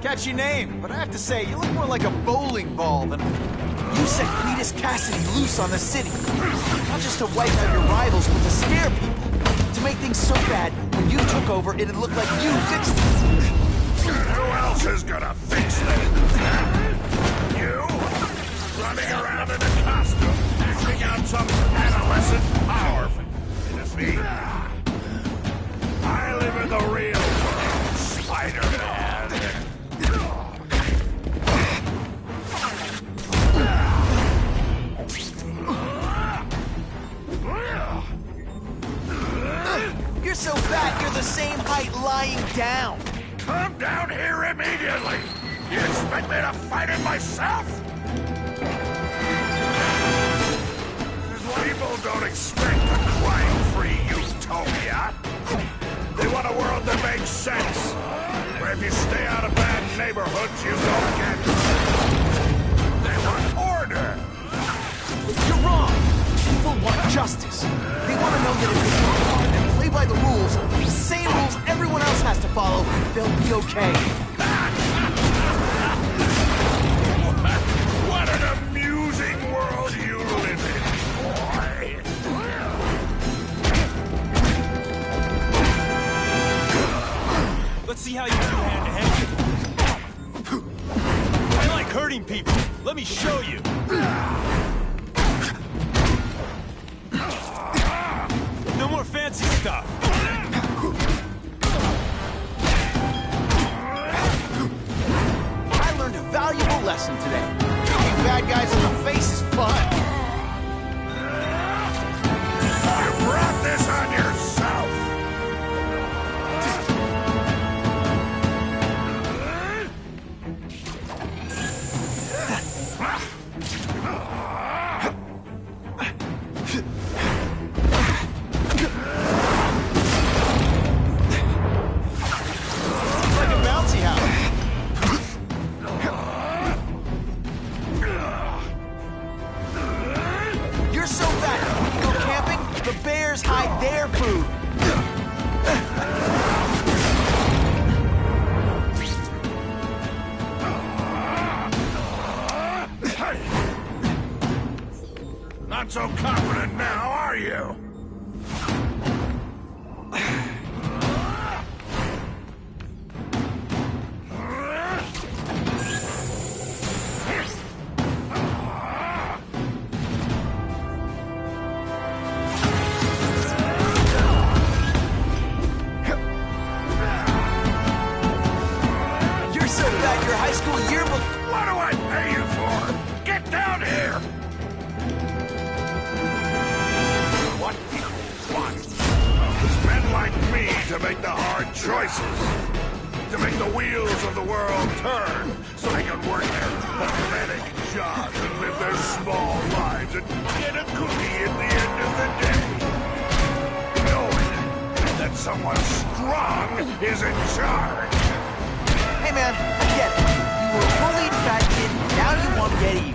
Catchy name, but I have to say, you look more like a bowling ball than... You set Cletus Cassidy loose on the city. Not just to wipe out your rivals, but to scare people. To make things so bad, when you took over, it'd look like you fixed it.
Who else is gonna fix it? You? Running around in a costume, acting out some adolescent power. It's me. I live in the real world, Spider-Man.
You're so fat, you're the same height lying down.
Come down here immediately. You expect me to fight it myself? People don't expect a crime-free utopia. They want a world that makes sense, where if you stay out of bad neighborhoods, you don't get... They want order.
You're wrong. People want justice. They want to know that if they work hard and play by the rules, the same rules everyone else has to follow, they'll be okay.
What an amusing world you live in, boy.
Let's see how you do hand-to-hand. I like hurting people. Let me show you. No more fancy stuff.
I learned a valuable lesson today. Kicking bad guys in the face is fun.
You brought this on yourself.
Hide their food.
Not so confident now, are you? To make the hard choices. To make the wheels of the world turn so they can work their pathetic jobs and live their small lives and get a cookie at the end of the day. Knowing that someone strong is in charge.
Hey man, I get it. You were a bullied fat kid, now you want to get even.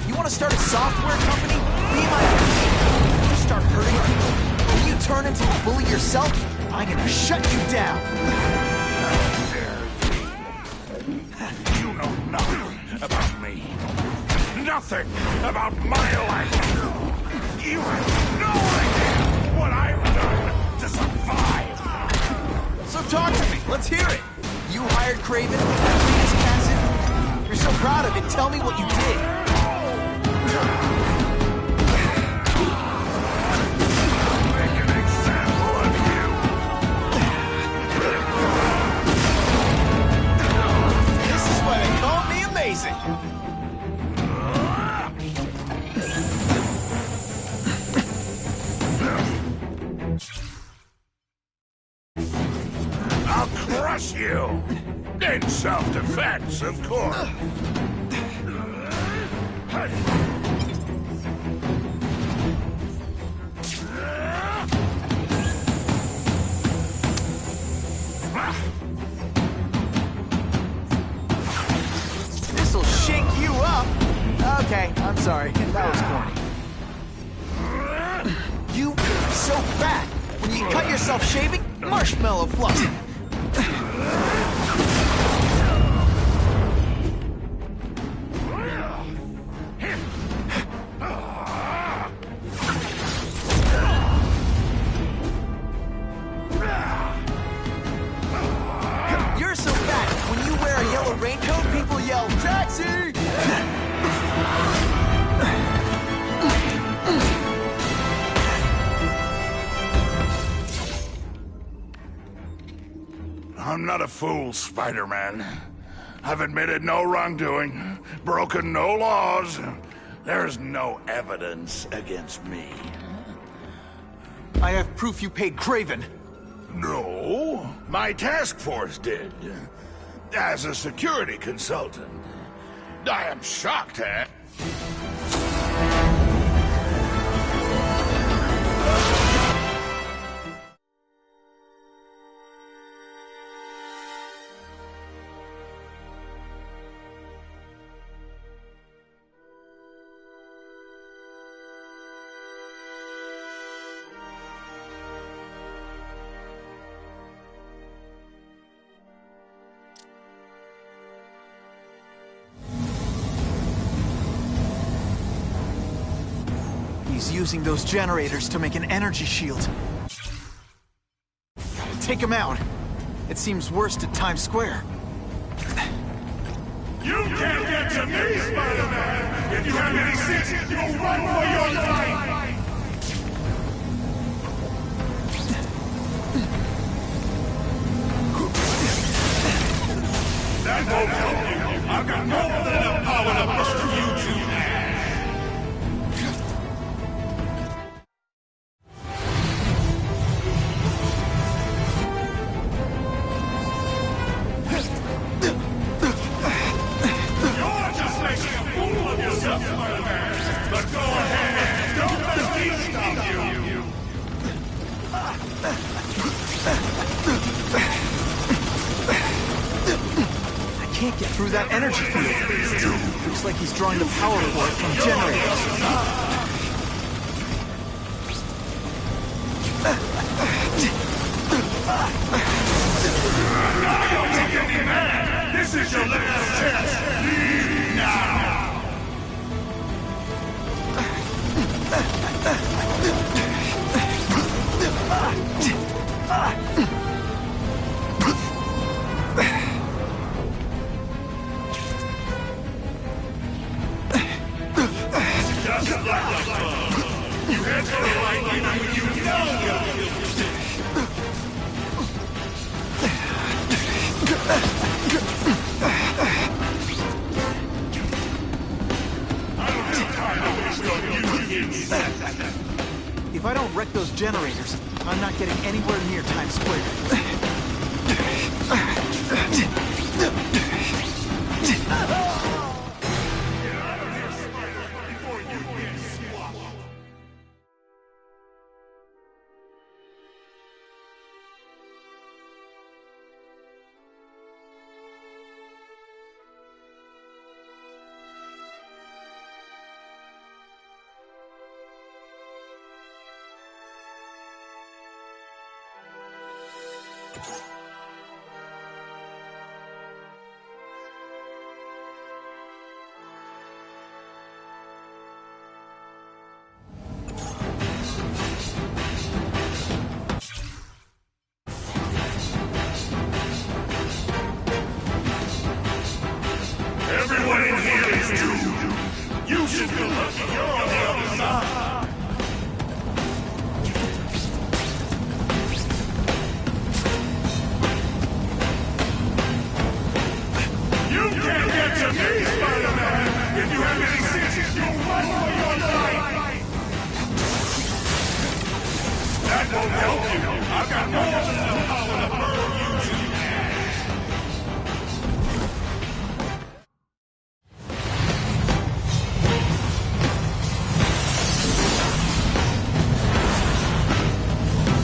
You want to start a software company? Be my friend. You start hurting people, and you turn into a bully yourself, I'm gonna shut you down!
How dare you? You know nothing about me. Nothing about my life. You have no idea what I've done to survive.
So talk to me, let's hear it. You hired Kraven, his passive. You're so proud of it, tell me what you did. Amazing.
I'll crush you! In self-defense, of course.
This'll shake you up! Okay, I'm sorry. That was corny. You are so fat! When you cut yourself shaving, marshmallow fluff! You're so fat, when you wear a yellow raincoat, people yell, "Taxi!"
I'm not a fool, Spider-Man. I've admitted no wrongdoing, broken no laws. There's no evidence against me.
I have proof you paid Kraven.
No, my task force did. As a security consultant. I am shocked at...
He's using those generators to make an energy shield. Gotta take him out. It seems worst at Times Square.
You can't get to me, Spider-Man! If you have any sense, you'll run for your life! That won't help you! I've got more than enough power to bust you two ass!
Can't get through that energy field. Looks like he's drawing the power for it from generators.
Don't get me mad! This is your last chance! Leave now! You head for the light even when you know you'll kill
If I don't wreck those generators, I'm not getting anywhere near Times Square.
Everyone in here is doomed. You should feel lucky you're on the other side. You can't get to me, Spider-Man! If you have any sense, you'll run for your life! That won't help you. I've got more than enough power to burn you to ash.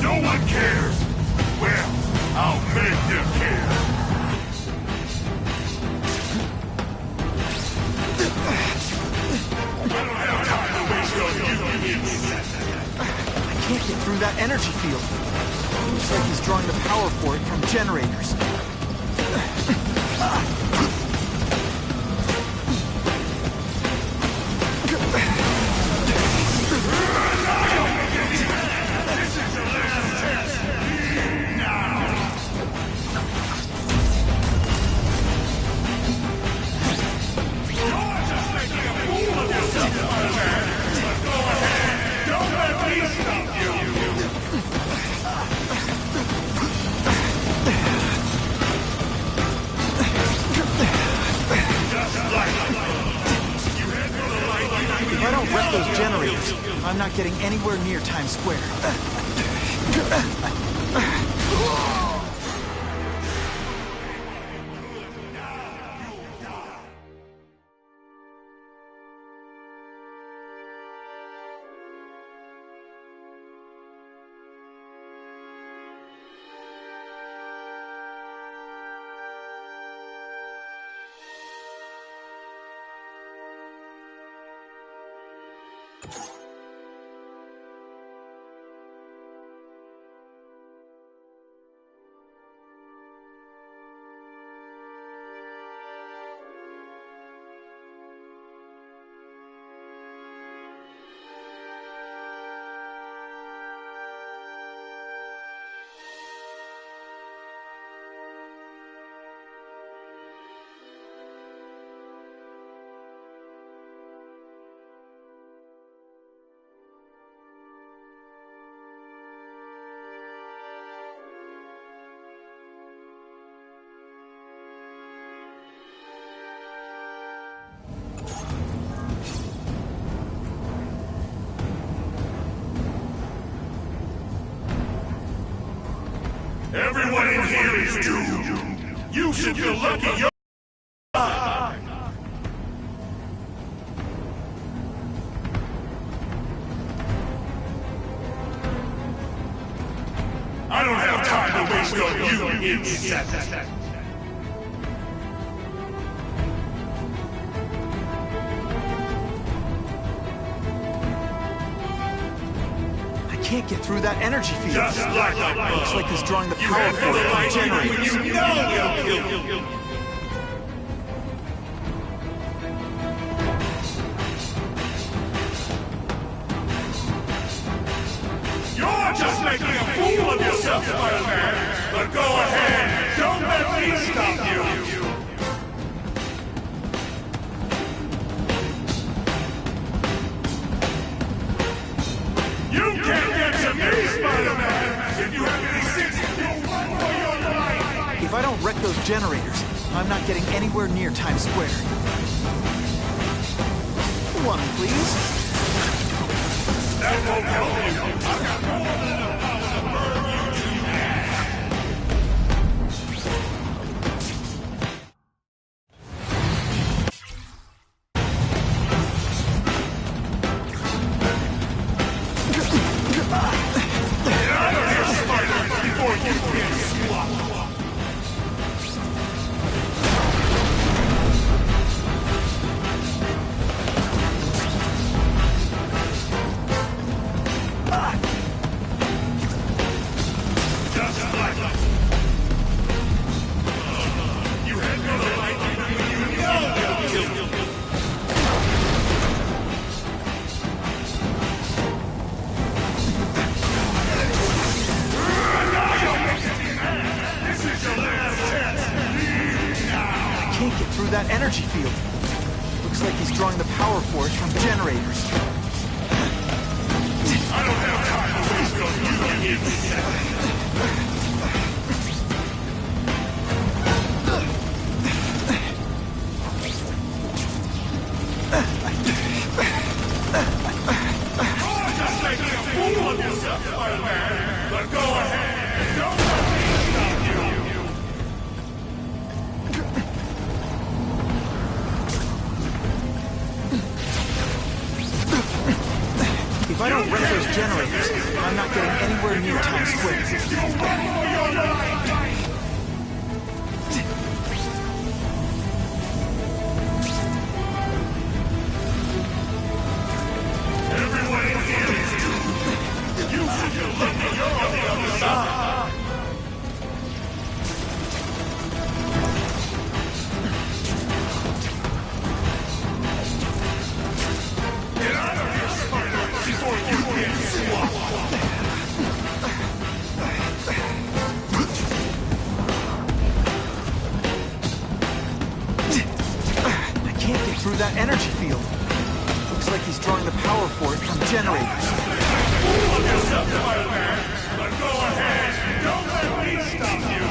No one cares. Well, I'll make them care. I don't have time to waste on you, insect.
I can't get through that energy field. Looks like he's drawing the power for it from generators. If I don't wreck those generators, I'm not getting anywhere near Times Square.
Everyone in here is doomed. You should feel lucky you're alive. I don't have time to waste on you, insect.
I can't get through that energy field.
Just like a bug.
Looks like he's drawing the power for it from generators.
You know he'll kill you. You're just making a fool of yourself, Spider-Man. But go ahead. Don't let me stop you.
don't wreck those generators, I'm not getting anywhere near Times Square. One, please.
That won't help you. I've got more than enough power to burn you to ash. Get out of here, Spider, before you get swapped.
That energy field. Looks like he's drawing the power force from generators.
I don't have time to waste on you. You're just making a fool of yourself, Spider-Man. But go ahead. Don't let me stop you.
If I don't wreck those generators, I'm not getting anywhere near Times Square.
Everyone in here is you. You should be lucky you're on the other side. Get out of here, Spider, before you get swapped.
I can't get through that energy field. Looks like he's drawing the power for it from generators.
Fool of yourself, Spider-Man, but go ahead. Don't let me stop you.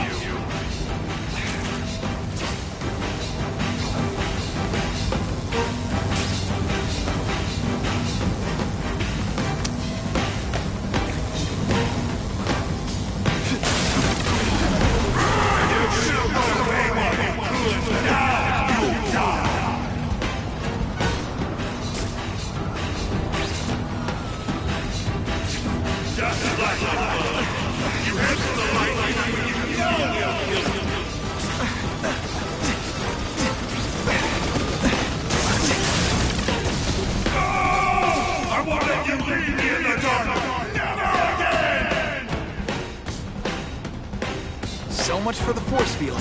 So much for the force field.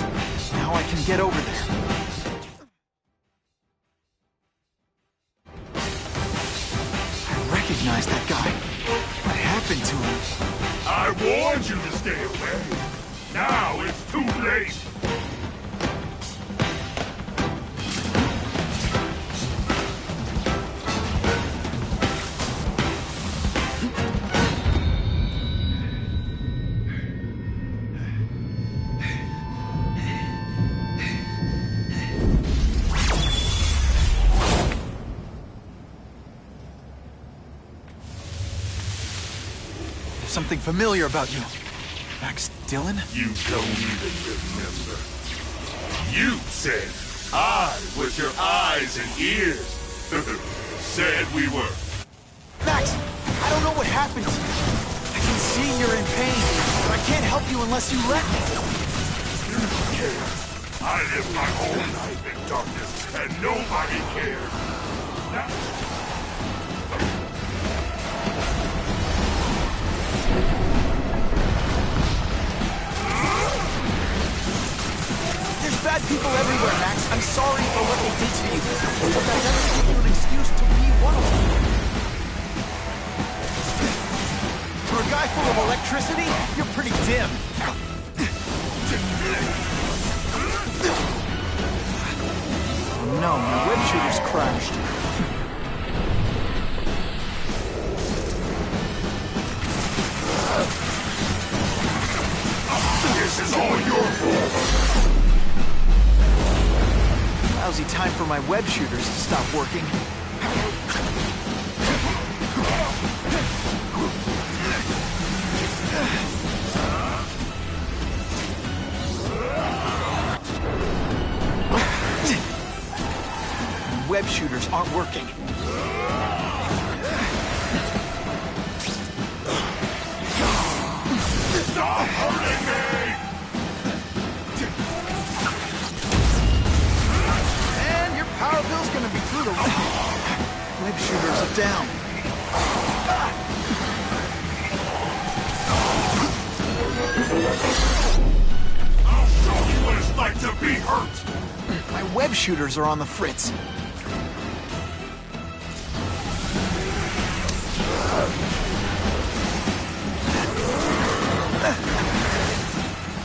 Now I can get over there. I recognize that guy. What happened to him?
I warned you to stay away. Now it's too late.
Something familiar about you. Max Dillon?
You don't even remember. You said I was your eyes and ears. Said we were.
Max, I don't know what happened to you. I can see you're in pain, but I can't help you unless you let me.
You don't care. I live my whole life in darkness, and nobody cares.
There's bad people everywhere, Max. I'm sorry for what they did to you, but that doesn't give you an excuse to be one of them. For a guy full of electricity, you're pretty dim. Oh no, my web shooter's crashed.
This is all your fault.
my web shooters to stop working. Web shooters aren't working.
Stop hurting me!
And your power bill's gonna be through the roof. Web shooters are down.
I'll show you what it's like to be hurt!
My web shooters are on the fritz.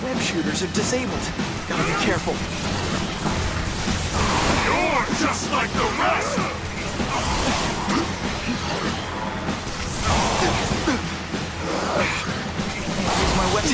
Web shooters are disabled. Gotta be careful.
You're just like the rest!
Here's my web...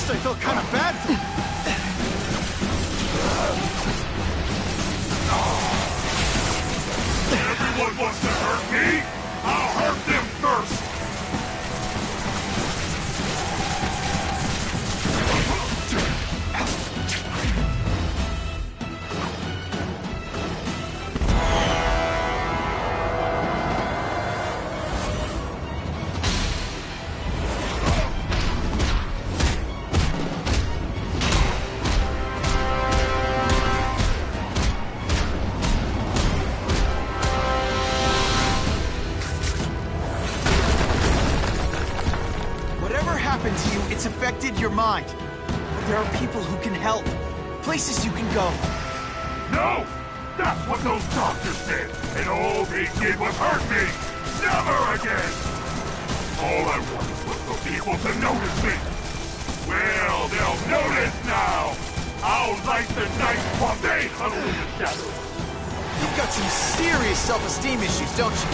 I felt kind of bad for him.
Everyone wants to hurt me? I'll hurt them first!
To you, it's affected your mind. But there are people who can help. Places you can go.
No! That's what those doctors did! And all they did was hurt me! Never again! All I wanted was for people to notice me! Well, they'll notice now! I'll light the night while they huddle in the shadows!
You've got some serious self-esteem issues, don't you?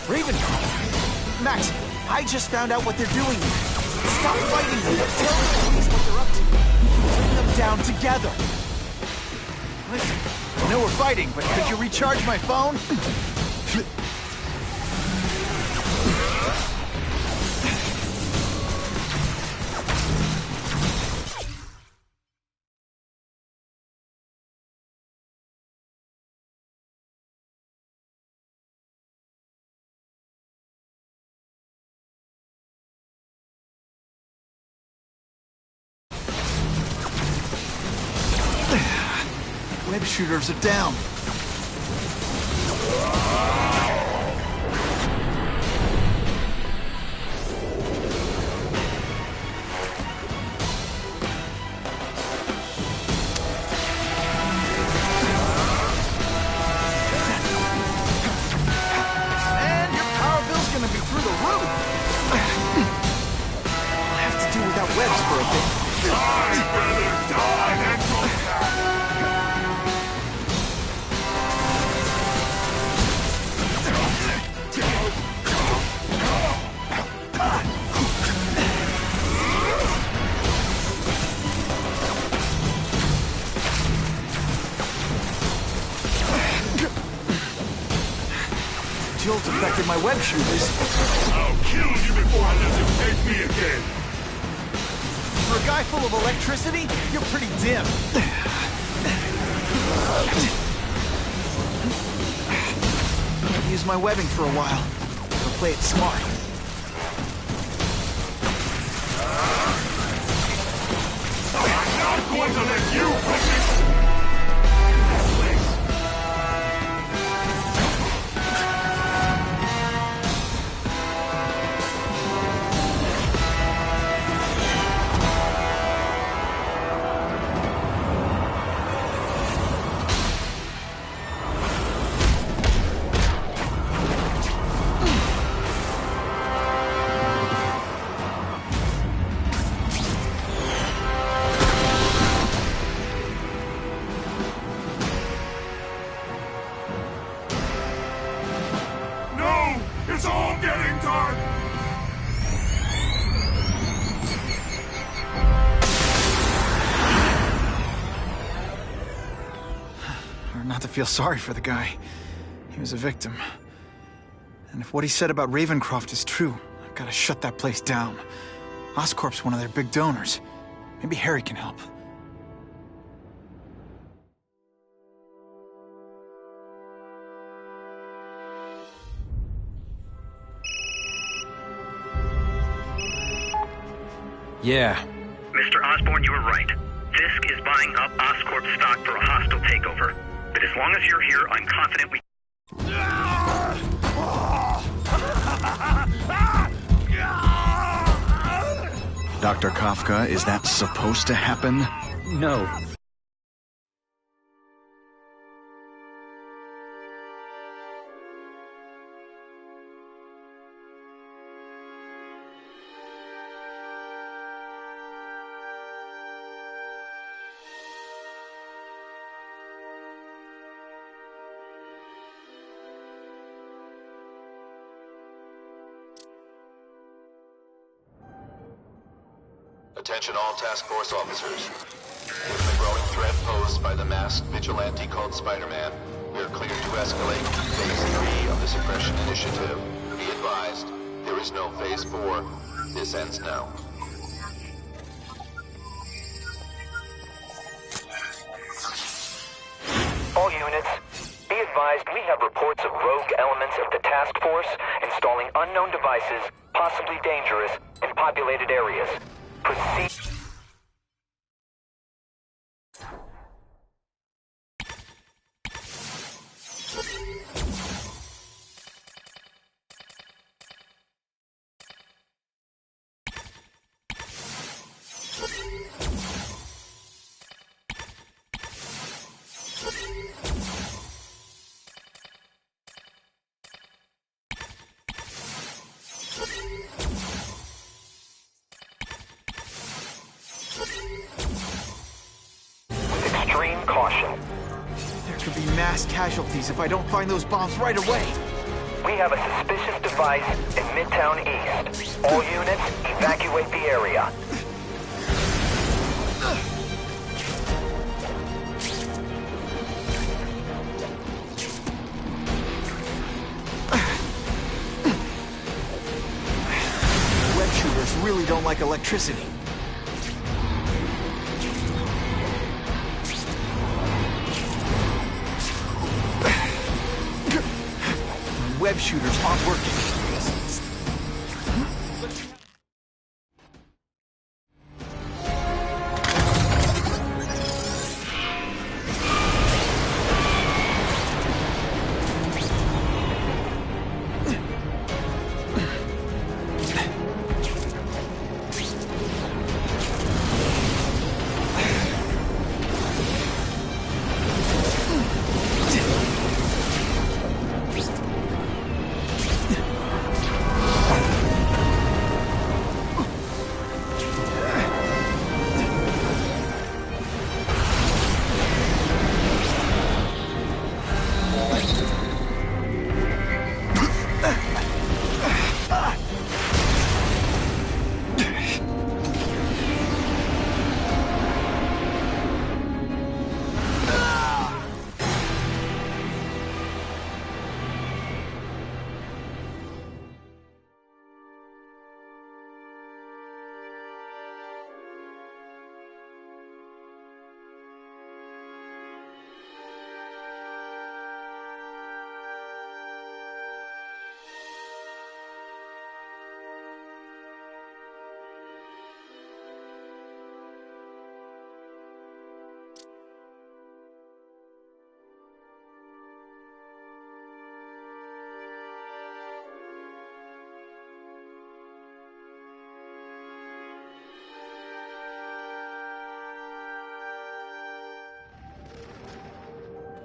Ravencroft! Max, I just found out what they're doing here. Stop fighting them. Tell the police what they're up to. Bring them down together. Listen, I know we're fighting, but could you recharge my phone? Web shooters are down. Man, your power bill's gonna be through the roof. I'll have to do without webs for a bit.
I'd rather die than go back.
Jolt affected my web shooters.
I'll kill you before I let them take me again.
For a guy full of electricity, you're pretty dim. I'll use my webbing for a while. I'll play it smart.
I'm not going to let you put me... It's all getting dark!
Hard not to feel sorry for the guy. He was a victim. And if what he said about Ravencroft is true, I've got to shut that place down. Oscorp's one of their big donors. Maybe Harry can help.
Yeah.
Mr. Osborn, you were right. Fisk is buying up Oscorp stock for a hostile takeover. But as long as you're here, I'm confident we...
Dr. Kafka, is that supposed to happen?
No.
Attention all task force officers. Given the growing threat posed by the masked vigilante called Spider-Man, we are cleared to escalate Phase 3 of the Suppression Initiative. Be advised, there is no Phase 4. This ends now.
All units, be advised we have reports of rogue elements of the task force installing unknown devices, possibly dangerous, in populated areas. Proceed. Extreme caution.
There could be mass casualties if I don't find those bombs right away.
We have a suspicious device in Midtown East. All units, evacuate the area.
Web shooters really don't like electricity. Web shooters aren't working.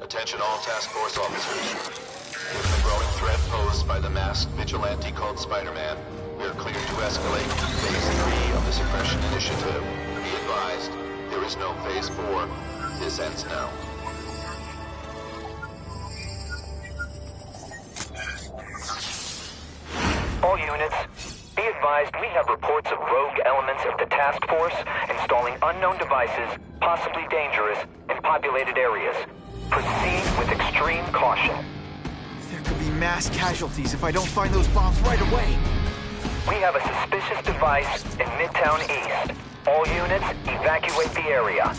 Attention all task force officers. Given the growing threat posed by the masked vigilante called Spider-Man, we are cleared to escalate to Phase 3 of the Suppression Initiative. Be advised, there is no Phase 4. This ends now.
All units, be advised we have reports of rogue elements of the task force installing unknown devices, possibly dangerous, in populated areas. Proceed with extreme caution.
There could be mass casualties if I don't find those bombs right away.
We have a suspicious device in Midtown East. All units, evacuate the area.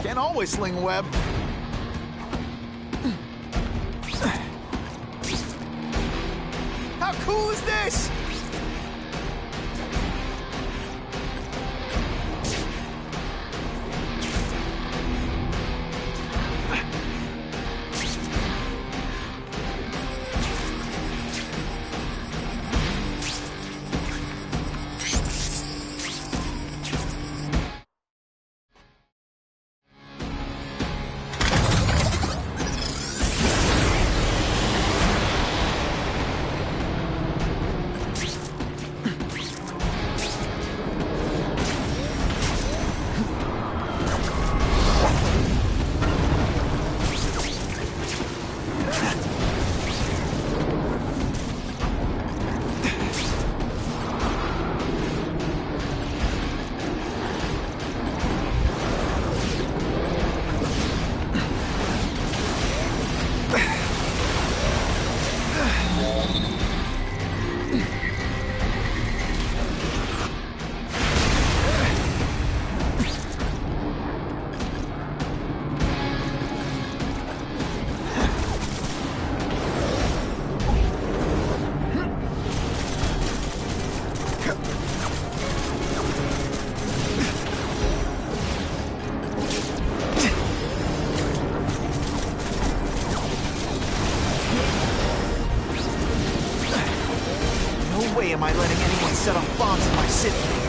Can't always sling web. How cool is this? way am I letting anyone set off bombs in my city?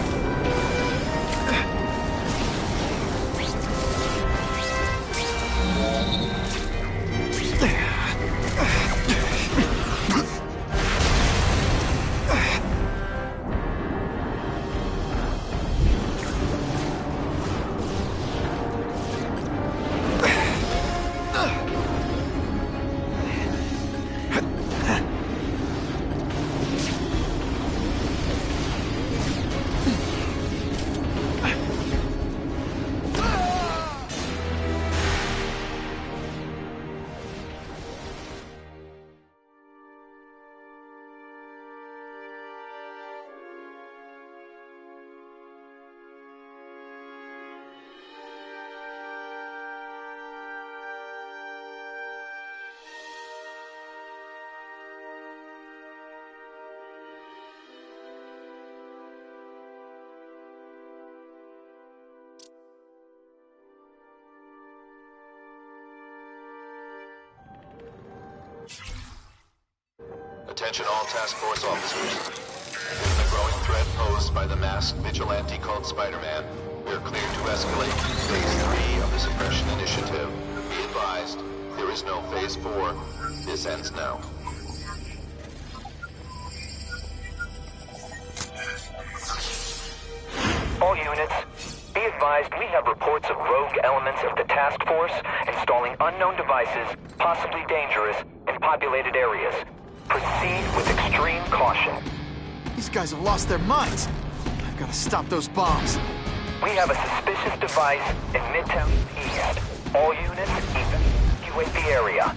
Attention all task force officers. Given the growing threat posed by the masked vigilante called Spider-Man, we are cleared to escalate to Phase 3 of the Suppression Initiative. Be advised, there is no Phase 4. This ends now.
All units, be advised we have reports of rogue elements of the task force installing unknown devices, possibly dangerous, in populated areas. Proceed with extreme caution.
These guys have lost their minds. I've got to stop those bombs.
We have a suspicious device in Midtown East. All units, evacuate the area.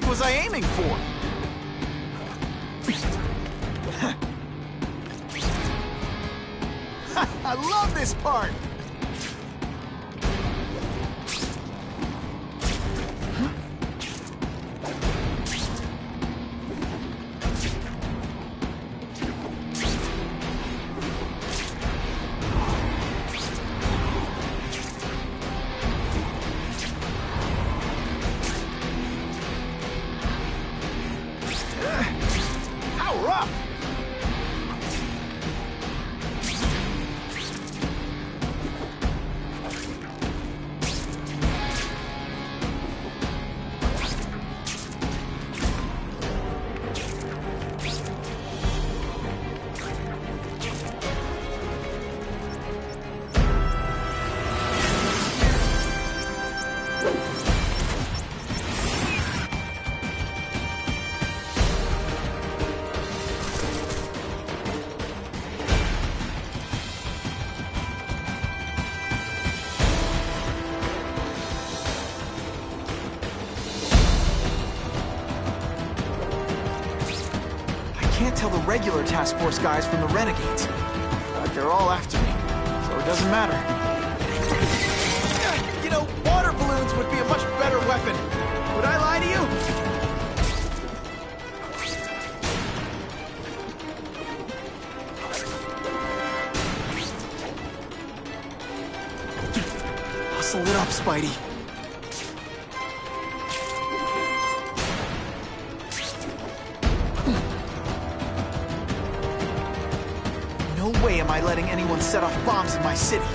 Was I aiming for? I love this part! Tell the regular task force guys from the renegades, but they're all after me, so it doesn't matter. You know, water balloons would be a much better weapon. Would I lie to you? Hustle it up, Spidey. No way am I letting anyone set off bombs in my city.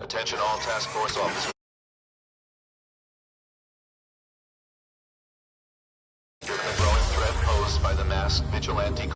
Attention all task force officers. Given the growing threat posed by the masked vigilante